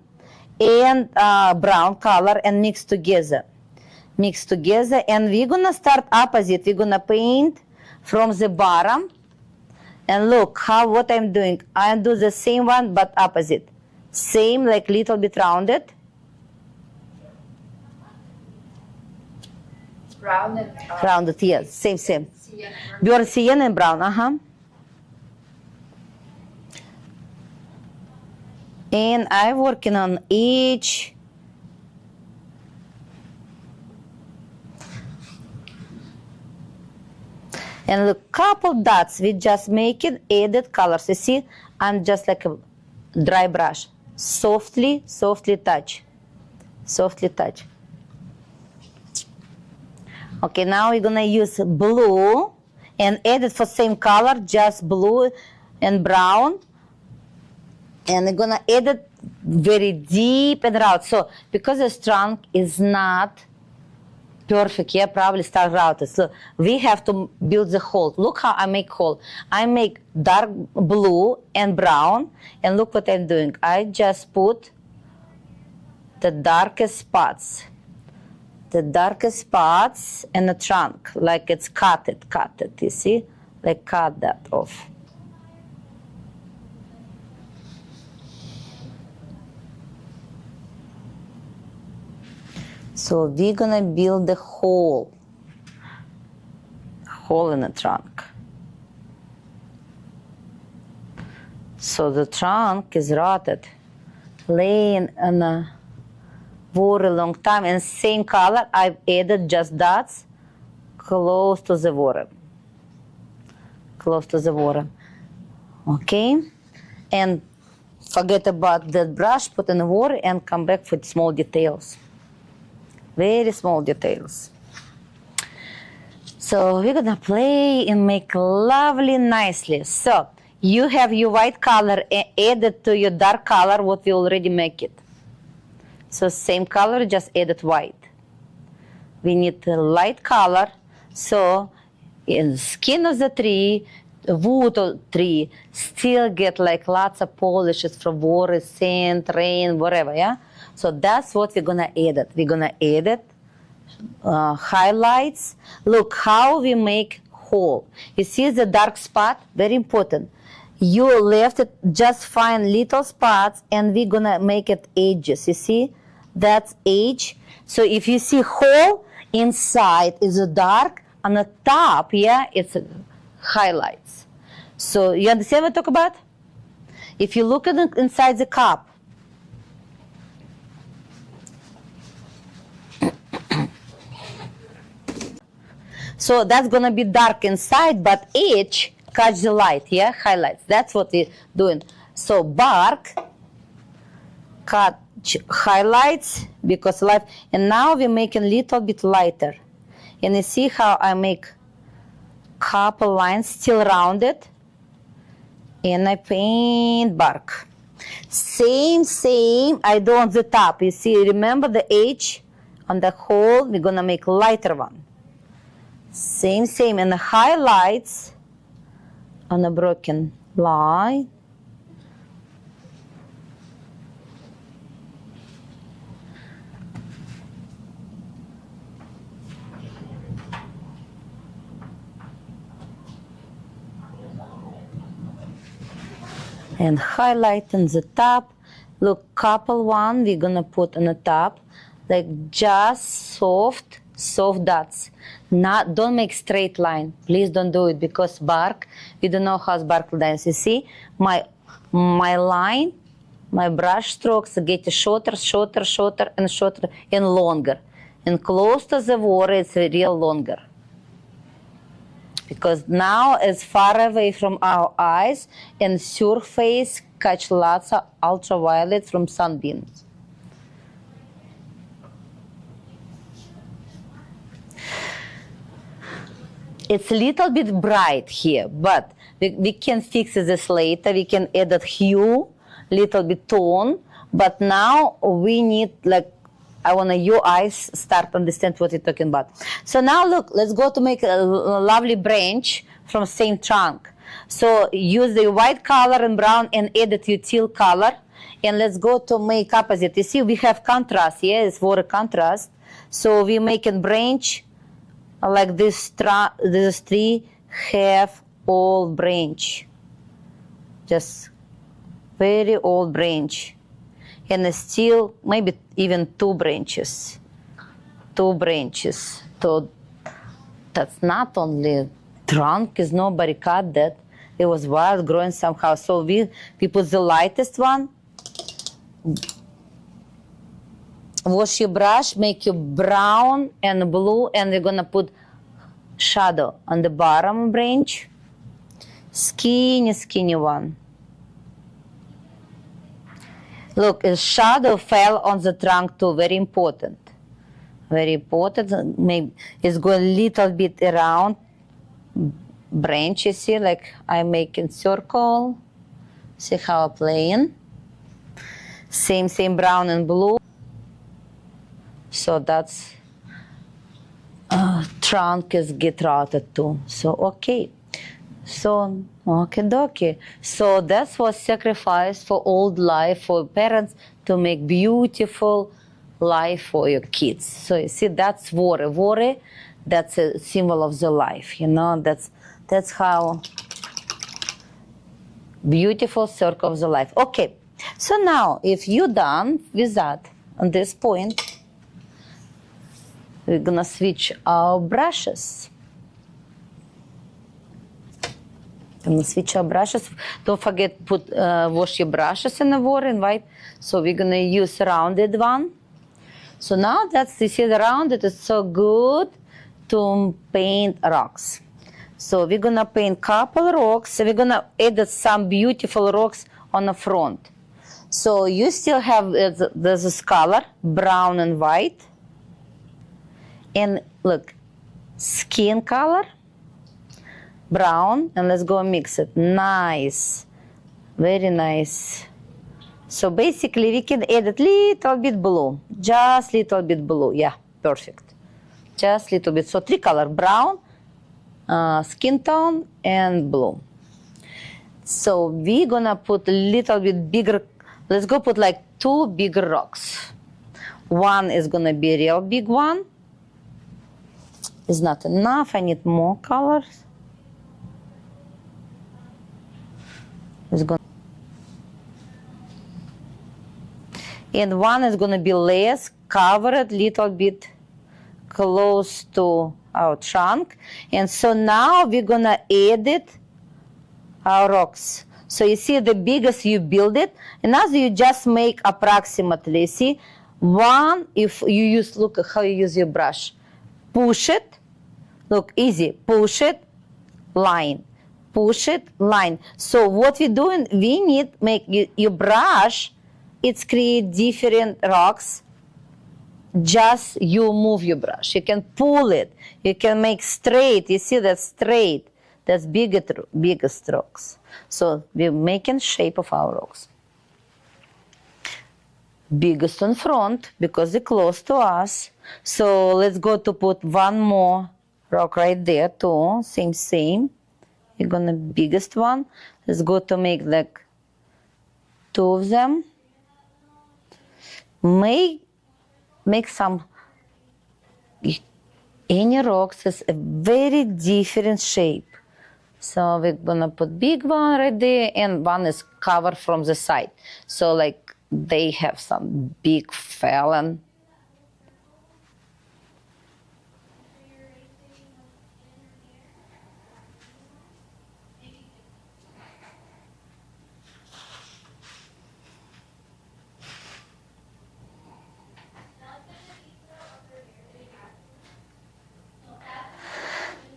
and brown color and mix together. And we're gonna start opposite. We're gonna paint from the bottom. And look what I'm doing. I do the same one but opposite. Same, like little bit rounded. Brown and Rounded, yes, same. sienna. Burnt sienna and brown, And I'm working on each. And look, couple dots, we just make it, added colors. You see, I'm just like a dry brush. Softly touch. Okay, now we're gonna use blue and add it for same color, just blue and brown. And we're gonna add it very deep and round. So because the trunk is not perfect, yeah, probably start routed. So we have to build the hole. Look how I make hole. I make dark blue and brown, and look what I'm doing. I just put the darkest spots in the trunk, like it's cut it, you see? Like cut that off. So we're gonna build the hole in the trunk. So the trunk is rotted, laying in a very long time, and same color. I've added just dots close to the water. Okay, and forget about that brush. Put in the water and come back for small details. Very small details. So we're gonna play and make lovely, nicely. So you have your white color added to your dark color, what we already make it. So same color, just added white. We need a light color. So in the skin of the tree, wood of tree, still get like lots of polishes from water, sand, rain, whatever, yeah? So that's what we're gonna edit. We're gonna edit highlights. Look how we make hole. You see the dark spot? Very important. You left it, just find little spots, and we're gonna make it edges. You see? That's edge. So if you see hole, inside is a dark, on the top, yeah, it's highlights. So you understand what I talk about? If you look at inside the cup, so that's gonna be dark inside, but edge catch the light, yeah, highlights. That's what we're doing. So bark, catch highlights because light, and now we're making a little bit lighter. And you see how I make couple lines still rounded, and I paint bark. Same I do on the top. You see, remember the edge on the hole, we're gonna make lighter one. Same, and the highlights on a broken line. And highlight on the top. Look, couple one we're gonna put on the top, like just soft dots. Don't make straight line. Please don't do it, because bark, we don't know how bark lines. You see, my line, my brush strokes get shorter and longer. And close to the water, it's real longer. because now it's far away from our eyes and surface catch lots of ultraviolet from sunbeams. It's a little bit bright here, but we can fix this later. We can add a hue, little bit tone, but now we need, like, I want your eyes start understand what you're talking about. So now look, let's go to make a lovely branch from same trunk. So use the white color and brown and add it to teal color. And let's go to make opposite. You see, we have contrast, yeah, it's for a contrast. So we make a branch like this tree have old branch. Just very old branch. And still maybe even two branches. So that's not only trunk, is nobody cut that. It was wild growing somehow. So we put the lightest one. Wash your brush, make your brown and blue, and we're gonna put shadow on the bottom branch. Skinny one. Look, a shadow fell on the trunk too, very important. Very important. Maybe it's going a little bit around branch, you see, like I'm making circle. See how I'm playing. Same brown and blue. So that's trunk is get routed too. So okay. So okay dokie. So that was sacrifice for old life for parents to make beautiful life for your kids. So you see, that's worry. Worry, that's a symbol of the life. You know, that's how beautiful circle of the life. Okay. So now, if you're done with that, on this point, we're gonna switch our brushes. Don't forget put wash your brushes in the water and wipe. So we're gonna use rounded one. So now that's, you see the rounded is so good to paint rocks. So we're gonna paint couple rocks. So we're gonna add some beautiful rocks on the front. So you still have this color, brown and white. And look, skin color, brown, and let's go mix it. Nice, very nice. So basically we can add a little bit blue, just little bit blue. Yeah, perfect. Just little bit. So three color, brown, skin tone, and blue. So we're gonna put a little bit bigger. Let's go put like two bigger rocks. One is gonna be a real big one. It's not enough, I need more colors. And one is gonna be less, covered little bit close to our trunk. And so now we're gonna edit our rocks. So you see, the biggest you build it, and as you just make approximately, see, one, if you use, look how you use your brush. Push it, look, easy, push it, line, push it, line. So what we're doing, we need make your brush, it's create different rocks. Just you move your brush, you can pull it, you can make straight, you see that straight, that's biggest rocks. So we're making shape of our rocks. Biggest on front because they're close to us. So let's go to put one more rock right there too. Same. You're gonna biggest one. Let's go to make like two of them. Make some. Any rocks is a very different shape. So we're gonna put big one right there, and one is covered from the side. So like they have some big fallen.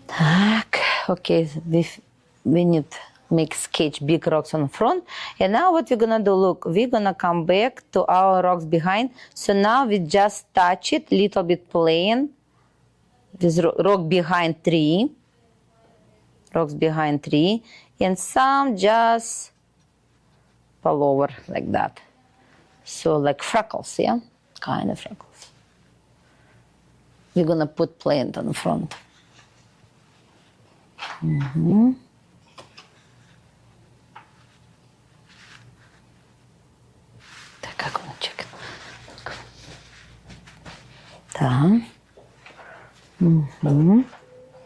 Так, Okay, we need make sketch big rocks on front. And now what we're gonna do, look, we're gonna come back to our rocks behind. So now we just touch it, little bit plain. This rock behind tree. Rocks behind tree. And some just fall over like that. So like freckles, yeah? Kind of freckles. We're gonna put plant on the front. Так, как он check? Так.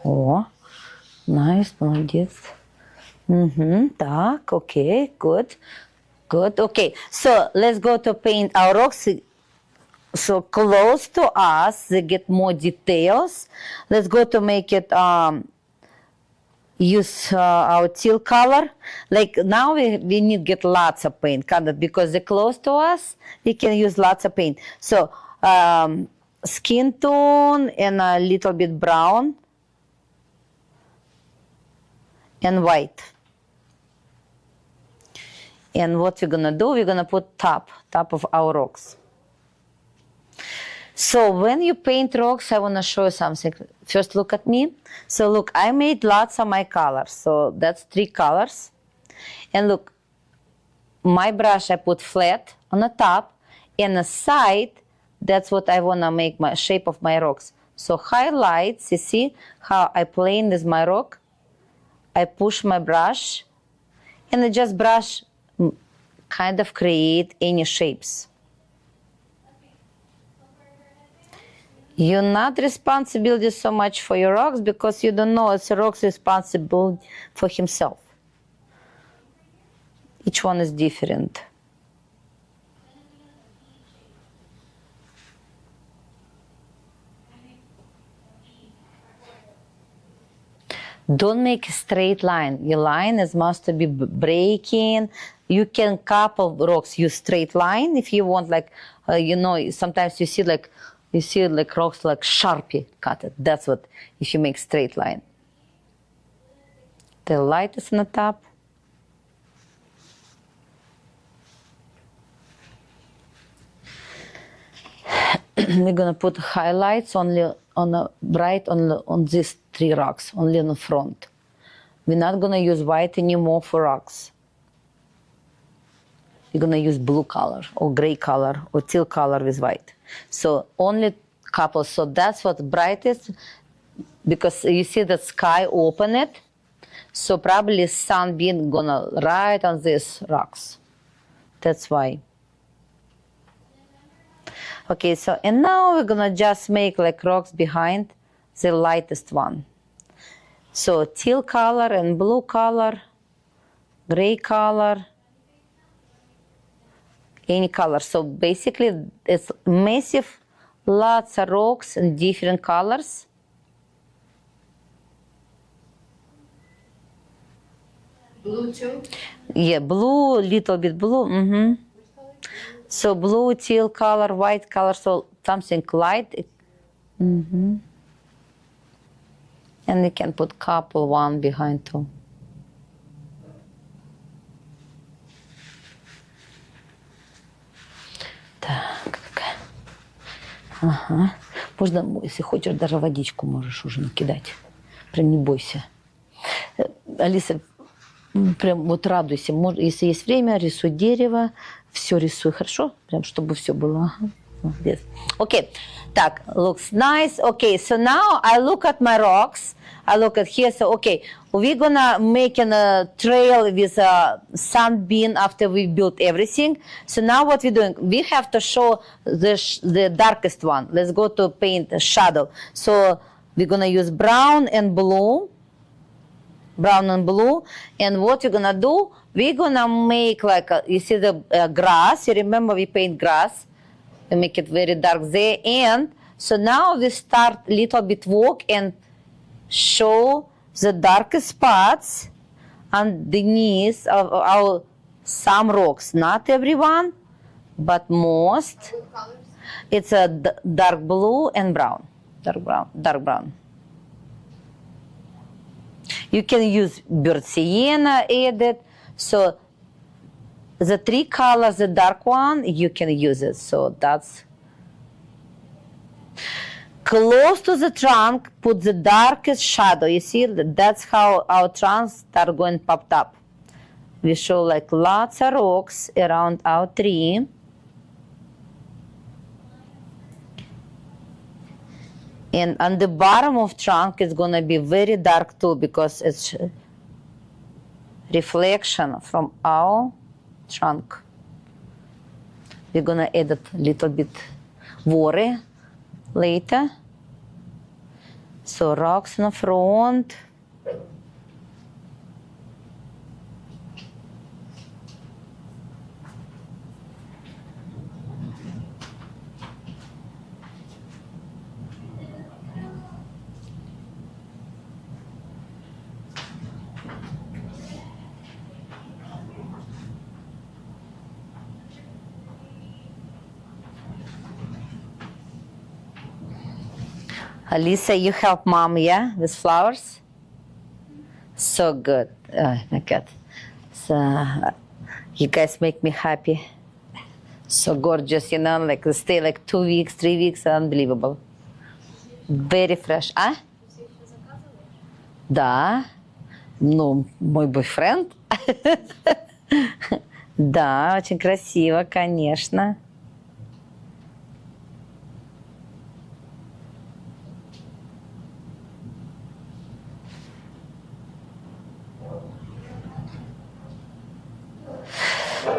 О, nice, молодец. Так, okay, good. Good, okay. So let's go to paint our rocks. So close to us, they get more details. Let's go to make it use our teal color. Like now we need get lots of paint, kind of, because they're close to us, we can use lots of paint. So skin tone and a little bit brown and white. And what we're gonna do, we're gonna put top of our rocks. So when you paint rocks, I want to show you something. First, look at me. So look, I made lots of my colors. So that's 3 colors. And look, my brush I put flat on the top, and the side, that's what I want to make my shape of my rocks. So highlights, you see how I plane with my rock? I push my brush, and I just brush, kind of create any shapes. You're not responsible so much for your rocks because you don't know it's a rock's responsible for himself. Each one is different. Don't make a straight line. Your line is must be breaking. You can couple rocks use straight line if you want, like sometimes you see like rocks like Sharpie cut it. That's what if you make straight line. The light is on the top. We're gonna put highlights only on the bright on these 3 rocks, only on the front. We're not gonna use white anymore for rocks. We're gonna use blue color or gray color or teal color with white. So only couple. So that's what brightest, because you see the sky open it. So probably sunbeam gonna right on these rocks. That's why. Okay, so and now we're gonna just make like rocks behind the lightest one. So teal color and blue color, gray color, any color. So basically it's massive, lots of rocks in different colors. Blue too? Yeah, blue, little bit blue. So blue, teal color, white color, so something light. And you can put couple one behind too. Так. Ага. Можно, если хочешь, даже водичку можешь уже накидать. Прям не бойся. Алиса, прям вот радуйся. Если есть время, рисуй дерево. Все рисуй, хорошо? Прям, чтобы все было. Yes. Okay. Так, looks nice. Okay, so now I look at my rocks. I look at here. So, okay, we're gonna make a trail with a sunbeam after we built everything. So now what we're doing, we have to show the darkest one. Let's go to paint a shadow. So we're gonna use brown and blue. Brown and blue. And what we're gonna do, we're gonna make like, you see the grass. You remember we paint grass. We make it very dark there. And so now we start little bit walk and show the darkest spots underneath of our some rocks. Not everyone, but most. What colors? It's a dark blue and brown. Dark brown. You can use bird sienna added. So the 3 colors, the dark one, you can use it. So that's close to the trunk, put the darkest shadow. You see, that's how our trunks start going popped up. We show like lots of rocks around our tree. And on the bottom of trunk is gonna be very dark too because it's reflection from our trunk. We're gonna add a little bit worry later. So rocks in the front. Lisa, you help mom, yeah, with flowers? So good. Oh my God. So, you guys make me happy. So gorgeous, you know, like stay like 2 weeks, 3 weeks, unbelievable. Very fresh. А? Да. Ну, мой бойфренд. Да, очень красиво, конечно.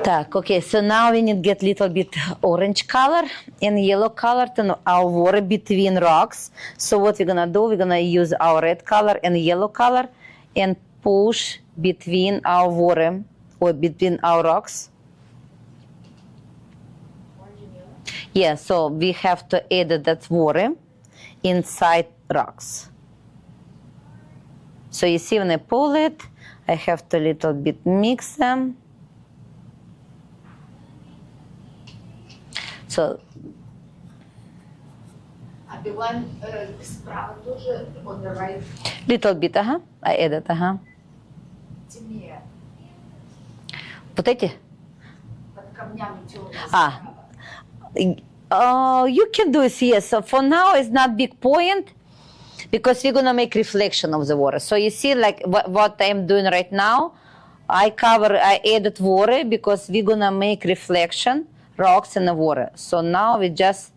Так, okay, so now we need to get little bit orange color and yellow color to our water between rocks. So what we're gonna do, we're gonna use our red color and yellow color and push between our water or between our rocks. Yeah, so we have to add that water inside rocks. So you see when I pull it, I have to little bit mix them. So, The one справа тоже on the right. Little bit, ага. I added, ага. Темнее. Вот эти? Под камнями темные. You can do it, yes. So for now, it's not big point because we're gonna make reflection of the water. So you see, like what I'm doing right now, I added water because we're gonna make reflection, rocks in the water. So now we just,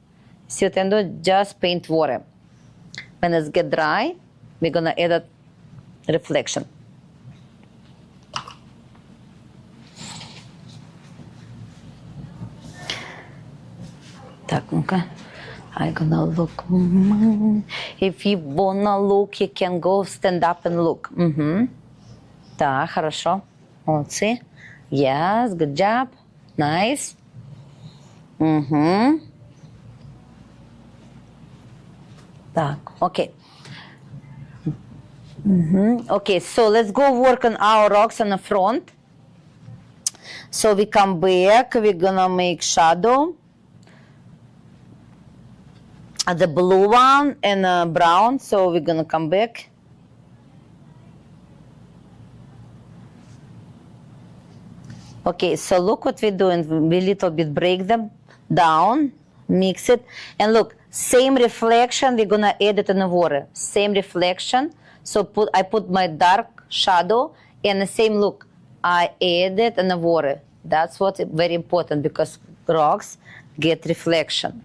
see what I'm doing? Just paint water. When it's get dry, we're gonna add a reflection. Так, ну-ка. I'm gonna look. If you wanna look, you can go stand up and look. Да, хорошо. Молодцы. Yes, good job. Nice. Так, okay. Okay, so let's go work on our rocks on the front. So we come back, we're gonna make shadow. The blue one and brown, so we're gonna come back. Okay, so look what we're doing. We little bit break them down, mix it, and look, same reflection, we're gonna add it in the water. Same reflection. So I put my dark shadow and the same look. I add it in the water. That's what's very important because rocks get reflection.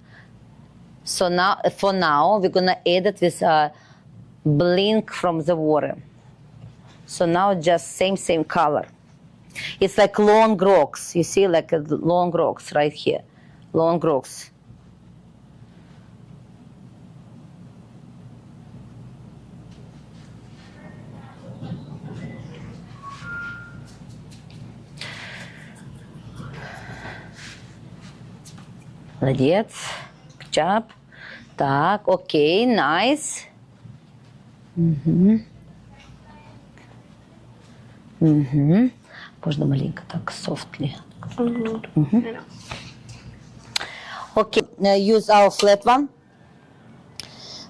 So now, for now, we're gonna add it with a blink from the water. So now just same color. It's like long rocks. You see, like long rocks right here. Long rocks. Молодец. Good job. Так, окей, nice. Можно маленько так, softly. Okay, now use our flat one.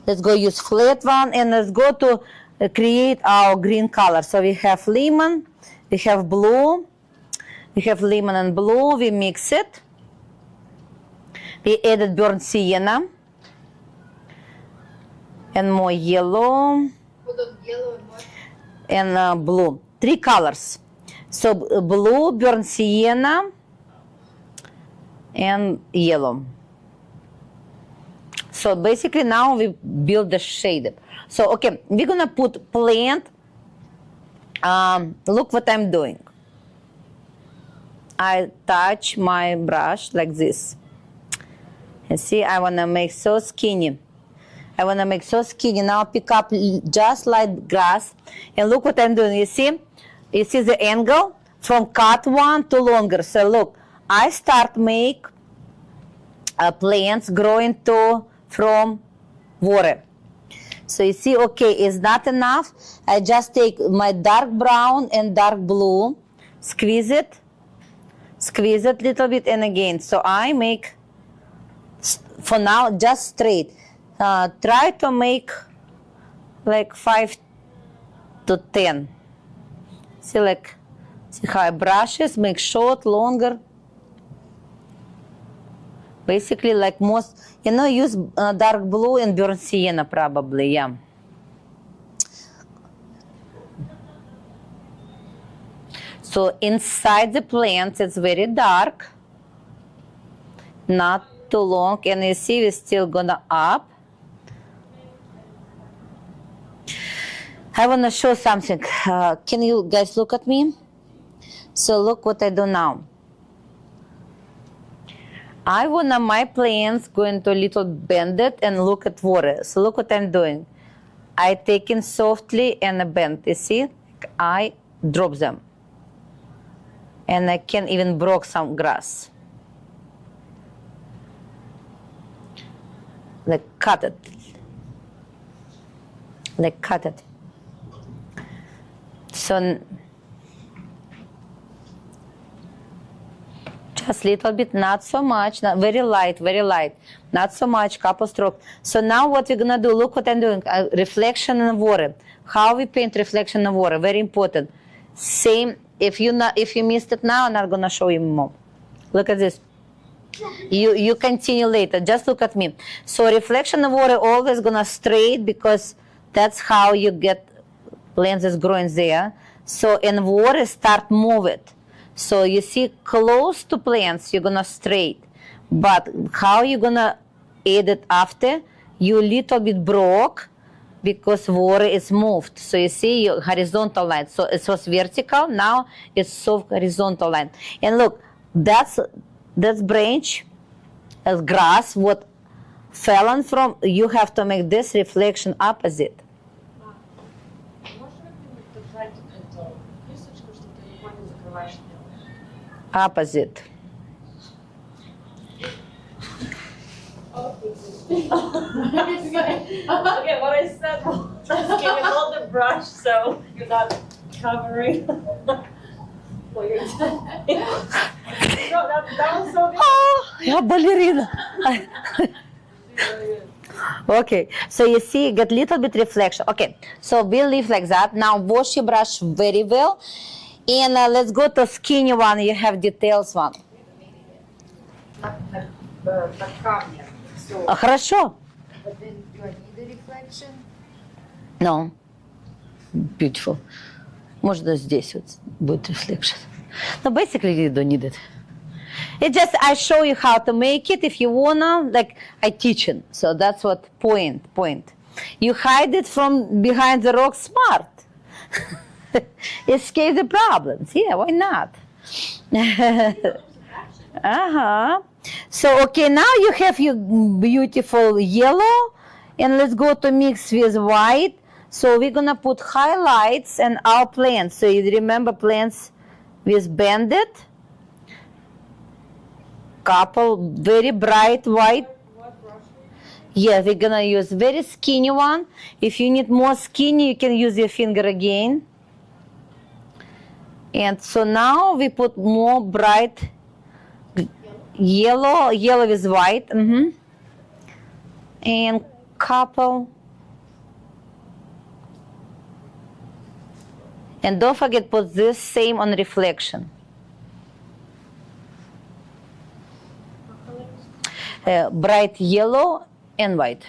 Let's go use flat one and let's go to create our green color. So we have lemon, we have blue, we have lemon and blue, we mix it. We added burnt sienna and more yellow Put on yellow and what? and blue. 3 colors. So blue, burnt sienna, and yellow. So basically now we build the shade. So okay, we're gonna put plant. Look what I'm doing. I touch my brush like this. And see, I wanna make so skinny. I wanna make so skinny. Now pick up just like grass. And look what I'm doing. You see the angle from cut one to longer. So look, I start make plants growing from water. So you see, okay, it's not enough. I just take my dark brown and dark blue, squeeze it little bit, and again. So I make, for now, just straight. Try to make like 5 to 10. See how I brush it, make short, longer. Basically, like most, use dark blue and burnt sienna probably, yeah. So inside the plants, it's very dark, not too long, and you see we're still gonna up. I wanna show something. Can you guys look at me? So look what I do now. I wanna my plants going to a little bend it and look at water. So look what I'm doing. I take in softly and bend. You see? I drop them. And I can even broke some grass. Like cut it. Like cut it. So just little bit, not so much, not very light, not so much, couple strokes. So now what we're gonna do, look what I'm doing, reflection in water. How we paint reflection in water, very important. Same, if you missed it now, I'm not gonna show you more. Look at this. You continue later, just look at me. So reflection in water always gonna straight because that's how you get lenses growing there. So in water, start move it. So you see close to plants, you're gonna straight. But how you gonna add it after? You little bit broke because water is moved. So you see your horizontal line. So it was vertical, now it's soft horizontal line. And look, that's branch as grass, what fell on from, you have to make this reflection opposite. Opposite. Okay, what I said was just give it all the brush so you're not covering what you're doing. No, that was so good. Oh, я балерина. Okay, so you see, get little bit reflection. Okay, so we leave like that. Now wash your brush very well. And let's go to skinny one. You have details one. Как камня. So, Хорошо. but then do I need the reflection? No. Beautiful. Можно здесь вот будет reflection. No, basically you don't need it. It just, I show you how to make it. If you wanna, like I teach it. So that's what point. You hide it from behind the rock, smart. Escape the problems. Yeah, why not? So, okay, now you have your beautiful yellow. And let's go to mix with white. So we're going to put highlights and our plants. So you remember plants with banded. Couple very bright white. Yeah, we're going to use very skinny one. If you need more skinny, you can use your finger again. And so now we put more bright yellow with white. And couple And don't forget, put this same on reflection. Bright yellow and white.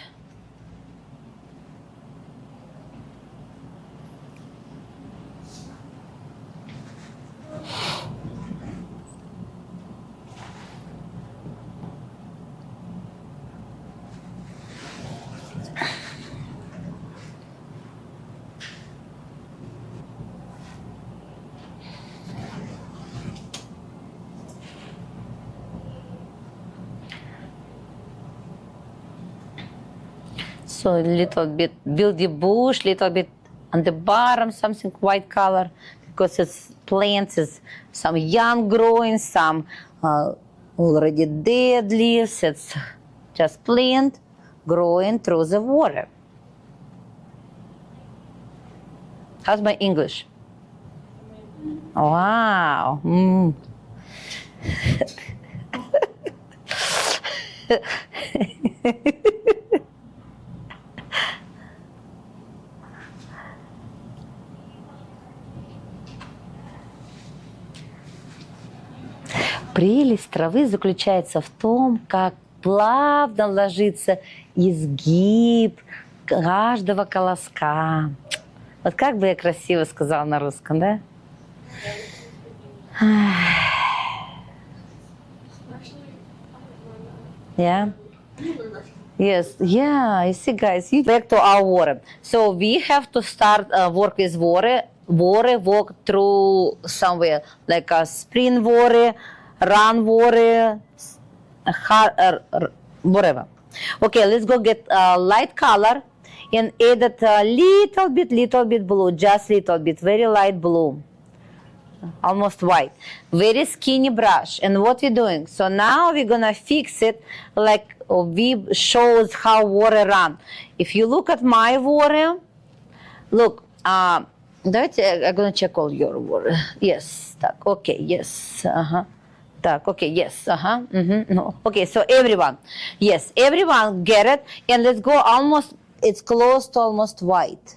So a little bit build the bush, little bit on the bottom, something white color, because it's plants, it's some young growing, some already dead leaves. It's just plant growing through the water. How's my English? Wow. Mm. Прелесть травы заключается в том, как плавно ложится изгиб каждого колоска. Вот как бы я красиво сказала на русском, да? Yeah. Yes, yeah, you see guys, back to our water. So we have to start work with water, walk through somewhere, like a spring water, run water, whatever. Okay, let's go get light color and add it a little bit blue, just little bit, very light blue. Almost white, very skinny brush. And what we're doing, so now we're gonna fix it like we shows how water run. If you look at my water, look, давайте, I'm gonna check all your water. Yes, так, okay, yes, так, okay, yes, no. Okay, so everyone, yes, everyone get it, and let's go almost, it's close to almost white.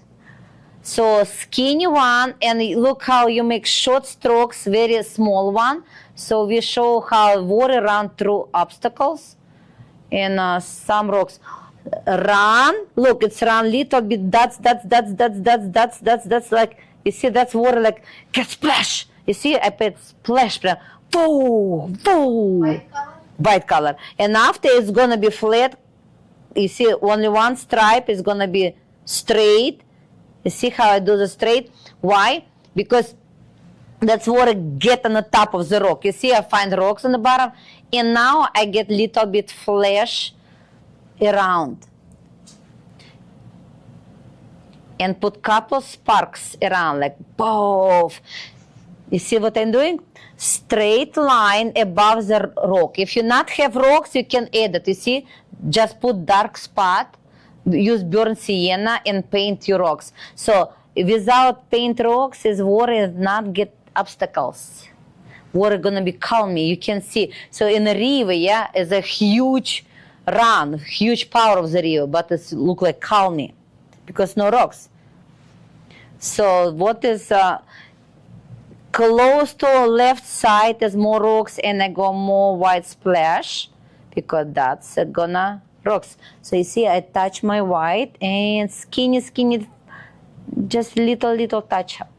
So skinny one, and look how you make short strokes, very small one. So we show how water run through obstacles and some rocks. Run, look, it's run little bit, that's like, you see, that's water like, get splash. You see, I put splash, whoa, whoa, white color. And after it's gonna be flat, you see, only one stripe is gonna be straight. You see how I do the straight? Why? Because that's water get on the top of the rock. You see, I find rocks on the bottom, and now I get little bit flash around. And put couple sparks around, like both. You see what I'm doing? Straight line above the rock. If you not have rocks, you can add it. You see, just put dark spot. Use burnt sienna and paint your rocks. So without paint rocks, is water not get obstacles. Water gonna be calming. You can see. So in a river, yeah, is a huge run, huge power of the river, but it look like calming because no rocks. So what is close to left side is more rocks, and I go more white splash because that's gonna rocks. So you see, I touch my white and skinny, just little touch up.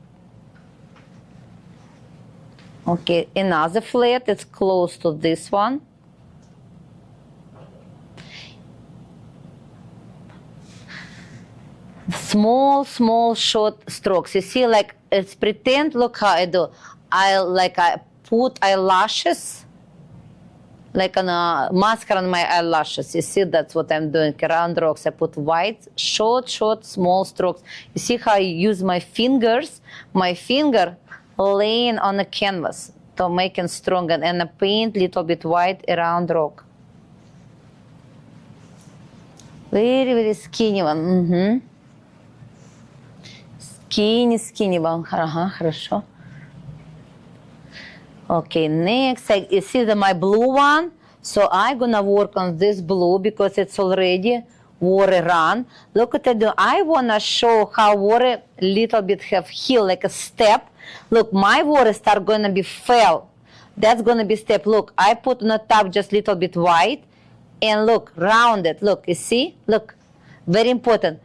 Okay, another flat, it's close to this one. Small, short strokes. You see, like, it's pretend, look how I do. I put eyelashes, like on a mascara on my eyelashes. You see, that's what I'm doing. Around rocks, I put white, short, small strokes. You see how I use my fingers? My finger laying on the canvas to make it stronger, and I paint little bit white around rock. Very skinny one. Skinny one. Хорошо. Okay, next, you see my blue one? So I'm gonna work on this blue because it's already water run. Look at it. I wanna show how water little bit have hill, like a step. Look, my water start gonna be fell. That's gonna be step. Look, I put on the top just little bit white, and look, rounded. Look, you see? Look, very important.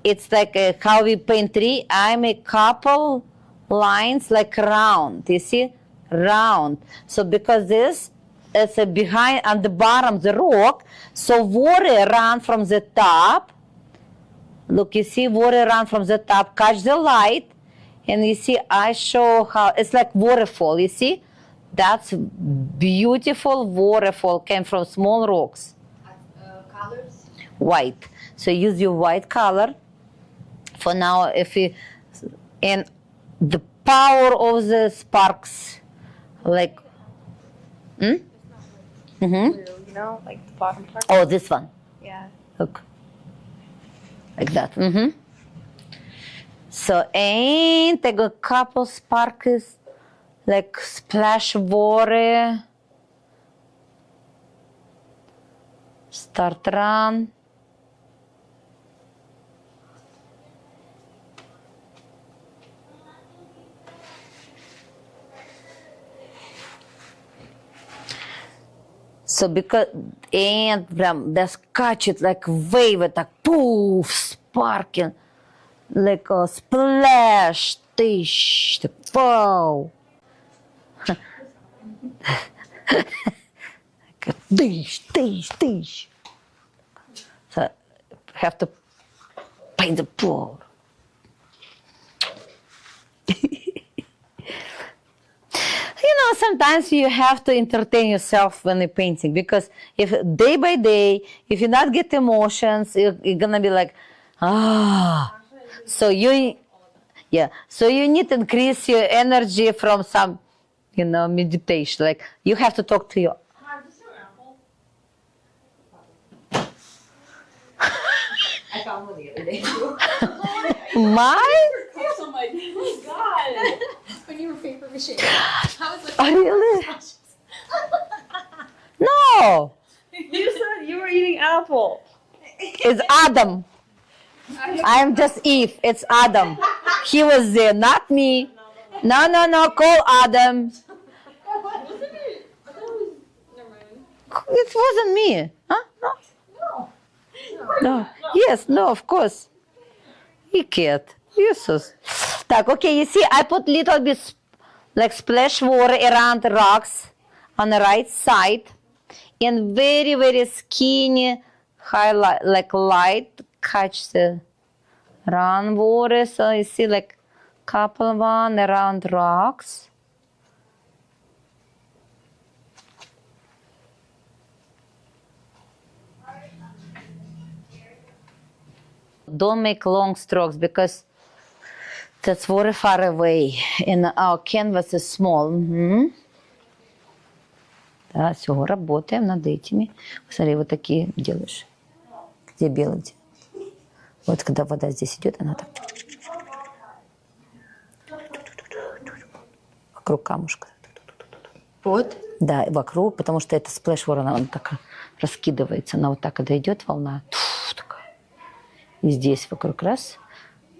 It's like how we paint tree. I make couple lines like round. You see? Round. So because this is behind on the bottom the rock, so water run from the top. Look, you see water run from the top, catch the light, and you see I show how it's like waterfall. You see? That's beautiful waterfall came from small rocks. Colors? White. So use your white color. For now, if you and the power of the sparks, like, You know, like the bottom part. oh, this one. Yeah. Look, like that. So ain't a good couple sparks, like splash water, start run. So because and that's catch it like wave it like poof sparking like a splash tish wow like a tish tish tish. So have to paint the pool. You know, sometimes you have to entertain yourself when you're painting because if day by day, if you not get emotions, you're gonna be like, ah. So you need to increase your energy from some, you know, meditation. Like you have to talk to your. I found one the other day. Mine? Oh my god! When you were paper mache. How was Oh, really? No, You said you were eating apple. it's Adam. I'm just Eve. It's Adam. He was there, not me. No. Call Adam. It wasn't me. Huh? No. Yes, no, of course. He can't. Jesus. Так, okay, you see, I put little bit like splash water around the rocks on the right side and very, very skinny highlight, like light catch the round water. So you see like couple one around rocks. Don't make long strokes because that's very far away and our canvas is small. Да, все, работаем над этими. Смотри, вот такие делаешь. Где белый? Где? Вот когда вода здесь идет, она так вокруг камушка. Вот. Да, вокруг, потому что это сплэш-вор, она так раскидывается. Она вот так, когда идет волна, такая. И здесь вокруг раз,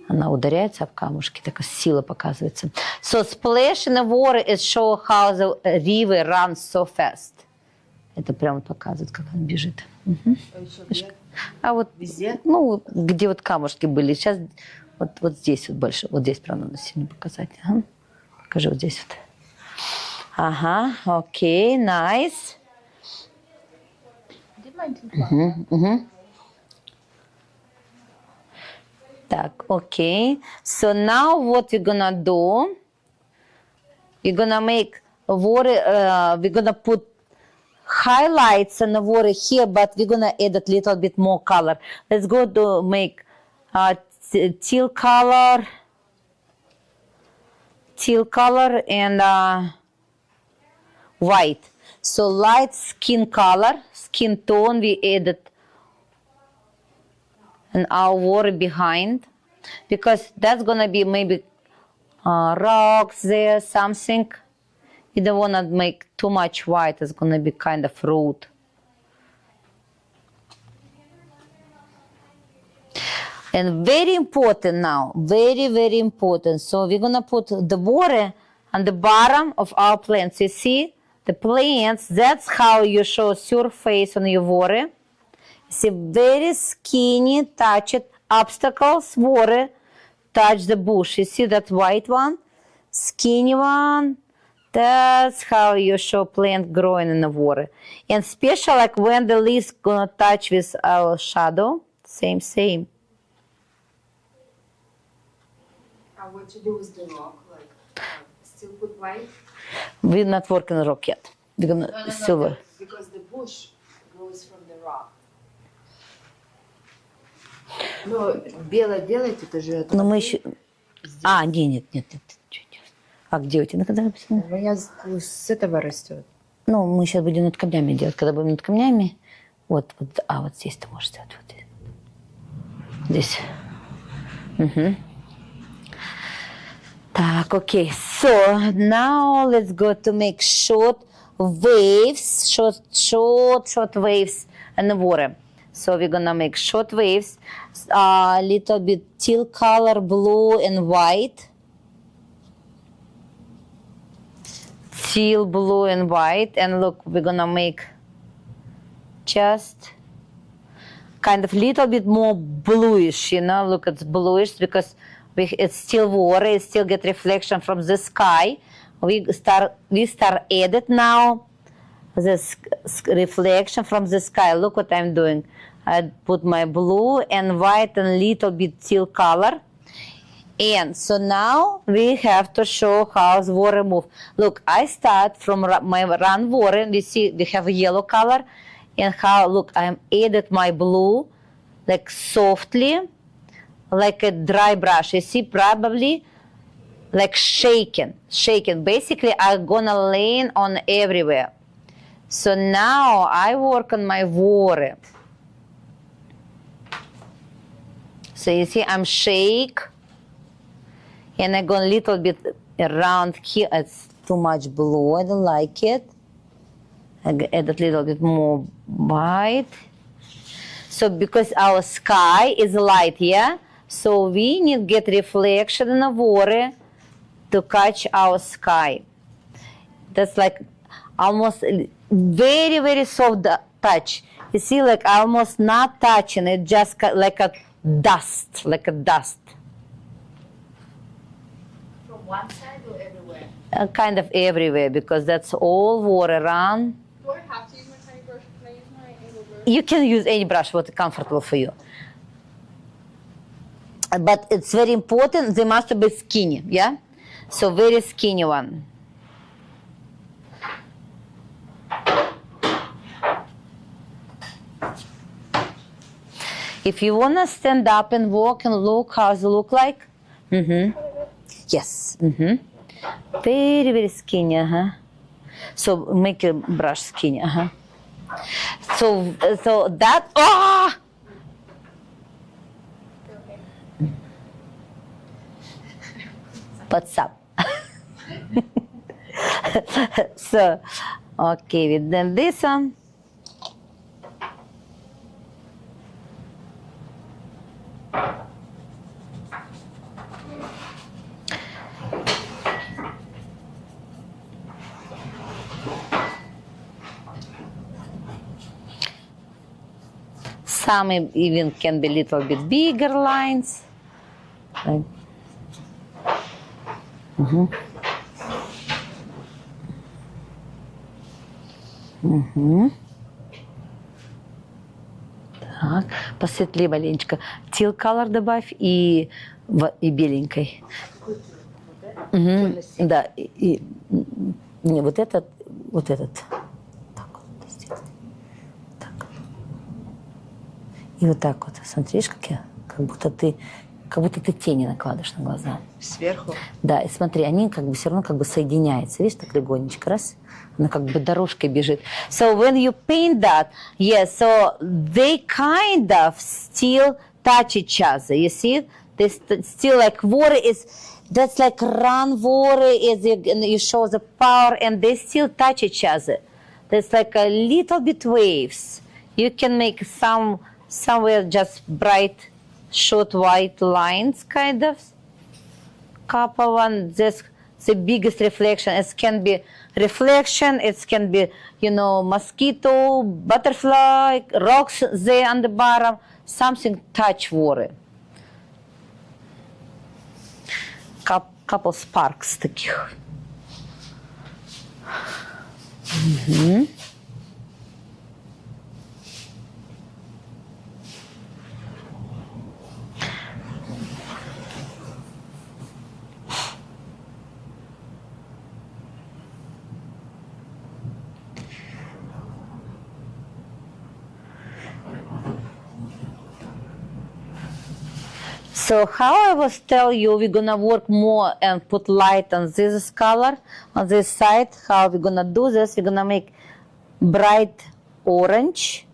она ударяется об камушки, такая сила показывается. So splash in the water is show how the river runs so fast. Это прямо показывает, как она бежит. А вот Везде? Ну, где вот камушки были. Сейчас вот здесь вот больше. Вот здесь, правда, надо сильно показать. Ага. Покажи вот здесь вот. Ага, окей, nice. Did mine too. Так, окей. So now what we're gonna do? We're gonna make water, we're gonna put highlights in the water here, but we're gonna add a little bit more color. Let's go to make teal color and white. So light skin color, skin tone we added in our water behind, because that's gonna be maybe rocks there, something. You don't wanna make too much white, it's gonna be kind of rude. And very important now, very, very important. So we're gonna put the water on the bottom of our plants. You see, the plants, that's how you show surface on your water. See, very skinny, touch it, obstacles, water, touch the bush. You see that white one? Skinny one. That's how you show plant growing in the water. And special, like when the leaves gonna touch with our shadow, same. What to do with the rock? Like, still put white? We're not working on rock yet. We're gonna silver. Because the bush grows from the rock. Ну, белое тут уже... Но мы еще... А, нет. А где у тебя когда написано? У меня с этого растет. Ну, мы сейчас будем над камнями делать. Когда будем над камнями, вот здесь ты можешь сделать. Вот здесь. Угу. Так, окей. So, now let's go to make short waves. Short waves in the water. So we're gonna make short waves. A little bit teal color, blue and white. Teal, blue and white. And look, we're gonna make just kind of little bit more bluish, you know. Look, it's bluish because it's still water, it still get reflection from the sky. We start edit now this reflection from the sky. Look what I'm doing. I put my blue and white and little bit teal color. And so now we have to show how the water move. Look, I start from my run water. We see we have a yellow color. And how, look, I'm added my blue, like softly, like a dry brush. You see, probably like shaking. Basically, I'm gonna lay on everywhere. So now I work on my water. So you see, I'm shake, and I go a little bit around here. It's too much blue. I don't like it. I add a little bit more white. So because our sky is light, yeah. So we need to get reflection in the water to catch our sky. That's like almost very, very soft touch. You see, like almost not touching it, just like a dust, From one side or everywhere? Kind of everywhere, because that's all water around. Do I have to use my tiny brush? Can I use my angled brush? You can use any brush, what's comfortable for you. But it's very important, they must be skinny, yeah? So very skinny one. If you want to stand up and walk and look how it look like. Mm-hmm. Yes. Mm-hmm. Very, very skinny, So make a brush skinny, So that, What's up? So, okay, then this one. Some even can be a little bit bigger lines. Like, Так, посветли маленечко. Teal color добавь и беленькой. Да, не, вот этот. Так вот сделай. Так. И вот так вот. Смотришь, как будто ты тени накладываешь на глаза. Сверху? Да, и смотри, они все равно соединяются. Видишь, так легонечко, раз. Она дорожкой бежит. So when you paint that, yes, so they kind of still touch each other. You see? They still like water is, that's like run water is, you show the power and they still touch each other. There's like a little bit waves. You can make somewhere just bright short white lines, kind of. Couple one. This the biggest reflection. It can be reflection. It can be, mosquito, butterfly, rocks there on the bottom. Something touch water. Couple sparks таких. So how I was tell you, we're gonna work more and put light on this color, on this side. How we're gonna do this? We're gonna make bright orange,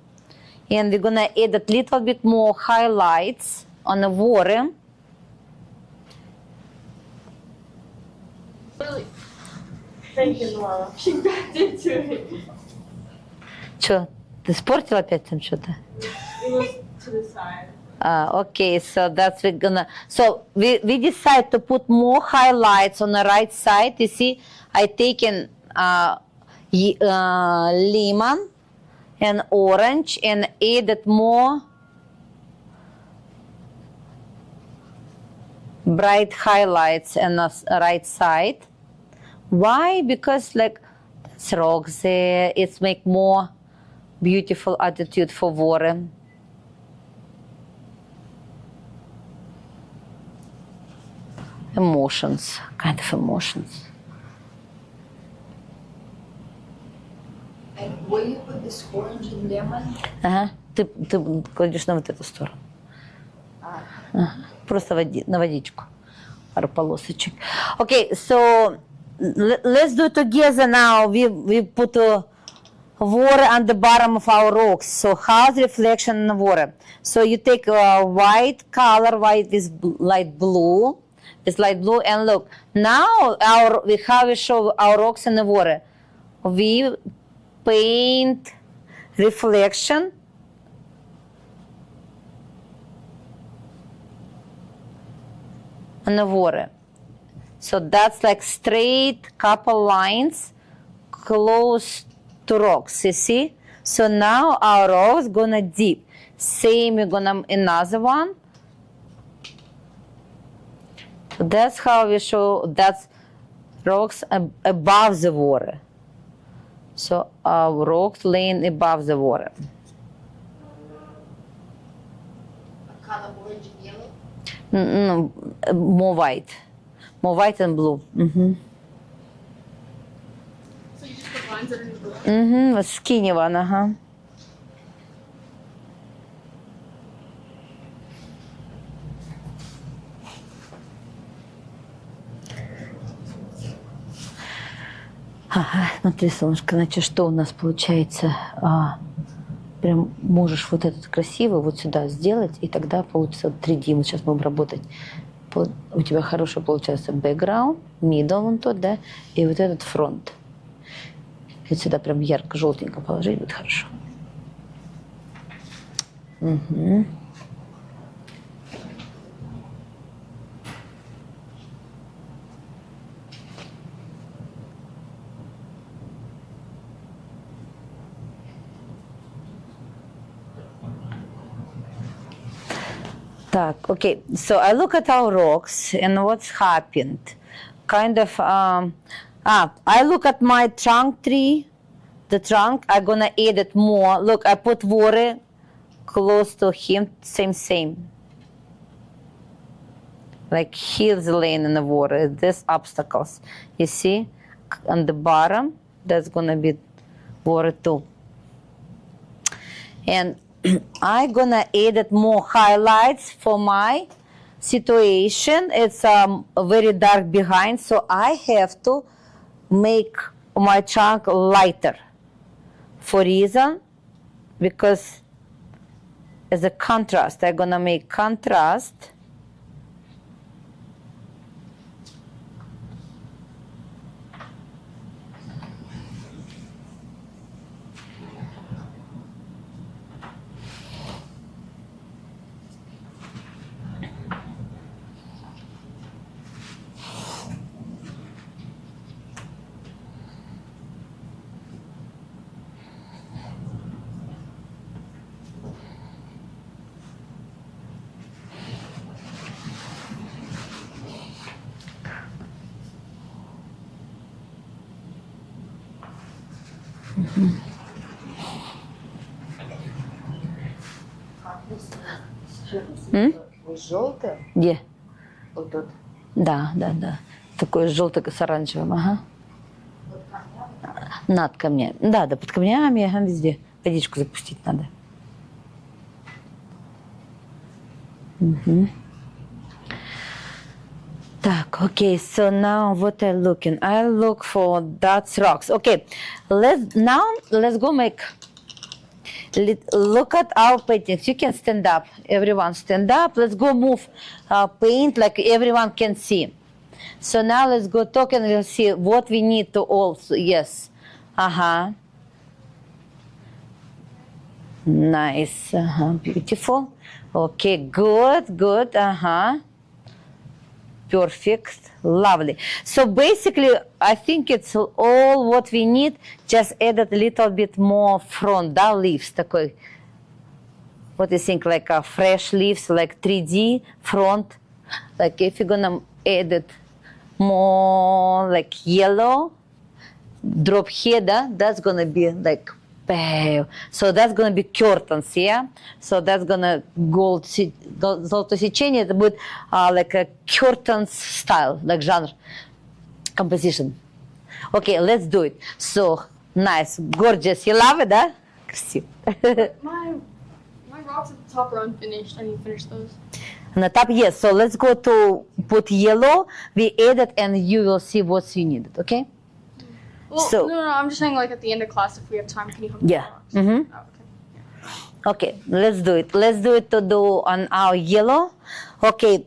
and we're gonna add a little bit more highlights on the water. Thank you, Laura. She backed into it. Что, ты испортила опять там что-то? It was to the side. Okay, so that's we're gonna. So we decide to put more highlights on the right side. You see, I taken lemon and orange and added more bright highlights on the right side. Why? Because like it's rocks there. It's make more beautiful attitude for water. Emotions, kind of emotions. And where you put this orange and lemon? Ага. Ты кладешь на вот эту сторону. Ага. Просто на водичку. Пару полосочек. Okay, so let's do it together now. We put water on the bottom of our rocks. So how's reflection in the water? So you take white color, white with light blue. It's light blue, and look, now we show our rocks in the water. We paint reflection in the water. So that's like straight couple lines close to rocks, you see? So now our rocks gonna dip. Same, we're gonna another one. So that's how we show that's rocks above the water. So our rocks laying above the water. Color orange and yellow? No, more white and blue. So you just put lines underneath the water? Skinny one, ага. Ага, смотри, солнышко, значит, что у нас получается? Прям можешь вот этот красивый вот сюда сделать, и тогда получится 3D. Вот сейчас будем работать. У тебя хороший получается background, middle вон тот, да, и вот этот фронт. Вот сюда прям ярко-желтенько положить будет хорошо. Угу. Так, okay. So I look at our rocks and what's happened. Kind of, I look at my trunk tree. The trunk, I'm gonna add it more. Look, I put water close to him, same. Like here's the lane in the water, these obstacles. You see, on the bottom, that's gonna be water too. And I'm gonna add more highlights for my situation. It's very dark behind, so I have to make my trunk lighter. For reason, because as a contrast, I'm gonna make contrast. Желтое? Где? Вот тут. Да, да, да. Такой желтый с оранжевым, ага. Над камнями. Да, да, под камнями, ага, везде. Водичку запустить надо. Мгм. Так, okay, so now what I looking? I look for that's rocks. Okay, let's go make. Look at our paintings. You can stand up. Everyone stand up. Let's go move paint like everyone can see. So now let's go talk and we'll see what we need to also. Yes. Uh-huh. Nice. Uh-huh. Beautiful. Okay, good, good. Uh-huh. Perfect. Lovely. So basically, I think it's all what we need. Just add a little bit more front, да, leaves такой. What do you think? Like fresh leaves, like 3D front. Like if you're gonna add it more like yellow, drop here, да, that's gonna be like pale. So that's gonna be curtains, yeah? So that's gonna золотое сечение, это будет like a curtains style, like genre, composition. Okay, let's do it. So, nice, gorgeous. You love it, да? Красиво. My rocks at the top are unfinished. I need to finish those. On the top, yes. So let's go to put yellow. We add it and you will see what you need, okay? Well, So- no, I'm just saying like at the end of class if we have time, can you help Yeah. me with the rocks? Mm-hmm. Oh, Okay, okay. let's do it. Let's do it to do on our yellow. Okay,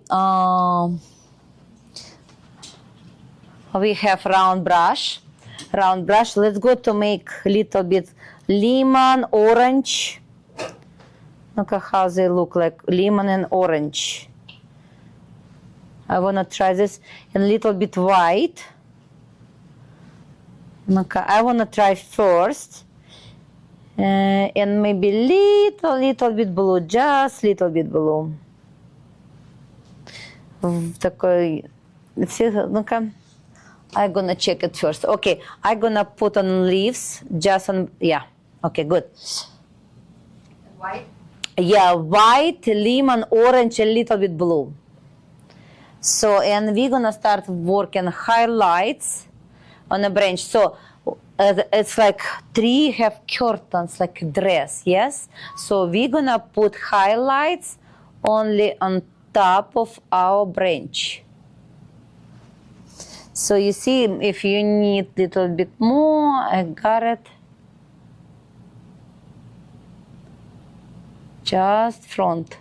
we have round brush. Round brush. Let's go to make little bit lemon, orange. Look at how they look like lemon and orange. I wanna try this in a little bit white. Okay, I wanna try first. And maybe little bit blue, just little bit blue. В такой, ну-ка, I'm gonna check it first. Okay, I'm gonna put on leaves, just on, yeah. Okay, good. White? Yeah, white, lemon, orange, a little bit blue. So, and we're gonna start working highlights on a branch. So, it's like tree have curtains, like a dress, yes? So we're gonna put highlights only on top of our branch. So you see, if you need a little bit more, I got it. Just front.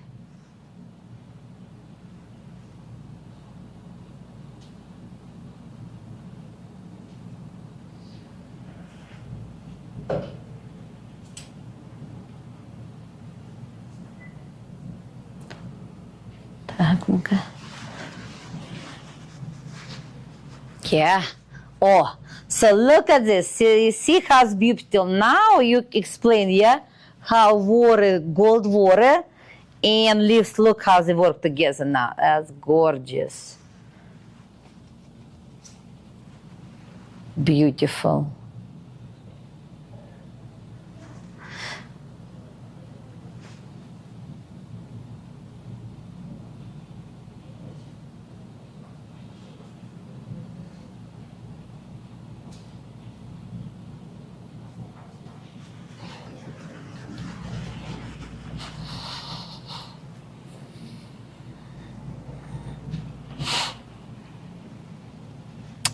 Так, ну-ка. Yeah. Oh, so look at this. So you see how it's beautiful. Now you explain, yeah, how water, gold water, and leaves. Look how they work together now. That's gorgeous. Beautiful.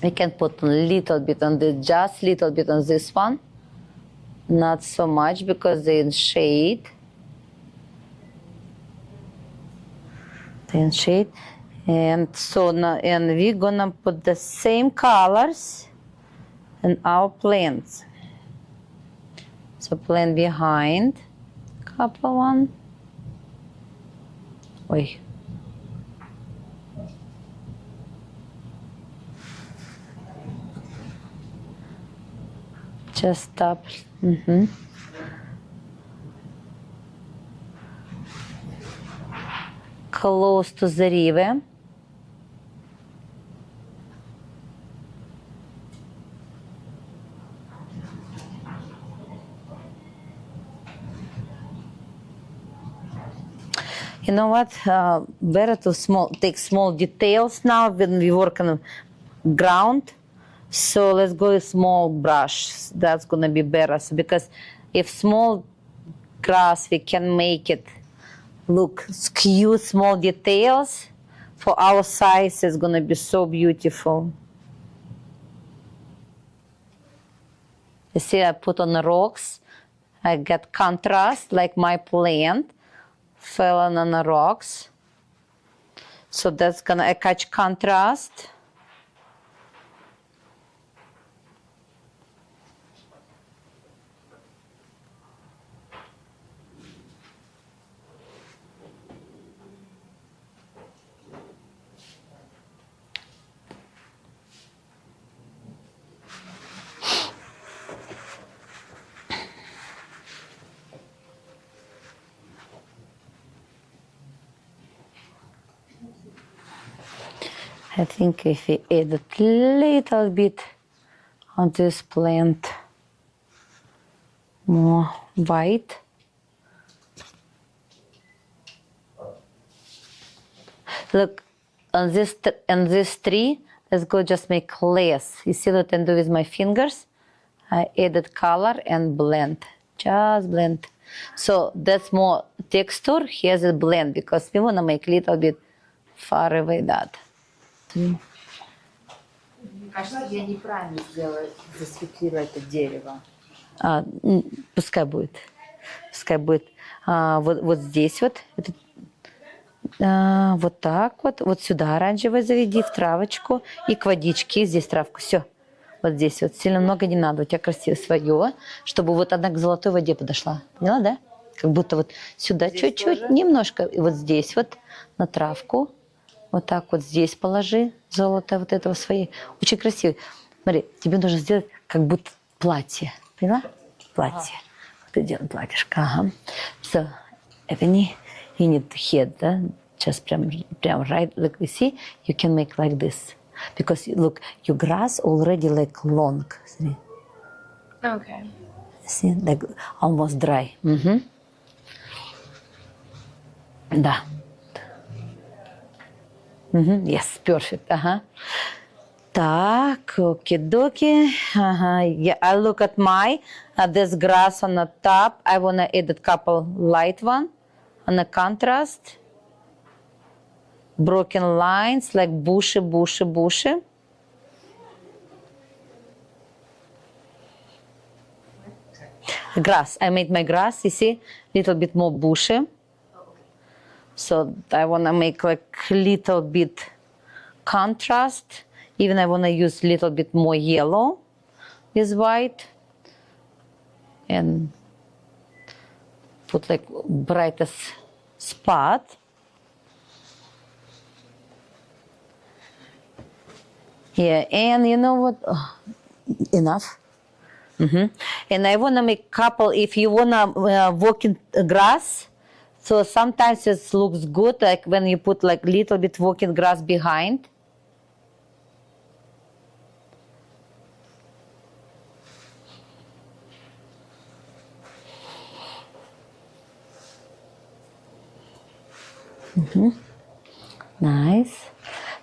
We can put a little bit on the, just little bit on this one. Not so much because they're in shade. They're in shade. And so now, and we're gonna put the same colors in our plants. So plant behind, couple one. Ой. Just stop. Mm-hmm. Close to the river. You know what? Better to take small details now when we work on ground. So let's go with small brush. That's gonna be better. So because if small grass, we can make it look cute, small details. For our size, it's gonna be so beautiful. You see, I put on the rocks. I get contrast, like my plant fell on the rocks. So that's gonna catch contrast. I think if we add a little bit on this plant, more white. Look, on this tree, let's go just make less. You see what I do with my fingers? I added color and blend, just blend. So that's more texture, here's a blend, because we want to make a little bit far away that. Кажется, я неправильно сделала, засветила это дерево. Пускай будет. Пускай будет. Вот здесь вот. Вот так вот. Вот сюда оранжевый заведи, в травочку. И к водичке. Здесь травку. Все. Вот здесь вот. Сильно много не надо. У тебя красиво свое. Чтобы вот она к золотой воде подошла. Поняла, да? Как будто вот сюда чуть-чуть, немножко. И вот здесь вот на травку. Вот так вот здесь положи золото вот этого своей. Очень красиво. Смотри, тебе нужно сделать как будто платье. Поняла? Платье. Вот это делаем платьишко. Ага. So, Ebony, you need the head, да? Just прям right, like you see, you can make like this. Because, look, your grass already like long. See? Okay. See? Like almost dry. Mm-hmm. Да. Yes, perfect. Ага. Так, okie-dokie. Ага. Yeah, I look at my, this grass on the top. I want to add a couple light one on the contrast. Broken lines, like bushy. Grass. I made my grass, you see, little bit more bushy. So I want to make like little bit contrast. Even I want to use little bit more yellow with white. And put like brightest spot. Yeah, and you know what? Oh, enough. And I want to make couple, if you want to walk in grass, so sometimes it looks good, like when you put like little bit walking grass behind. Nice.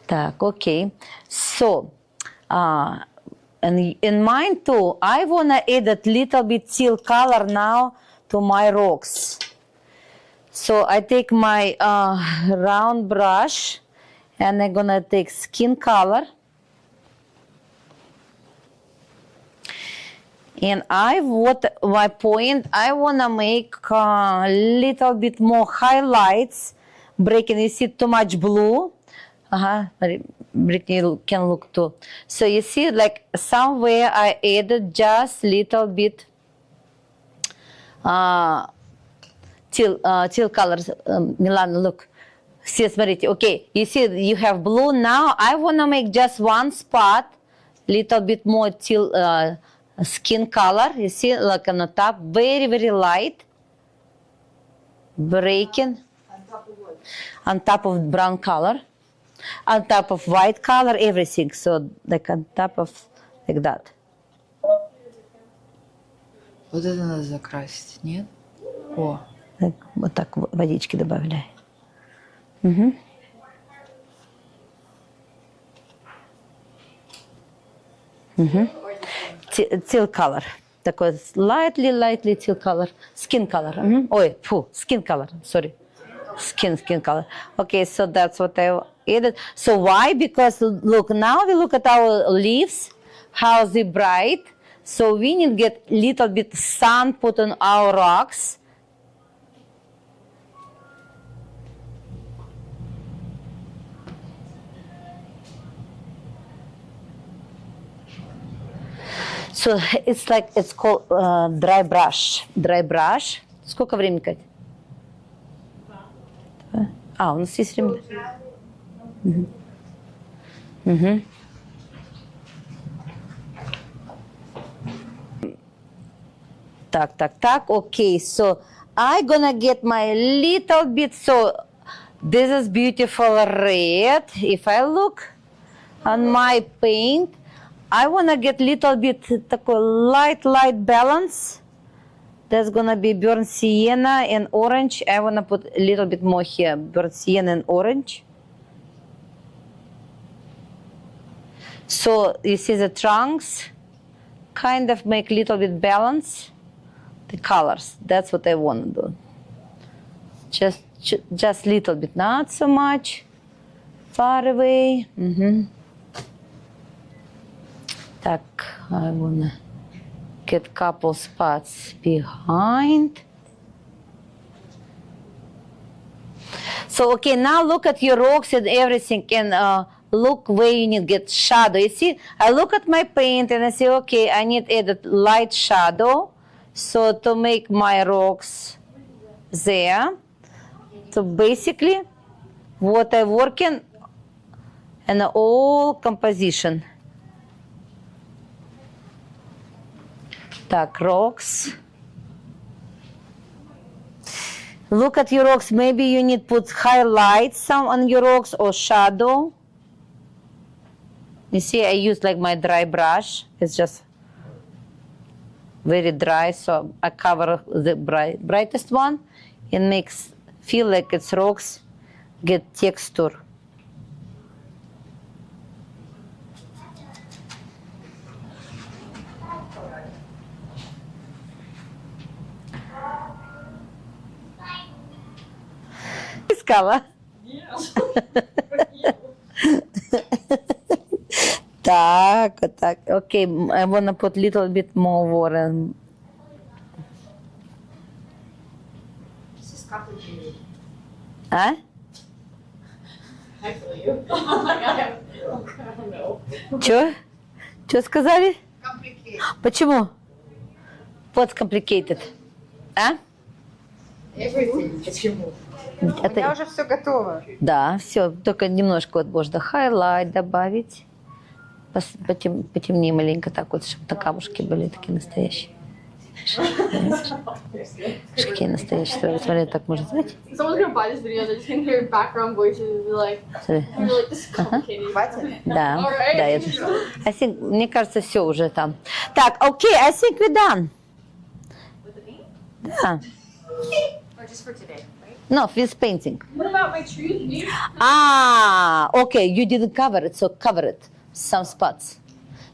Так, okay. So, and in mine too, I want to add a little bit teal color now to my rocks. So I take my round brush and I'm gonna take skin color. And my point, I wanna make a little bit more highlights, breaking, you see too much blue. Brittany can look too. So you see like somewhere I added just little bit teal colors. Milana, look. See, смотрите. Okay, you see you have blue. Now I want to make just one spot, little bit more teal skin color. You see, like on the top, very, very light. Breaking. On top of brown color. On top of white color, everything. So like on top of, like that. Вот это надо закрасить, нет? О. Вот так водички добавляй. Teal color. Такой lightly teal color. Skin color. Ой, фу, skin color. Sorry. Skin color. Okay, so that's what I added. So why? Because look, now we look at our leaves, how they bright. So we need to get little bit sun put on our rocks. So it's like, it's called dry brush. Dry brush. Сколько времени, Кать? У нас есть время. Так. Okay, so I'm gonna get my little bit, so this is beautiful red. If I look on my paint, I wanna get little bit такой light balance. That's gonna be burnt sienna and orange. I wanna put a little bit more here, burnt sienna and orange. So you see the trunks, kind of make little bit balance. The colors, that's what I wanna do. Just little bit, not so much. Far away. Так, I wanna get couple spots behind. So okay, now look at your rocks and everything, and look where you need to get shadow. You see, I look at my paint and I say, okay, I need to add light shadow. So to make my rocks there. So basically, what I'm working and all composition. Так, rocks. Look at your rocks. Maybe you need to put highlights some on your rocks or shadow. You see, I use like my dry brush. It's just very dry, so I cover the brightest one. It makes feel like it's rocks, get texture. Искала? Yes. Так. Okay, I wanna put little bit more water. This is complicated. А? I feel you. I don't know. Чё сказали? Complicated. Почему? What's complicated? А? Everything. Почему? У Это- меня уже все готово. Да, все, только немножко вот можно highlight добавить. Потемнее маленько так вот, чтобы на камушки были такие настоящие. Какие настоящие. Смотри, так можно сделать. Someone's gonna buy this video, they're just gonna hear background voices and be like, Смотри. you're like, this is complicated. Хватит? Да, Alright. да, я тоже. Мне кажется, все уже там. Так, окей, I think we're done. With the paint? Да. Or just for today, right? No, with painting. What about my tree? Okay, you didn't cover it, so cover it. Some spots.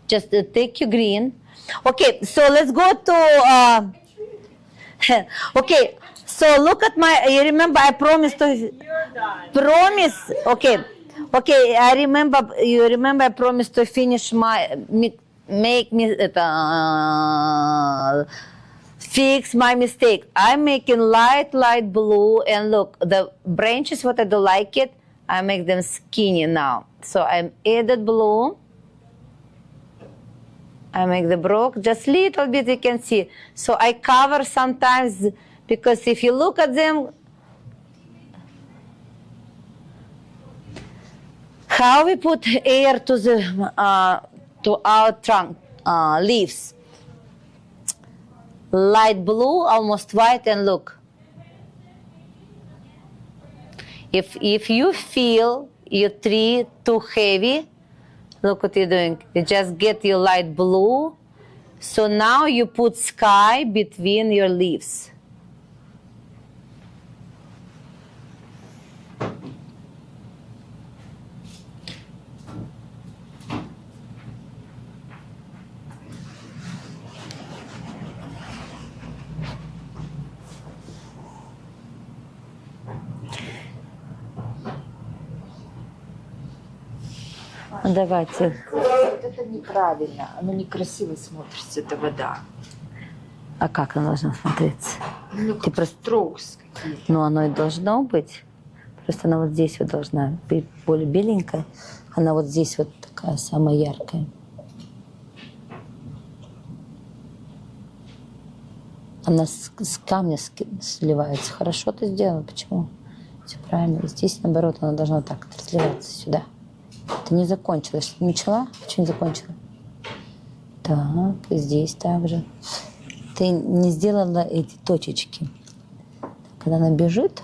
Just take your green. Okay, so let's go to. Okay, so look at my. You remember I promised to. You're done. Promise. Okay. I remember. You remember I promised to finish my. Make me. Fix my mistake. I'm making light blue, and look, the branches, what I don't like it, I make them skinny now. So I added blue. I make the broke just little bit, you can see. So I cover sometimes, because if you look at them, how we put air to the to our trunk leaves. Light blue, almost white, and look. If you feel your tree too heavy, look what you're doing. You just get your light blue. So now you put sky between your leaves. Давайте. Вот это неправильно, оно некрасиво смотрится, эта вода. А как она должна смотреться? Ну, Ты как просто- строукс какие-то. Ну, оно и должно быть. Просто она вот здесь вот должна быть более беленькая. Она вот здесь вот такая самая яркая. Она с камня сливается. Хорошо ты сделала. Почему? Все правильно. И здесь, наоборот, она должна так вот разливаться сюда. Ты не закончила. Что, начала? Почему не закончила? Так, и здесь также. Ты не сделала эти точечки. Когда она бежит,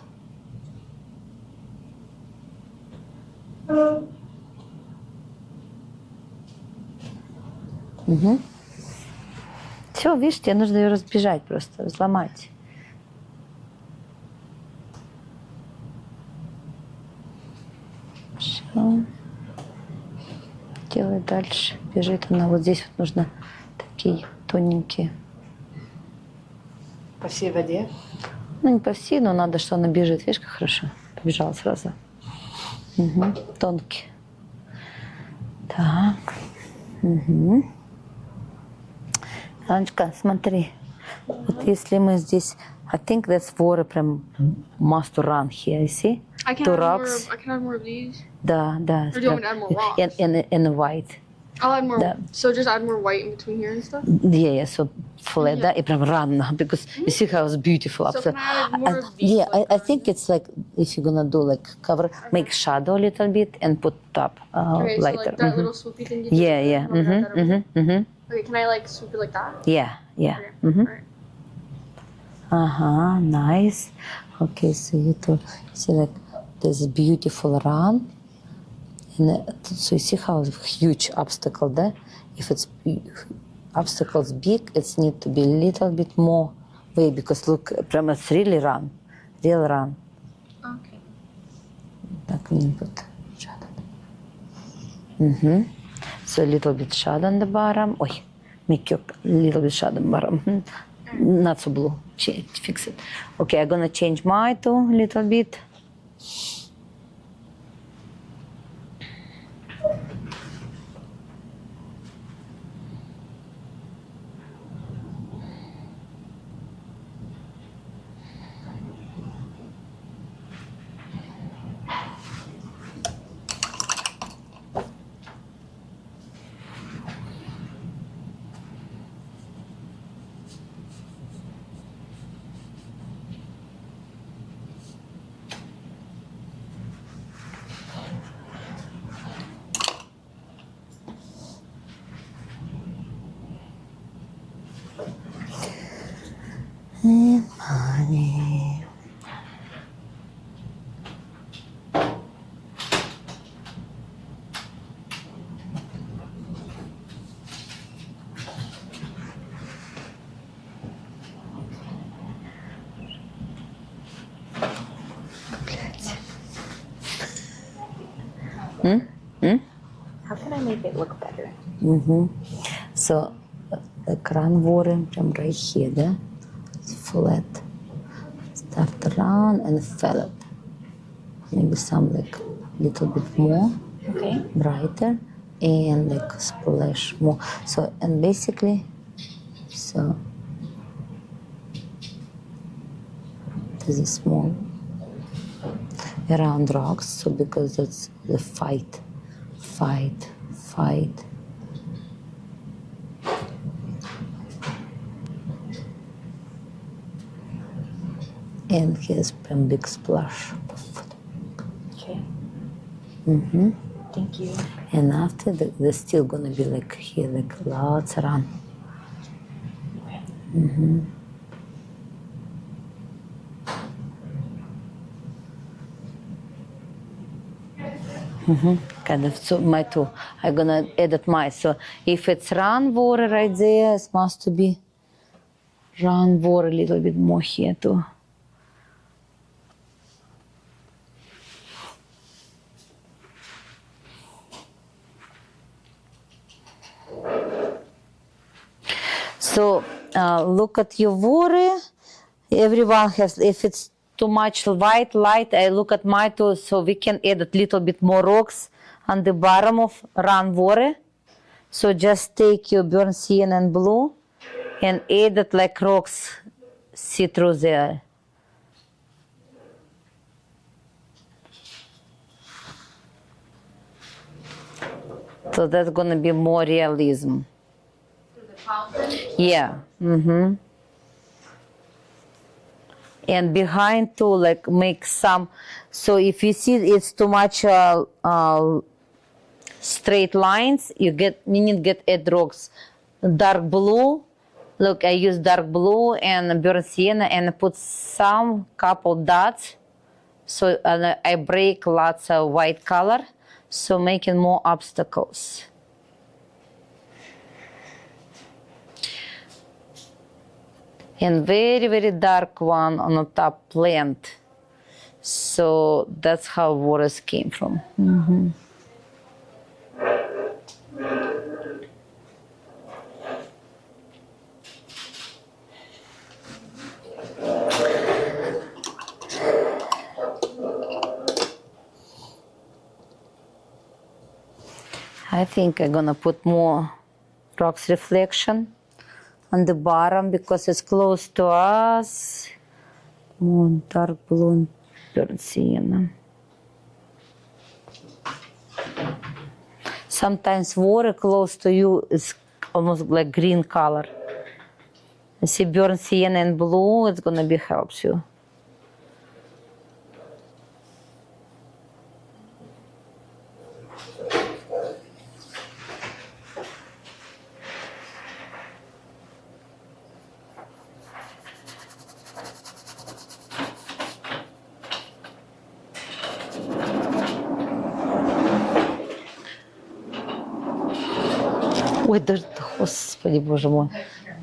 угу. Все, видишь, тебе нужно ее разбежать просто, взломать. Все. Делай дальше. Бежит она. Вот здесь вот нужно такие тоненькие. По всей воде. Ну, не по всей, но надо, что она бежит. Видишь, как хорошо. Побежала сразу. Угу. Тонкие. Так. Угу. Анечка, смотри. Вот если мы здесь... I think that's water прям must run here, you see? I can Two add more. rocks. I can add more of these. Да, да. Or do you want me to add more rocks? And white. I'll add more. Да. So just add more white in between here and stuff. Yeah, so flat, да, и прям run, because you see how it's beautiful. So can I add more of these? Yeah, like, I think it's like if you're gonna do like cover, make shadow a little bit and put top Okay, so lighter. like that Mhm. little swoopy thing. You did Yeah, there, yeah. I'm gonna add that over here. Mm-hmm. Okay, can I like swoop it like that? Yeah, yeah. Okay. Mm-hmm. Alright. Nice. Okay, so you see like this beautiful run. And so you see how huge obstacle there? If it's obstacles big, it's need to be a little bit more way because look, прям it's really run, real run. Okay. Так, не put shadow. So a little bit shadow on the bottom. Ой, make your little bit shadow on the bottom. Not so blue. Fix it. Okay, I'm gonna change mine to a little bit. And money. How can I make it look better? So, ekraan worden from right here, да? Flat. Start to run and fill it. Maybe some like little bit more Okay. brighter and like splash more. So, and basically, so this is small around rocks. So because that's the fight. And here's a big splash. Okay. Mm-hmm. Thank you. And after there's still gonna be like here, like lots around. Kind of, so my two. I'm gonna edit my. So if it's run water right there, it must be run water a little bit more here too. So look at your water. Everyone has, if it's too much white light, I look at my too, so we can add a little bit more rocks on the bottom of run water. So just take your burnt sienna and blue and add it like rocks see through there. So that's gonna be more realism. Yeah. Mm-hmm. And behind too, like make some. So if you see it's too much straight lines, you need to get add rocks. Dark blue. Look, I use dark blue and burnt sienna and put some couple dots. So I break lots of white color. So making more obstacles. And very, very dark one on the top plant. So that's how waters came from. Mm-hmm. I think I'm gonna put more rocks reflection on the bottom because it's close to us. More dark blue, burnt sienna. Sometimes water close to you is almost like green color. You see burnt sienna and blue, it's gonna be helps you. Ой, да, господи, боже мой.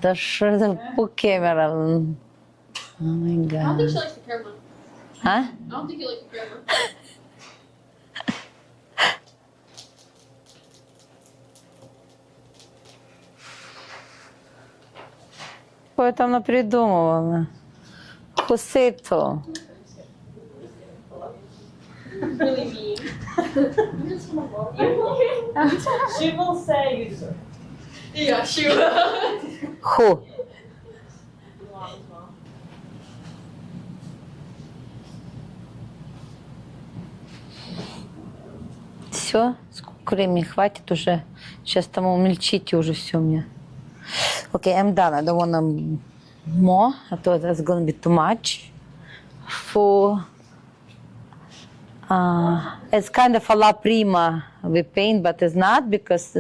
Да что это по камерам? Oh my I don't think god. she likes the camera. А? I don't think you like the camera. Ой, там напридумывала. Хусейто. Really mean. She will say you deserve. Yeah, she will. Ху. Все, сколько времени хватит уже? Сейчас там умельчите уже все мне. Okay, I'm done. I don't want more. I thought that's going to be too much. For it's kind of a la prima we paint, but it's not because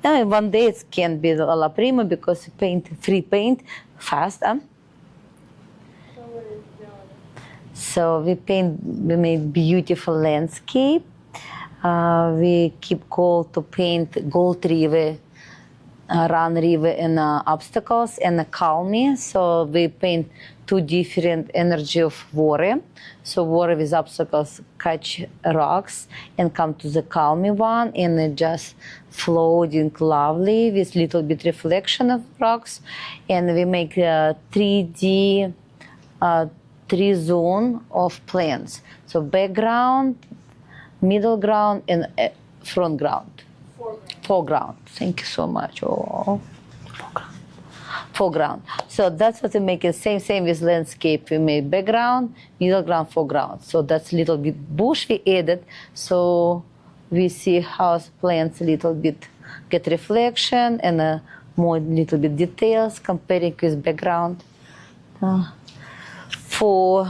one day it can be a la prima because we paint free paint fast. So we made beautiful landscape. We keep goal to paint Gold River, Run River and obstacles and calming. So we paint two different energy of water. So water with obstacles catch rocks and come to the calming one and it just floating lovely with little bit reflection of rocks. And we make a 3D 3 zone of plants. So background, middle ground and front ground. Foreground. Thank you so much. Oh, foreground. So that's what we make it same with landscape. We made background, middle ground, foreground. So that's a little bit bush we added. So we see house plants a little bit get reflection and more little bit details comparing with background. For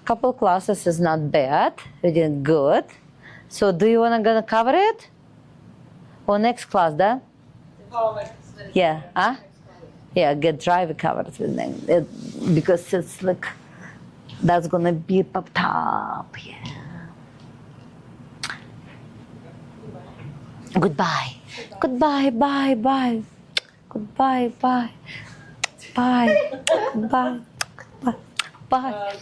couple classes is not bad. We did good. So do you wanna gonna cover it? Or next class, да? Yeah, huh? Yeah, get dry, we cover it because it's like, that's gonna be up top, yeah. Goodbye. Goodbye, bye, bye. Goodbye, bye. Bye. Goodbye. Goodbye. Bye.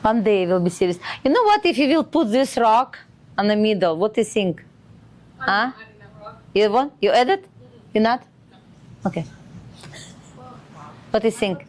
One day we'll be serious. You know what? If you will put this rock on the middle, what do you think? Huh? You want? You add it? You not? Okay. What do you think?